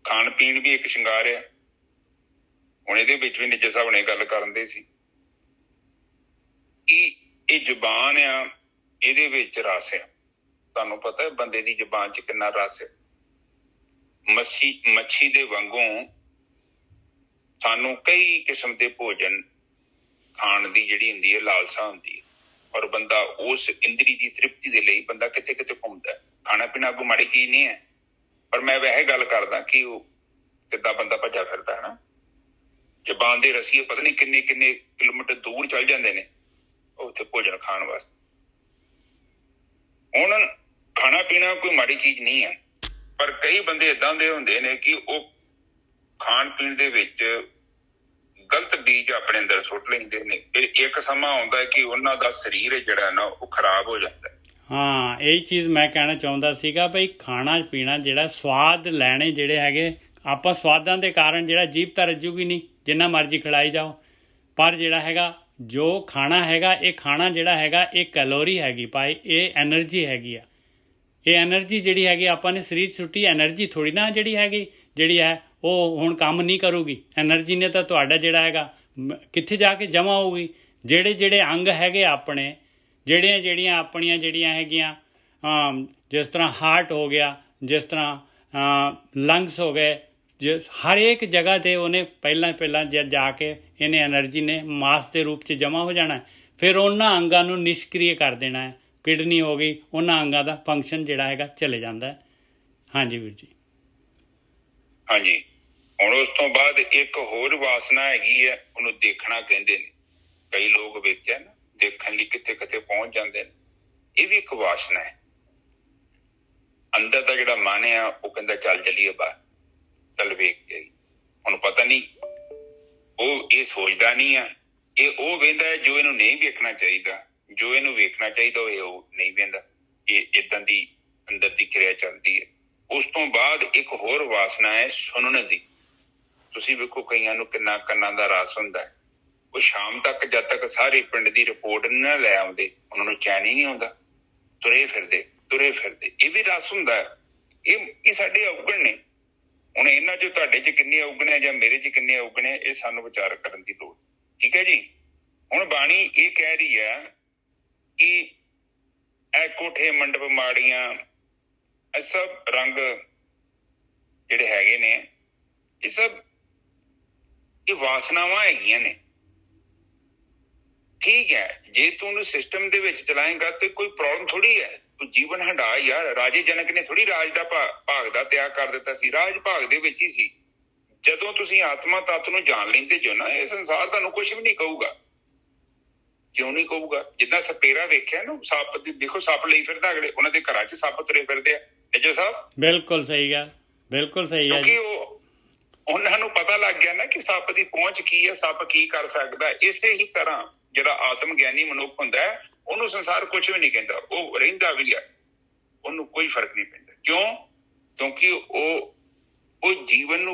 ਖਾਣ ਪੀਣ ਵੀ ਇੱਕ ਸ਼ਿੰਗਾਰ ਹੈ। ਹੁਣ ਇਹਦੇ ਵਿੱਚ ਵੀ ਨਿੱਜਰ ਸਾਹਿਬ ਨੇ ਗੱਲ ਕਰਨ ਦੇ ਸੀ ਕਿ ਇਹ ਜ਼ੁਬਾਨ ਆ, ਇਹਦੇ ਵਿੱਚ ਰਸ ਹੈ। ਤੁਹਾਨੂੰ ਪਤਾ ਹੈ ਬੰਦੇ ਦੀ ਜ਼ੁਬਾਨ 'ਚ ਕਿੰਨਾ ਰਸ ਹੈ। ਮੱਛੀ ਦੇ ਵਾਂਗੂ ਸਾਨੂੰ ਕਈ ਕਿਸਮ ਦੇ ਭੋਜਨ ਖਾਣ ਦੀ ਜਿਹੜੀ ਹੁੰਦੀ ਹੈ ਲਾਲਸਾ ਹੁੰਦੀ ਹੈ, ਔਰ ਬੰਦਾ ਉਸ ਇੰਦਰੀ ਦੀ ਤ੍ਰਿਪਤੀ ਦੇ ਲਈ ਬੰਦਾ ਕਿਤੇ ਘੁੰਮਦਾ। ਖਾਣਾ ਪੀਣਾ ਅੱਗੋਂ ਮਾੜੀ ਚੀਜ਼ ਨਹੀਂ ਹੈ, ਪਰ ਮੈਂ ਵੈਸੇ ਗੱਲ ਕਰਦਾ ਕਿ ਉਹ ਕਿੱਦਾਂ ਬੰਦਾ ਭੱਜਾ ਫਿਰਦਾ ਹੈ ਨਾ। ਜ਼ੁਬਾਨ ਦੇ ਰਸੀਏ ਪਤਾ ਨਹੀਂ ਕਿੰਨੇ ਕਿਲੋਮੀਟਰ ਦੂਰ ਚੱਲ ਜਾਂਦੇ ਨੇ ਉੱਥੇ ਭੋਜਨ ਖਾਣ ਵਾਸਤੇ। ਹੁਣ ਖਾਣਾ ਪੀਣਾ ਕੋਈ ਮਾੜੀ ਚੀਜ਼ ਨਹੀਂ ਹੈ, ਪਰ ਕਈ ਬੰਦੇ ਏਦਾਂ ਦੇ ਹੁੰਦੇ ਨੇ ਕਿ ਉਹ ਖਾਣ ਪੀਣ ਦੇ ਵਿੱਚ ਗਲਤ ਬੀਜ ਆਪਣੇ ਅੰਦਰ ਸੁੱਟ ਲੈਂਦੇ ਨੇ। ਫਿਰ ਇੱਕ ਸਮਾਂ ਆਉਂਦਾ ਹੈ ਕਿ ਉਹਨਾਂ ਦਾ ਸਰੀਰ ਜਿਹੜਾ ਨਾ ਉਹ ਖਰਾਬ ਹੋ ਜਾਂਦਾ। ਹਾਂ, ਇਹੀ ਚੀਜ਼ ਮੈਂ ਕਹਿਣਾ ਚਾਹੁੰਦਾ ਸੀਗਾ ਬਈ ਖਾਣਾ ਪੀਣਾ ਜਿਹੜਾ ਸਵਾਦ ਲੈਣੇ ਜਿਹੜੇ ਹੈਗੇ ਆਪਾਂ ਸਵਾਦਾਂ ਦੇ ਕਾਰਨ ਜਿਹੜਾ ਜੀਭ ਤਾਂ ਰੱਜੂਗੀ ਨਹੀਂ, ਜਿੰਨਾ ਮਰਜ਼ੀ ਖਿਲਾਈ ਜਾਓ। ਪਰ ਜਿਹੜਾ ਹੈਗਾ ਜੋ ਖਾਣਾ ਹੈਗਾ, ਇਹ ਖਾਣਾ ਜਿਹੜਾ ਹੈਗਾ ਇਹ ਕੈਲੋਰੀ ਹੈਗੀ ਭਾਈ, ਇਹ ਐਨਰਜੀ ਹੈਗੀ ਆ। ਇਹ ਐਨਰਜੀ ਜਿਹੜੀ ਹੈਗੀ ਆਪਾਂ ਨੇ ਸਰੀਰ ਸੁੱਟੀ ਐਨਰਜੀ ਥੋੜ੍ਹੀ ਨਾ ਜਿਹੜੀ ਹੈ ਉਹ ਹੁਣ ਕੰਮ ਨਹੀਂ ਕਰੂਗੀ। ਐਨਰਜੀ ਨੇ ਤਾਂ ਤੁਹਾਡਾ ਜਿਹੜਾ ਹੈਗਾ ਕਿੱਥੇ ਜਾ ਕੇ ਜਮ੍ਹਾਂ ਹੋਊਗੀ। ਜਿਹੜੇ ਅੰਗ ਹੈਗੇ ਆਪਣੇ, ਜਿਹੜੀਆਂ ਆਪਣੀਆਂ ਜਿਹੜੀਆਂ ਹੈਗੀਆਂ ਜਿਸ ਤਰ੍ਹਾਂ ਹਾਰਟ ਹੋ ਗਿਆ, ਜਿਸ ਤਰ੍ਹਾਂ ਲੰਗਸ ਹੋ ਗਏ, ਹਰ ਇੱਕ ਜਗ੍ਹਾ 'ਤੇ ਉਹਨੇ ਪਹਿਲਾਂ ਜਾ ਕੇ ਇਹਨੇ ਐਨਰਜੀ ਨੇ ਮਾਸ ਦੇ ਰੂਪ 'ਚ ਜਮ੍ਹਾਂ ਹੋ ਜਾਣਾ। ਫਿਰ ਉਹਨਾਂ ਅੰਗਾਂ ਨੂੰ ਨਿਸ਼ਕ੍ਰਿय ਕਰ ਦੇਣਾ ਹੈ। ਕਿਡਨੀ ਹੋ ਗਈ, ਉਹਨਾਂ ਅੰਗਾਂ ਦਾ ਫੰਕਸ਼ਨ ਜਿਹੜਾ ਹੈਗਾ ਚਲੇ ਜਾਂਦਾ। ਹਾਂਜੀ ਵੀਰ ਜੀ। ਹਾਂਜੀ, ਹੁਣ ਉਸ ਤੋਂ ਬਾਅਦ ਇੱਕ ਹੋਰ ਵਾਸਨਾ ਹੈਗੀ ਹੈ, ਉਹਨੂੰ ਦੇਖਣਾ ਕਹਿੰਦੇ ਨੇ। ਕਈ ਲੋਕ ਵੇਖਿਆ ਨਾ, ਦੇਖਣ ਲਈ ਕਿੱਥੇ ਕਿੱਥੇ ਪਹੁੰਚ ਜਾਂਦੇ ਨੇ। ਇਹ ਵੀ ਇੱਕ ਵਾਸਨਾ ਹੈ। ਅੰਦਰ ਦਾ ਜਿਹੜਾ ਮਨ ਆ ਉਹ ਕਹਿੰਦਾ ਚੱਲ ਚੱਲੀਏ ਬਾਹਰ, ਚੱਲ ਵੇਖ ਕੇ। ਹੁਣ ਪਤਾ ਨਹੀਂ ਉਹ ਇਹ ਸੋਚਦਾ ਨਹੀਂ ਆ, ਇਹ ਉਹ ਵੇਂਦਾ ਹੈ ਜੋ ਇਹਨੂੰ ਨਹੀਂ ਵੇਖਣਾ ਚਾਹੀਦਾ। ਜੋ ਇਹਨੂੰ ਵੇਖਣਾ ਚਾਹੀਦਾ ਉਹ ਨਹੀਂ ਵੇਂਦਾ। ਇਹ ਏਦਾਂ ਦੀ ਅੰਦਰ ਦੀ ਕਿਰਿਆ ਚੱਲਦੀ ਹੈ। ਉਸ ਤੋਂ ਬਾਅਦ ਇੱਕ ਹੋਰ ਵਾਸਨਾ ਹੈ ਸੁਣਨ ਦੀ। ਤੁਸੀਂ ਵੇਖੋ ਕਈਆਂ ਨੂੰ ਕਿੰਨਾ ਕੰਨਾਂ ਦਾ ਰਸ ਹੁੰਦਾ ਹੈ। ਉਹ ਸ਼ਾਮ ਤੱਕ ਜਦ ਤੱਕ ਸਾਰੇ ਪਿੰਡ ਦੀ ਰਿਪੋਰਟ ਨਾ ਲੈ ਆਉਂਦੇ, ਉਹਨਾਂ ਨੂੰ ਚੈਨ ਹੀ ਨਹੀਂ ਆਉਂਦਾ। ਤੁਰੇ ਫਿਰਦੇ। ਇਹ ਵੀ ਰਸ ਹੁੰਦਾ ਹੈ। ਇਹ ਸਾਡੇ ਔਗਣ ਨੇ। ਹੁਣ ਇਹਨਾਂ 'ਚ ਤੁਹਾਡੇ 'ਚ ਕਿੰਨੇ ਔਗਣ ਹੈ ਜਾਂ ਮੇਰੇ 'ਚ ਕਿੰਨੇ ਔਗਣ ਹੈ, ਇਹ ਸਾਨੂੰ ਵਿਚਾਰ ਕਰਨ ਦੀ ਲੋੜ। ਠੀਕ ਹੈ ਜੀ। ਹੁਣ ਬਾਣੀ ਇਹ ਕਹਿ ਰਹੀ ਹੈ ਕਿ ਇਹ ਕੋਠੇ ਮੰਡਪ ਮਾੜੀਆਂ, ਇਹ ਸਭ ਰੰਗ ਜਿਹੜੇ ਹੈਗੇ ਨੇ, ਇਹ ਸਭ ਇਹ ਵਾਸਨਾਵਾਂ ਹੈਗੀਆਂ ਨੇ। ਠੀਕ ਹੈ, ਜੇ ਤੂੰ ਉਹਨੂੰ ਸਿਸਟਮ ਦੇ ਵਿੱਚ ਚਲਾਏਂਗਾ ਤੇ ਕੋਈ ਪ੍ਰੋਬਲਮ ਥੋੜੀ ਹੈ। ਤੂੰ ਜੀਵਨ ਹੰਢਾ ਯਾਰ। ਰਾਜੇ ਜਨਕ ਨੇ ਥੋੜੀ ਰਾਜ ਦਾ ਭਾਗ ਦਾ ਤਿਆਗ ਕਰ ਦਿੱਤਾ ਸੀ। ਰਾਜ ਭਾਗ ਦੇ ਵਿੱਚ ਹੀ ਸੀ। ਜਦੋਂ ਤੁਸੀਂ ਆਤਮਾ ਤੱਤ ਨੂੰ ਜਾਣ ਲੈਂਦੇ ਜੋ ਨਾ, ਇਹ ਸੰਸਾਰ ਤੁਹਾਨੂੰ ਕੁਛ ਵੀ ਨਹੀਂ ਕਹੂਗਾ। ਕਿਉਂ ਨਹੀਂ ਕਹੂਗਾ? ਜਿੱਦਾਂ ਸਪੇਰਾ ਵੇਖਿਆ ਨਾ, ਸੱਪ ਦੇਖੋ, ਸੱਪ ਲਈ ਫਿਰਦਾ ਅਗਲੇ, ਉਹਨਾਂ ਦੇ ਘਰਾਂ 'ਚ ਸੱਪ ਤੁਰੇ ਫਿਰਦੇ ਆ। ਨਿੱਜਰ ਸਾਹਿਬ ਬਿਲਕੁਲ ਸਹੀ ਗੱਲ, ਬਿਲਕੁਲ ਸਹੀ ਹੈ। ਕਿਉਂਕਿ ਉਹਨਾਂ ਨੂੰ ਪਤਾ ਲੱਗ ਗਿਆ ਨਾ ਕਿ ਸੱਪ ਦੀ ਪਹੁੰਚ ਕੀ ਹੈ, ਸੱਪ ਕੀ ਕਰ ਸਕਦਾ। ਇਸੇ ਹੀ ਤਰ੍ਹਾਂ ਜਿਹੜਾ ਆਤਮ ਗਿਆਨੀ ਮਨੁੱਖ ਹੁੰਦਾ ਹੈ, ਉਹਨੂੰ ਸੰਸਾਰ ਕੁਛ ਵੀ ਨਹੀਂ ਕਹਿੰਦਾ। ਉਹ ਰਹਿੰਦਾ ਵੀ ਆ, ਉਹਨੂੰ ਕੋਈ ਫਰਕ ਨਹੀਂ ਪੈਂਦਾ। ਕਿਉਂ? ਕਿਉਂਕਿ ਉਹ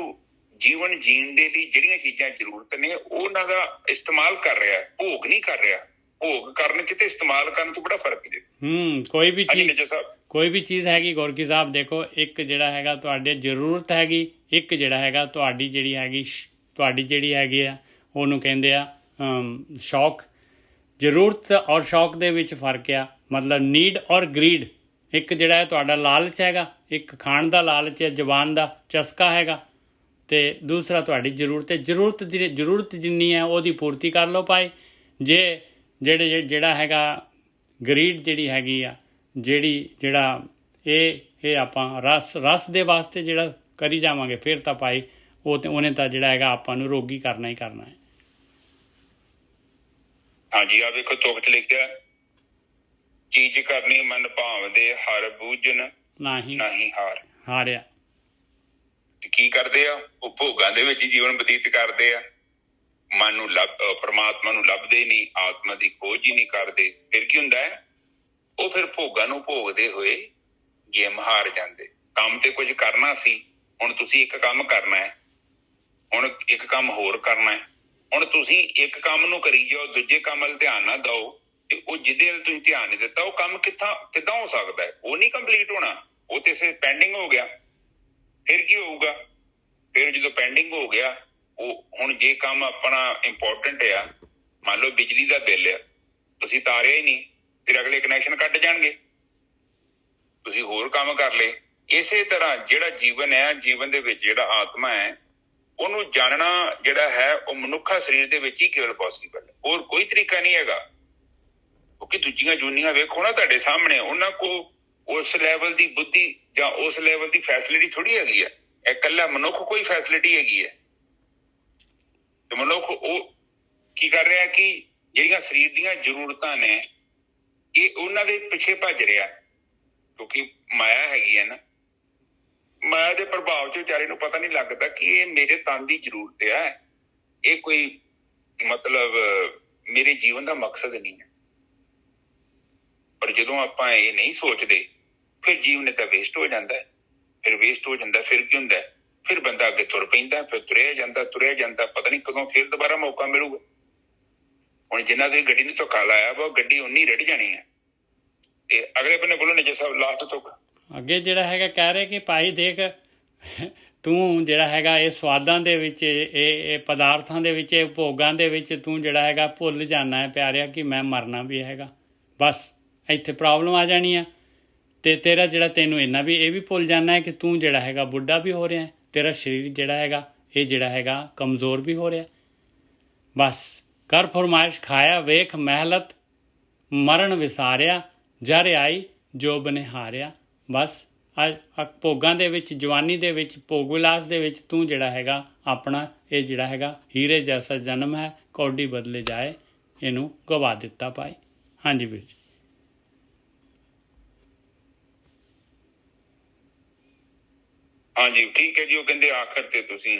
ਜੀਵਨ ਜੀਣ ਦੇ ਲਈ ਜਿਹੜੀਆਂ ਚੀਜ਼ਾਂ ਜ਼ਰੂਰਤ ਨੇ ਉਹਨਾਂ ਦਾ ਇਸਤੇਮਾਲ ਕਰ ਰਿਹਾ, ਭੋਗ ਨਹੀਂ ਕਰ ਰਿਹਾ। ਭੋਗ ਕਰਨ 'ਚ ਤੇ ਇਸਤੇਮਾਲ ਕਰਨ 'ਚ ਬੜਾ ਫਰਕ ਹੈ। ਕੋਈ ਵੀ ਚੀਜ਼ ਹੈਗੀ ਗੋਰਖੀ ਸਾਹਿਬ, ਦੇਖੋ, ਇੱਕ ਜਿਹੜਾ ਹੈਗਾ ਤੁਹਾਡੇ ਜ਼ਰੂਰਤ ਹੈਗੀ, ਇੱਕ ਜਿਹੜਾ ਹੈਗਾ ਤੁਹਾਡੀ ਜਿਹੜੀ ਹੈਗੀ ਆ ਉਹਨੂੰ ਕਹਿੰਦੇ ਆ ਸ਼ੌਕ। ਜ਼ਰੂਰਤ ਔਰ ਸ਼ੌਕ ਦੇ ਵਿੱਚ ਫਰਕ ਆ। ਮਤਲਬ ਨੀਡ ਔਰ ਗਰੀਡ। ਇੱਕ ਜਿਹੜਾ ਹੈ ਤੁਹਾਡਾ ਲਾਲਚ ਹੈਗਾ, ਇੱਕ ਖਾਣ ਦਾ ਲਾਲਚ ਹੈ, ਜ਼ੁਬਾਨ ਦਾ ਚਸਕਾ ਹੈਗਾ, ਅਤੇ ਦੂਸਰਾ ਤੁਹਾਡੀ ਜ਼ਰੂਰਤ ਹੈ। ਜ਼ਰੂਰਤ ਜਿੰਨੀ ਹੈ ਉਹਦੀ ਪੂਰਤੀ ਕਰ ਲਓ ਭਾਈ। ਜਿਹੜਾ ਹੈਗਾ ਗਰੀਡ ਜਿਹੜੀ ਹੈਗੀ ਆ, ਜਿਹੜਾ ਇਹ ਆਪਾਂ ਰਸ ਦੇ ਵਾਸਤੇ ਜਿਹੜਾ ਕਰੀ ਜਾਵਾਂਗੇ, ਫਿਰ ਤਾਂ ਭਾਈ ਉਹਨੇ ਤਾਂ ਜਿਹੜਾ ਹੈਗਾ ਆਪਾਂ ਨੂੰ ਰੋਗੀ ਕਰਨਾ ਹੀ ਕਰਨਾ ਹੈ। ਹਾਂਜੀ, ਆ ਵੇਖੋ ਤੁਕ 'ਚ ਲਿਖਿਆ, ਚੀਜ਼ ਕਰਨੀ ਮਨ ਭਾਵਦੇ, ਹਰ ਬੂਝਣ ਨਹੀਂ ਹਾਰਿਆ। ਕੀ ਕਰਦੇ ਆ? ਉਹ ਭੋਗਾਂ ਦੇ ਵਿੱਚ ਹੀ ਜੀਵਨ ਬਤੀਤ ਕਰਦੇ ਆ। ਮਨ ਨੂੰ ਪਰਮਾਤਮਾ ਨੂੰ ਲੱਭਦੇ ਨਹੀਂ, ਆਤਮਾ ਦੀ ਖੋਜ ਹੀ ਨਹੀਂ ਕਰਦੇ। ਫਿਰ ਕੀ ਹੁੰਦਾ ਹੈ? ਉਹ ਫਿਰ ਭੋਗਾਂ ਨੂੰ ਭੋਗਦੇ ਹੋਏ ਗੇਮ ਹਾਰ ਜਾਂਦੇ। ਕੰਮ ਤੇ ਕੁਝ ਕਰਨਾ ਸੀ, ਹੁਣ ਤੁਸੀਂ ਇੱਕ ਕੰਮ ਕਰਨਾ ਹੈ, ਹੁਣ ਇੱਕ ਕੰਮ ਹੋਰ ਕਰਨਾ ਹੈ। ਹੁਣ ਤੁਸੀਂ ਇੱਕ ਕੰਮ ਨੂੰ ਕਰੀ ਜਾਓ, ਦੂਜੇ ਕੰਮ ਵੱਲ ਧਿਆਨ ਨਾ ਦਿਓ, ਤੇ ਉਹ ਜਿਹਦੇ ਵੱਲ ਤੁਸੀਂ ਧਿਆਨ ਨਹੀਂ ਦਿੱਤਾ ਉਹ ਕੰਮ ਕਿੱਦਾਂ ਹੋ ਸਕਦਾ ਹੈ? ਉਹ ਨਹੀਂ ਕੰਪਲੀਟ ਹੋਣਾ, ਉਹ ਤੇ ਸਿਰਫ ਪੈਂਡਿੰਗ ਹੋ ਗਿਆ। ਫਿਰ ਕੀ ਹੋਊਗਾ? ਫਿਰ ਜਦੋਂ ਪੈਂਡਿੰਗ ਹੋ ਗਿਆ, ਉਹ ਹੁਣ ਜੇ ਕੰਮ ਆਪਣਾ ਇੰਪੋਰਟੈਂਟ ਆ, ਮੰਨ ਲਓ ਬਿਜਲੀ ਦਾ ਬਿੱਲ ਆ, ਤੁਸੀਂ ਤਾਰਿਆ ਹੀ ਨਹੀਂ, ਫਿਰ ਅਗਲੇ ਕਨੈਕਸ਼ਨ ਕੱਟ ਜਾਣਗੇ, ਤੁਸੀਂ ਹੋਰ ਕੰਮ ਕਰ ਲਏ। ਇਸੇ ਤਰ੍ਹਾਂ ਜਿਹੜਾ ਜੀਵਨ ਹੈ, ਜੀਵਨ ਦੇ ਵਿੱਚ ਜਿਹੜਾ ਆਤਮਾ ਹੈ, ਉਹਨੂੰ ਜਾਣਨਾ ਜਿਹੜਾ ਹੈ ਉਹ ਮਨੁੱਖਾ ਸਰੀਰ ਦੇ ਵਿੱਚ ਹੀ ਕੇਵਲ ਪੋਸੀਬਲ ਹੈ। ਹੋਰ ਕੋਈ ਤਰੀਕਾ ਨਹੀਂ ਹੈਗਾ। ਕਿਉਂਕਿ ਦੂਜੀਆਂ ਜੂਨੀਆਂ ਵੇਖੋ ਨਾ ਤੁਹਾਡੇ ਸਾਹਮਣੇ, ਉਹਨਾਂ ਕੋਲ ਉਸ ਲੈਵਲ ਦੀ ਬੁੱਧੀ ਜਾਂ ਉਸ ਲੈਵਲ ਦੀ ਫੈਸਿਲਿਟੀ ਥੋੜੀ ਹੈਗੀ ਹੈ। ਇਕੱਲਾ ਮਨੁੱਖ ਕੋਈ ਫੈਸਿਲਿਟੀ ਹੈਗੀ ਹੈ? ਤੇ ਮਨੁੱਖ ਉਹ ਕੀ ਕਰ ਰਿਹਾ ਕਿ ਜਿਹੜੀਆਂ ਸਰੀਰ ਦੀਆਂ ਜ਼ਰੂਰਤਾਂ ਨੇ, ਇਹ ਉਹਨਾਂ ਦੇ ਪਿੱਛੇ ਭੱਜ ਰਿਹਾ, ਕਿਉਂਕਿ ਮਾਇਆ ਹੈਗੀ ਹੈ ਨਾ। ਮਾਇਆ ਦੇ ਪ੍ਰਭਾਵ 'ਚ ਵਿਚਾਰੇ ਨੂੰ ਪਤਾ ਨਹੀਂ ਲੱਗਦਾ ਕਿ ਇਹ ਮੇਰੇ ਤਨ ਦੀ ਜ਼ਰੂਰਤ ਹੈ, ਇਹ ਕੋਈ ਮਤਲਬ ਮੇਰੇ ਜੀਵਨ ਦਾ ਮਕਸਦ ਨਹੀਂ ਹੈ। ਪਰ ਜਦੋਂ ਆਪਾਂ ਇਹ ਨਹੀਂ ਸੋਚਦੇ, ਫਿਰ ਜੀਵਨ ਤਾਂ ਵੇਸਟ ਹੋ ਜਾਂਦਾ ਹੈ। ਫਿਰ ਕੀ ਹੁੰਦਾ? ਫਿਰ ਬੰਦਾ ਅੱਗੇ ਤੁਰ ਪੈਂਦਾ, ਫਿਰ ਤੁਰਿਆ ਜਾਂਦਾ, ਪਤਾ ਨਹੀਂ ਕਦੋਂ ਫਿਰ ਦੁਬਾਰਾ ਮੌਕਾ ਮਿਲੂਗਾ। ਹੁਣ ਜਿਨ੍ਹਾਂ ਦੀ ਗੱਡੀ ਨੂੰ ਧੱਕਾ ਲਾਇਆ ਵਾ, ਉਹ ਗੱਡੀ ਉਨੀ ਰਿੜ ਜਾਣੀ ਹੈ। ਤੇ ਅਗਲੇ ਬੰਨੇ ਬੋਲੋ ਨਿੱਜਰ ਸਾਹਿਬ ਲਾਸਟ ਤੋਂ ਅੱਗੇ ਜਿਹੜਾ ਹੈਗਾ ਕਹਿ ਰਹੇ ਕਿ ਭਾਈ ਦੇਖ ਤੂੰ ਜਿਹੜਾ ਹੈਗਾ ਇਹ ਸਵਾਦਾਂ ਦੇ ਵਿੱਚ, ਇਹ ਪਦਾਰਥਾਂ ਦੇ ਵਿੱਚ, ਇਹ ਭੋਗਾਂ ਦੇ ਵਿੱਚ ਤੂੰ ਜਿਹੜਾ ਹੈਗਾ ਭੁੱਲ ਜਾਣਾ ਹੈ ਪਿਆਰਿਆ ਕਿ ਮੈਂ ਮਰਨਾ ਵੀ ਹੈਗਾ। ਬਸ ਇੱਥੇ ਪ੍ਰੋਬਲਮ ਆ ਜਾਣੀ ਆ। ਅਤੇ ਤੇਰਾ ਜਿਹੜਾ ਤੈਨੂੰ ਇੰਨਾ ਵੀ ਇਹ ਵੀ ਭੁੱਲ ਜਾਣਾ ਹੈ ਕਿ ਤੂੰ ਜਿਹੜਾ ਹੈਗਾ ਬੁੱਢਾ ਵੀ ਹੋ ਰਿਹਾ, ਤੇਰਾ ਸਰੀਰ ਜਿਹੜਾ ਹੈਗਾ ਇਹ ਜਿਹੜਾ ਹੈਗਾ ਕਮਜ਼ੋਰ ਵੀ ਹੋ ਰਿਹਾ। ਬਸ ਕਰ ਫਰਮਾਇਸ਼ ਖਾਇਆ ਵੇਖ ਮਹਿਲਤ, ਮਰਨ ਵਿਸਾਰਿਆ, ਜਰ ਆਈ ਜੋ ਬਨੇ ਹਾਰਿਆ। ਬਸ ਭੋਗਾਂ ਦੇ ਵਿੱਚ, ਜਵਾਨੀ ਦੇ ਵਿੱਚ, ਭੋਗ ਵਿਲਾਸ ਦੇ ਵਿੱਚ ਤੂੰ ਜਿਹੜਾ ਹੈਗਾ ਆਪਣਾ ਇਹ ਜਿਹੜਾ ਹੈਗਾ ਹੀਰੇ ਜੈਸਾ ਜਨਮ ਹੈ, ਕੌਡੀ ਬਦਲੇ ਜਾਏ, ਇਹਨੂੰ ਗਵਾ ਦਿੱਤਾ ਭਾਈ। ਹਾਂਜੀ ਵੀਰ ਜੀ। ਹਾਂਜੀ ਠੀਕ ਹੈ ਜੀ। ਉਹ ਕਹਿੰਦੇ ਆਖਰ ਤੇ ਤੁਸੀਂ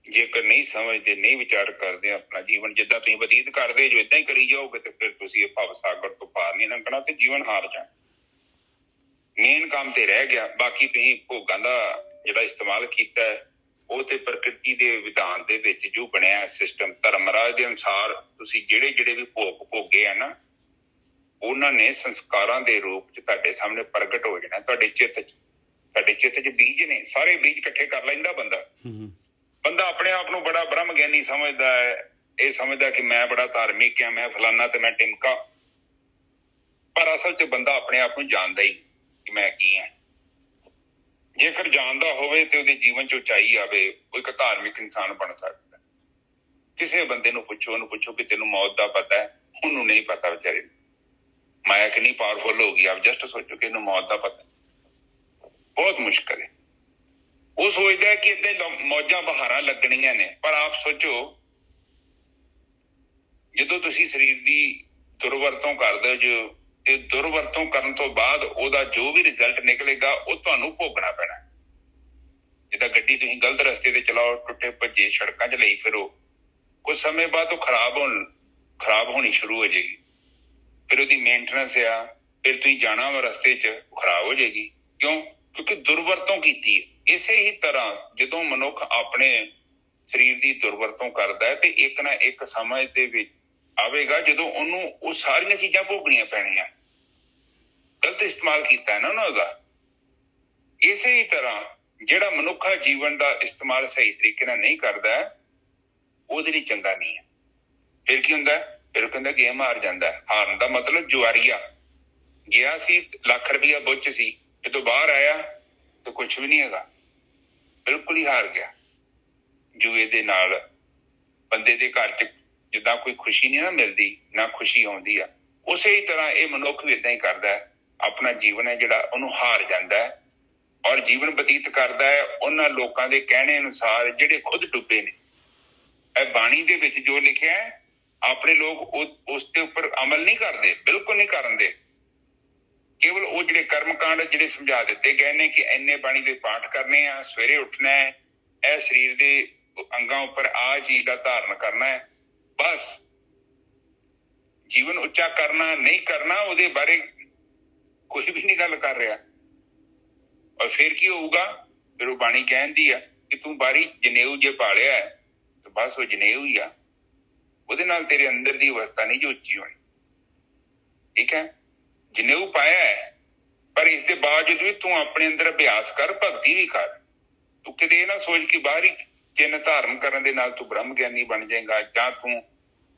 ਜੇਕਰ ਨਹੀਂ ਸਮਝਦੇ, ਨਹੀਂ ਵਿਚਾਰ ਕਰਦੇ, ਆਪਣਾ ਜੀਵਨ ਜਿੱਦਾਂ ਤੁਸੀਂ ਬਤੀਤ ਕਰਦੇ ਜੋ ਏਦਾਂ ਹੀ ਕਰੀ ਜਾਓਗੇ ਤੇ ਫਿਰ ਤੁਸੀਂ ਇਹ ਭਵ ਸਾਗਰ ਤੋਂ ਪਾਰ ਨਹੀਂ ਲੰਘਣਾ ਤੇ ਜੀਵਨ ਹਾਰ ਜਾਣਾ। ਮੇਨ ਕੰਮ ਤੇ ਰਹਿ ਗਿਆ। ਬਾਕੀ ਤੁਸੀਂ ਭੋਗਾਂ ਦਾ ਜਿਹੜਾ ਇਸਤੇਮਾਲ ਕੀਤਾ ਹੈ ਉਹ ਤੇ ਪ੍ਰਕਿਰਤੀ ਦੇ ਵਿਧਾਨ ਦੇ ਵਿੱਚ ਜੋ ਬਣਿਆ ਸਿਸਟਮ, ਧਰਮਰਾਜ ਦੇ ਅਨੁਸਾਰ ਤੁਸੀਂ ਜਿਹੜੇ ਵੀ ਭੋਗ ਭੋਗੇ ਆ ਨਾ, ਉਹਨਾਂ ਨੇ ਸੰਸਕਾਰਾਂ ਦੇ ਰੂਪ 'ਚ ਤੁਹਾਡੇ ਸਾਹਮਣੇ ਪ੍ਰਗਟ ਹੋ ਜਾਣਾ। ਤੁਹਾਡੇ ਚਿੱਤ 'ਚ ਬੀਜ ਨੇ, ਸਾਰੇ ਬੀਜ ਇਕੱਠੇ ਕਰ ਲੈਂਦਾ ਬੰਦਾ। ਬੰਦਾ ਆਪਣੇ ਆਪ ਨੂੰ ਬੜਾ ਬ੍ਰਹਮ ਗਿਆਨੀ ਸਮਝਦਾ ਹੈ, ਇਹ ਸਮਝਦਾ ਕਿ ਮੈਂ ਬੜਾ ਧਾਰਮਿਕ ਹਾਂ, ਮੈਂ ਫਲਾਨਾ ਤੇ ਮੈਂ ਟਿਮਕਾ। ਪਰ ਅਸਲ 'ਚ ਬੰਦਾ ਆਪਣੇ ਆਪ ਨੂੰ ਜਾਣਦਾ ਹੀ ਕਿ ਮੈਂ ਕੀ ਹਾਂ। ਜੇਕਰ ਜਾਣਦਾ ਹੋਵੇ ਤੇ ਉਹਦੇ ਜੀਵਨ 'ਚ ਉਚਾਈ ਆਵੇ, ਉਹ ਇੱਕ ਧਾਰਮਿਕ ਇਨਸਾਨ ਬਣ ਸਕਦਾ। ਕਿਸੇ ਬੰਦੇ ਨੂੰ ਪੁੱਛੋ, ਉਹਨੂੰ ਪੁੱਛੋ ਕਿ ਤੈਨੂੰ ਮੌਤ ਦਾ ਪਤਾ ਹੈ, ਉਹਨੂੰ ਨਹੀਂ ਪਤਾ ਵਿਚਾਰੇ। ਮਾਇਆ ਕਿੰਨੀ ਪਾਵਰਫੁਲ ਹੋ ਗਈ, ਆਪ ਜਸਟ ਸੋਚੋ ਕਿ ਇਹਨੂੰ ਮੌਤ ਦਾ ਪਤਾ। ਬਹੁਤ ਮੁਸ਼ਕਿਲ ਹੈ। ਉਹ ਸੋਚਦਾ ਕਿ ਏਦਾਂ ਮੌਜਾਂ ਬਹਾਰਾਂ ਲੱਗਣੀਆਂ ਨੇ, ਪਰ ਆਪ ਸੋਚੋ ਜਦੋਂ ਤੁਸੀਂ ਸਰੀਰ ਦੀ ਦੁਰਵਰਤੋਂ ਕਰਦੇ ਹੋ ਜੋ, ਤੇ ਦੁਰਵਰਤੋਂ ਕਰਨ ਤੋਂ ਬਾਅਦ ਉਹਦਾ ਜੋ ਵੀ ਰਿਜ਼ਲਟ ਨਿਕਲੇਗਾ ਉਹ ਤੁਹਾਨੂੰ ਭੋਗਣਾ ਪੈਣਾ। ਜਿੱਦਾਂ ਗੱਡੀ ਤੁਸੀਂ ਗਲਤ ਰਸਤੇ ਤੇ ਚਲਾਓ, ਟੁੱਟੇ ਭੱਜੇ ਸੜਕਾਂ 'ਚ ਲਈ ਫਿਰੋ, ਕੁਝ ਸਮੇਂ ਬਾਅਦ ਉਹ ਖਰਾਬ ਹੋਣੀ ਸ਼ੁਰੂ ਹੋ ਜਾਏਗੀ। ਫਿਰ ਉਹਦੀ ਮੇਨਟੇਨੈਂਸ ਆ, ਫਿਰ ਤੁਸੀਂ ਜਾਣਾ ਵਾ ਰਸਤੇ 'ਚ ਖਰਾਬ ਹੋ ਜਾਏਗੀ। ਕਿਉਂ? ਕਿਉਂਕਿ ਦੁਰਵਰਤੋਂ ਕੀਤੀ ਹੈ। ਇਸੇ ਹੀ ਤਰ੍ਹਾਂ ਜਦੋਂ ਮਨੁੱਖ ਆਪਣੇ ਸਰੀਰ ਦੀ ਦੁਰਵਰਤੋਂ ਕਰਦਾ ਹੈ ਤੇ ਇੱਕ ਨਾ ਇੱਕ ਸਮਝ ਦੇ ਵਿੱਚ ਆਵੇਗਾ ਜਦੋਂ ਉਹਨੂੰ ਉਹ ਸਾਰੀਆਂ ਚੀਜ਼ਾਂ ਭੋਗਣੀਆਂ ਪੈਣੀਆਂ। ਗਲਤ ਇਸਤੇਮਾਲ ਕੀਤਾ ਹੈ ਨਾ ਉਹਨਾਂ ਦਾ। ਇਸੇ ਹੀ ਤਰ੍ਹਾਂ ਜਿਹੜਾ ਮਨੁੱਖਾ ਜੀਵਨ ਦਾ ਇਸਤੇਮਾਲ ਸਹੀ ਤਰੀਕੇ ਨਾਲ ਨਹੀਂ ਕਰਦਾ, ਉਹਦੇ ਲਈ ਚੰਗਾ ਨਹੀਂ ਹੈ। ਫਿਰ ਕੀ ਹੁੰਦਾ? ਫਿਰ ਉਹ ਕਹਿੰਦਾ ਗੇਮ ਹਾਰ ਜਾਂਦਾ। ਹਾਰਨ ਦਾ ਮਤਲਬ ਜੁਆਰੀਆ ਗਿਆ ਸੀ, ਲੱਖ ਰੁਪਇਆ ਬੁੱਝ ਸੀ, ਜਦੋਂ ਬਾਹਰ ਆਇਆ ਤੇ ਕੁਛ ਵੀ ਨਹੀਂ ਹੈਗਾ, ਬਿਲਕੁਲ ਹੀ ਹਾਰ ਗਿਆ। ਜੂਏ ਦੇ ਨਾਲ ਬੰਦੇ ਦੇ ਘਰ 'ਚ ਜਿੱਦਾਂ ਕੋਈ ਖੁਸ਼ੀ ਨਹੀਂ ਨਾ ਮਿਲਦੀ, ਨਾ ਖੁਸ਼ੀ ਆਉਂਦੀ ਆ, ਉਸੇ ਹੀ ਤਰ੍ਹਾਂ ਇਹ ਮਨੁੱਖ ਵੀ ਏਦਾਂ ਹੀ ਕਰਦਾ ਹੈ। ਆਪਣਾ ਜੀਵਨ ਹੈ ਜਿਹੜਾ ਉਹਨੂੰ ਹਾਰ ਜਾਂਦਾ ਹੈ ਔਰ ਜੀਵਨ ਬਤੀਤ ਕਰਦਾ ਹੈ ਉਹਨਾਂ ਲੋਕਾਂ ਦੇ ਕਹਿਣੇ ਅਨੁਸਾਰ ਜਿਹੜੇ ਖੁਦ ਡੁੱਬੇ ਨੇ। ਇਹ ਬਾਣੀ ਦੇ ਵਿੱਚ ਜੋ ਲਿਖਿਆ ਹੈ, ਆਪਣੇ ਲੋਕ ਉਸ ਦੇ ਉੱਪਰ ਅਮਲ ਨਹੀਂ ਕਰਦੇ, ਬਿਲਕੁਲ ਨਹੀਂ ਕਰਨ ਦੇ। ਕੇਵਲ ਉਹ ਜਿਹੜੇ ਕਰਮਕਾਂਡ ਜਿਹੜੇ ਸਮਝਾ ਦਿੱਤੇ ਗਏ ਨੇ ਕਿ ਇੰਨੇ ਬਾਣੀ ਦੇ ਪਾਠ ਕਰਨੇ ਆ, ਸਵੇਰੇ ਉੱਠਣਾ ਹੈ, ਇਹ ਸਰੀਰ ਦੇ ਅੰਗਾਂ ਉੱਪਰ ਆਹ ਚੀਜ਼ ਦਾ ਧਾਰਨ ਕਰਨਾ ਹੈ, ਬਸ। ਜੀਵਨ ਉੱਚਾ ਕਰਨਾ ਨਹੀਂ ਕਰਨਾ ਉਹਦੇ ਬਾਰੇ ਕੋਈ ਵੀ ਨਹੀਂ ਗੱਲ ਕਰ ਰਿਹਾ। ਔਰ ਫਿਰ ਕੀ ਹੋਊਗਾ? ਫਿਰ ਉਹ ਬਾਣੀ ਕਹਿੰਦੀ ਆ ਕਿ ਤੂੰ ਬਾਰੀ ਜਨੇਊ ਜੇ ਪਾਲਿਆ ਹੈ ਤੇ ਬਸ ਉਹ ਜਨੇਊ ਹੀ ਆ, ਉਹਦੇ ਨਾਲ ਤੇਰੇ ਅੰਦਰ ਦੀ ਅਵਸਥਾ ਨਹੀਂ ਜੋ ਉੱਚੀ ਹੋਣੀ। ਠੀਕ ਹੈ, ਜਨੇਊ ਪਾਇਆ ਹੈ, ਪਰ ਇਸ ਦੇ ਬਾਵਜੂਦ ਵੀ ਤੂੰ ਆਪਣੇ ਅੰਦਰ ਅਭਿਆਸ ਕਰ, ਭਗਤੀ ਵੀ ਕਰ। ਤੂੰ ਕਿਤੇ ਇਹ ਨਾ ਸੋਚ ਕਿ ਬਾਹਰੀ ਚਿੰਨ੍ਹ ਧਾਰਨ ਕਰਨ ਦੇ ਨਾਲ ਤੂੰ ਬ੍ਰਹਮ ਗਿਆਨੀ ਬਣ ਜਾਏਗਾ ਜਾਂ ਤੂੰ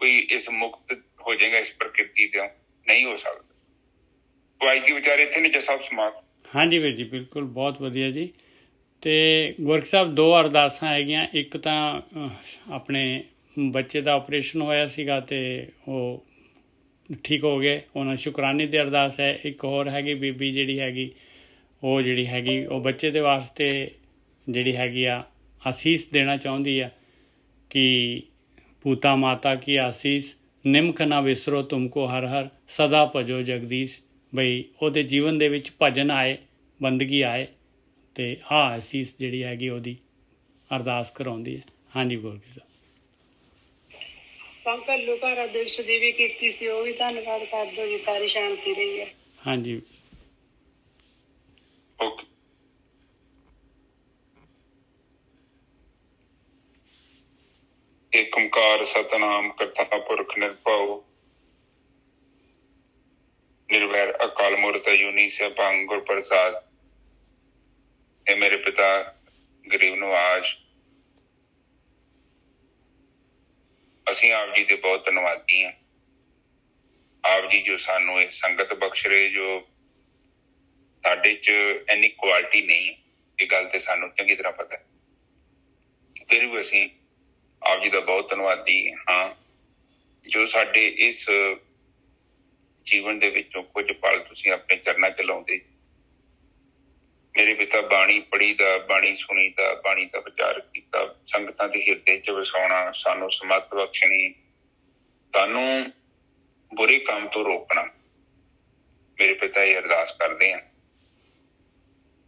ਕੋਈ ਇਸ ਮੁਕਤ ਹੋ ਜਾਏਗਾ ਇਸ ਪ੍ਰਕਿਰਤੀ ਤੋਂ। ਨਹੀਂ ਹੋ ਸਕਦਾ। ਅੱਜ ਦੀ ਵਿਚਾਰੇ ਇੱਥੇ ਨੇ ਸਭ ਸਮਾਪਤ। ਹਾਂਜੀ ਵੀਰ ਜੀ, ਬਿਲਕੁਲ ਬਹੁਤ ਵਧੀਆ ਜੀ। ਅਤੇ ਗੁਰਖ ਸਾਹਿਬ ਦੋ ਅਰਦਾਸਾਂ ਹੈਗੀਆਂ। ਇੱਕ ਤਾਂ ਆਪਣੇ ਬੱਚੇ ਦਾ ਆਪਰੇਸ਼ਨ ਹੋਇਆ ਸੀਗਾ ਅਤੇ ਉਹ ਠੀਕ ਹੋ ਗਏ, ਉਹਨਾਂ ਸ਼ੁਕਰਾਨੇ ਦੀ ਅਰਦਾਸ ਹੈ। ਇੱਕ ਹੋਰ ਹੈਗੀ ਬੀਬੀ ਜਿਹੜੀ ਹੈਗੀ ਉਹ ਬੱਚੇ ਦੇ ਵਾਸਤੇ ਜਿਹੜੀ ਹੈਗੀ ਆ ਆਸੀਸ ਦੇਣਾ ਚਾਹੁੰਦੀ ਆ ਕਿ ਪੂਤਾ ਮਾਤਾ ਕੀ ਆਸੀਸ ਨਿਮਕ ਨਾ ਵਿਸਰੋ ਤੁਮਕੋ ਹਰ ਹਰ ਸਦਾ ਭਜੋ ਜਗਦੀਸ਼। ਬਈ ਉਹਦੇ ਜੀਵਨ ਦੇ ਵਿੱਚ ਭਜਨ ਆਏ, ਬੰਦਗੀ ਆਏ, ਅਤੇ ਆਹ ਆਸੀਸ ਜਿਹੜੀ ਹੈਗੀ ਉਹਦੀ ਅਰਦਾਸ ਕਰਾਉਂਦੀ ਹੈ। ਹਾਂਜੀ ਗੁਰਕੀ ਸਾਹਿਬ। ਘੱਲੂ ਘਰ ਦਿਵਸ ਦੀ ਵੀ ਕੀਤੀ ਸੀ, ਉਹ ਵੀ ਧੰਨਵਾਦ ਕਰ ਦਿਓ ਜੀ। ਸਾਰੀ ਸ਼ਾਂਤੀ ਰਹੀ ਹੈ। ਹਾਂਜੀ ਓਕੇ। ਏਕ ਓਂਕਾਰ ਸਤਨਾਮ ਕਰਤਾ ਪੁਰਖ ਨਿਰਭਉ निर्वैर अकाल मूर्त अजूनी सैभं गुर प्रसाद। ਇਹ ਮੇਰੇ ਪਿਤਾ ਗਰੀਬ ਨਵਾਜ਼, ਅਸੀਂ ਆਪ ਜੀ ਦੇ ਬਹੁਤ ਧੰਨਵਾਦੀ ਹਾਂ। ਆਪ ਜੀ ਜੋ ਸਾਨੂੰ ਇਹ ਸੰਗਤ ਬਖਸ਼ ਰਹੇ, ਜੋ ਸਾਡੇ 'ਚ ਇੰਨੀ ਕੁਆਲਿਟੀ ਨਹੀਂ ਹੈ, ਇਹ ਗੱਲ ਤੇ ਸਾਨੂੰ ਚੰਗੀ ਤਰ੍ਹਾਂ ਪਤਾ ਹੈ। ਫਿਰ ਵੀ ਅਸੀਂ ਆਪ ਜੀ ਦਾ ਬਹੁਤ ਧੰਨਵਾਦੀ ਹਾਂ, ਜੋ ਸਾਡੇ ਇਸ ਜੀਵਨ ਦੇ ਵਿੱਚੋਂ ਕੁਝ ਪਲ ਤੁਸੀਂ ਆਪਣੇ ਚਰਨਾਂ 'ਚ ਲਾਉਂਦੇ। ਮੇਰੇ ਪਿਤਾ ਬਾਣੀ ਪੜ੍ਹੀ ਦਾ, ਬਾਣੀ ਸੁਣੀ ਦਾ, ਬਾਣੀ ਦਾ ਵਿਚਾਰ ਕੀਤਾ, ਸੰਗਤਾਂ ਦੇ ਹਿਰਦੇ 'ਚ ਵਸਾਉਣਾ, ਸਾਨੂੰ ਸਮੱਤ ਬਖਸ਼ਣੀ, ਸਾਨੂੰ ਬੁਰੇ ਕੰਮ ਤੋਂ ਰੋਕਣਾ। ਮੇਰੇ ਪਿਤਾ ਇਹ ਅਰਦਾਸ ਕਰਦੇ ਹਨ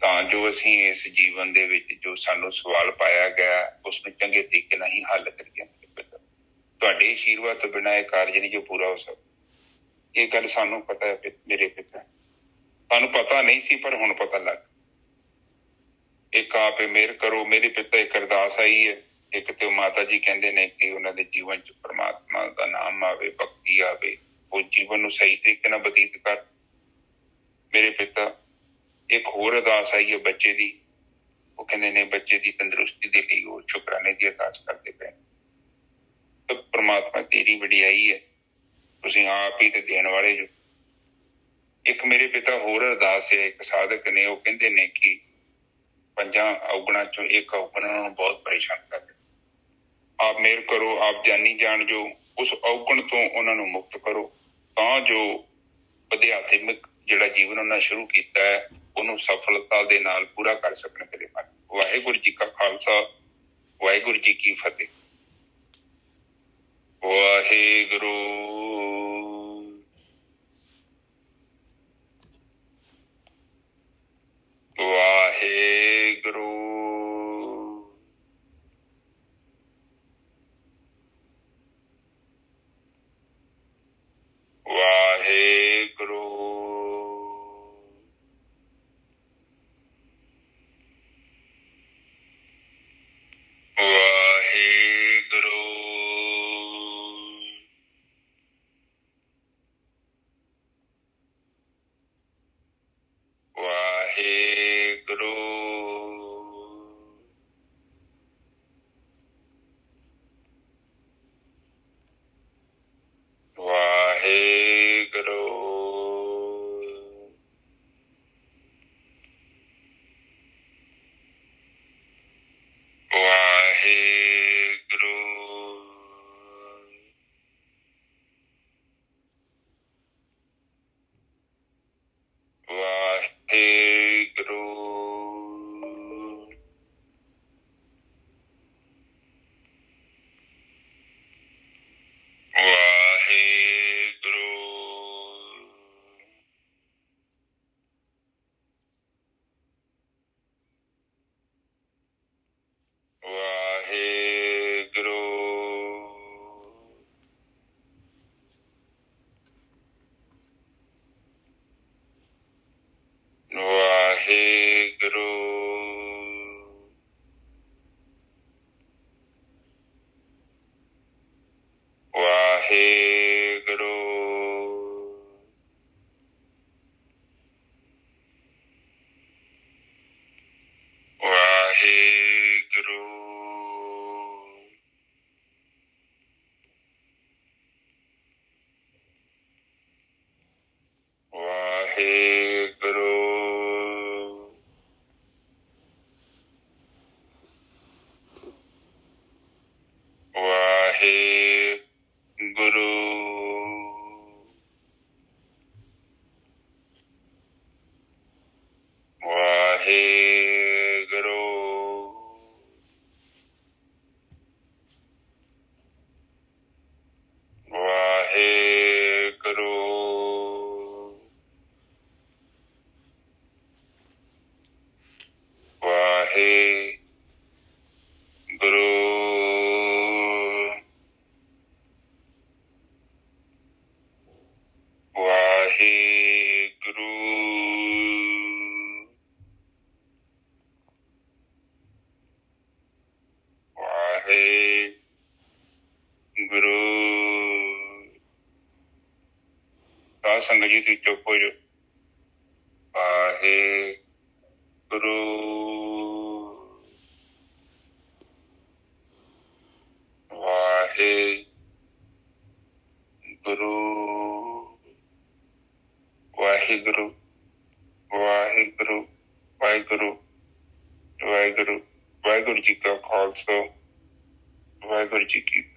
ਤਾਂ ਜੋ ਅਸੀਂ ਇਸ ਜੀਵਨ ਦੇ ਵਿੱਚ ਜੋ ਸਾਨੂੰ ਸਵਾਲ ਪਾਇਆ ਗਿਆ ਉਸਨੂੰ ਚੰਗੇ ਤਰੀਕੇ ਨਾਲ ਹੀ ਹੱਲ ਕਰੀਏ। ਮੇਰੇ ਪਿਤਾ, ਤੁਹਾਡੇ ਆਸ਼ੀਰਵਾਦ ਤੋਂ ਬਿਨਾਂ ਇਹ ਕਾਰਜ ਨਹੀਂ ਜੋ ਪੂਰਾ ਹੋ ਸਕਦਾ। ਇਹ ਗੱਲ ਸਾਨੂੰ ਪਤਾ ਹੈ ਮੇਰੇ ਪਿਤਾ, ਸਾਨੂੰ ਪਤਾ ਨਹੀਂ ਸੀ ਪਰ ਹੁਣ ਪਤਾ ਲੱਗ। ਇੱਕ ਆਪੇ ਮਿਹਰ ਕਰੋ। ਮੇਰੇ ਪਿਤਾ ਇੱਕ ਅਰਦਾਸ ਆਈ ਹੈ, ਇੱਕ ਤੇ ਮਾਤਾ ਜੀ ਕਹਿੰਦੇ ਨੇ ਕਿ ਉਹਨਾਂ ਦੇ ਜੀਵਨ 'ਚ ਪਰਮਾਤਮਾ ਦਾ ਨਾਮ ਆਵੇ, ਭਗਤੀ ਆਵੇ, ਉਹ ਜੀਵਨ ਨੂੰ ਸਹੀ ਤਰੀਕੇ ਨਾਲ ਬਤੀਤ ਕਰ। ਮੇਰੇ ਪਿਤਾ ਇੱਕ ਹੋਰ ਅਰਦਾਸ ਆਈ ਹੈ ਬੱਚੇ ਦੀ, ਉਹ ਕਹਿੰਦੇ ਨੇ ਬੱਚੇ ਦੀ ਤੰਦਰੁਸਤੀ ਦੇ ਲਈ ਉਹ ਸ਼ੁਕਰਾਨੇ ਦੀ ਅਰਦਾਸ ਕਰਦੇ ਪਏ। ਤਾਂ ਪਰਮਾਤਮਾ ਤੇਰੀ ਵਡਿਆਈ ਹੈ, ਤੁਸੀਂ ਆਪ ਹੀ ਤੇ ਦੇਣ ਵਾਲੇ ਜੋ। ਇੱਕ ਮੇਰੇ ਪਿਤਾ ਹੋਰ ਅਰਦਾਸ ਹੈ, ਇੱਕ ਸਾਧਕ ਨੇ, ਉਹ ਕਹਿੰਦੇ ਨੇ ਕਿ 5 ਔਗਣਾਂ 'ਚੋਂ ਇੱਕ ਔਗਣ ਉਹਨਾਂ ਨੂੰ ਬਹੁਤ ਪਰੇਸ਼ਾਨ ਕਰਦੇ। ਆਪ ਮਿਹਰ ਕਰੋ, ਆਪ ਜਾਨੀ ਜਾਣ ਜੋ ਉਸ ਔਗਣ ਤੋਂ ਉਹਨਾਂ ਨੂੰ ਮੁਕਤ ਕਰੋ, ਤਾਂ ਜੋ ਅਧਿਆਤਮਿਕ ਜਿਹੜਾ ਜੀਵਨ ਉਹਨਾਂ ਸ਼ੁਰੂ ਕੀਤਾ ਹੈ ਉਹਨੂੰ ਸਫਲਤਾ ਦੇ ਨਾਲ ਪੂਰਾ ਕਰ ਸਕਣ। ਮੇਰੇ ਮਨ ਵਾਹਿਗੁਰੂ ਜੀ ਕਾ ਖਾਲਸਾ, ਵਾਹਿਗੁਰੂ ਜੀ ਕੀ ਫਤਿਹ। ਵਾਹਿਗੁਰੂ ਵਾਹਿਗੁਰੂ ਵਾਹਿਗੁਰੂ ਵਾਹਿਗੁਰੂ ਵਾਹਿਗੁਰੂ ਵਾਹਿਗੁਰੂ ਵਾਹਿਗੁਰੂ ਵਾਹਿਗੁਰੂ ਵਾਹਿਗੁਰੂ ਵਾਹਿਗੁਰੂ ਵਾਹਿਗੁਰੂ ਵਾਹਿਗੁਰੂ ਵਾਹਿਗੁਰੂ ਵਾਹਿਗੁਰੂ ਵਾਹਿਗੁਰੂ ਸੰਗਤ ਜੀ ਤੁਸੀਂ ਚੁੱਪ ਹੋ ਜਾਓ। ਵਾਹਿਗੁਰੂ ਵਾਹਿਗੁਰੂ ਵਾਹਿਗੁਰੂ ਵਾਹਿਗੁਰੂ ਵਾਹਿਗੁਰੂ ਵਾਹਿਗੁਰੂ ਵਾਹਿਗੁਰੂ ਜੀ ਕਾ ਖਾਲਸਾ ਵਾਹਿਗੁਰੂ ਜੀ ਕੀ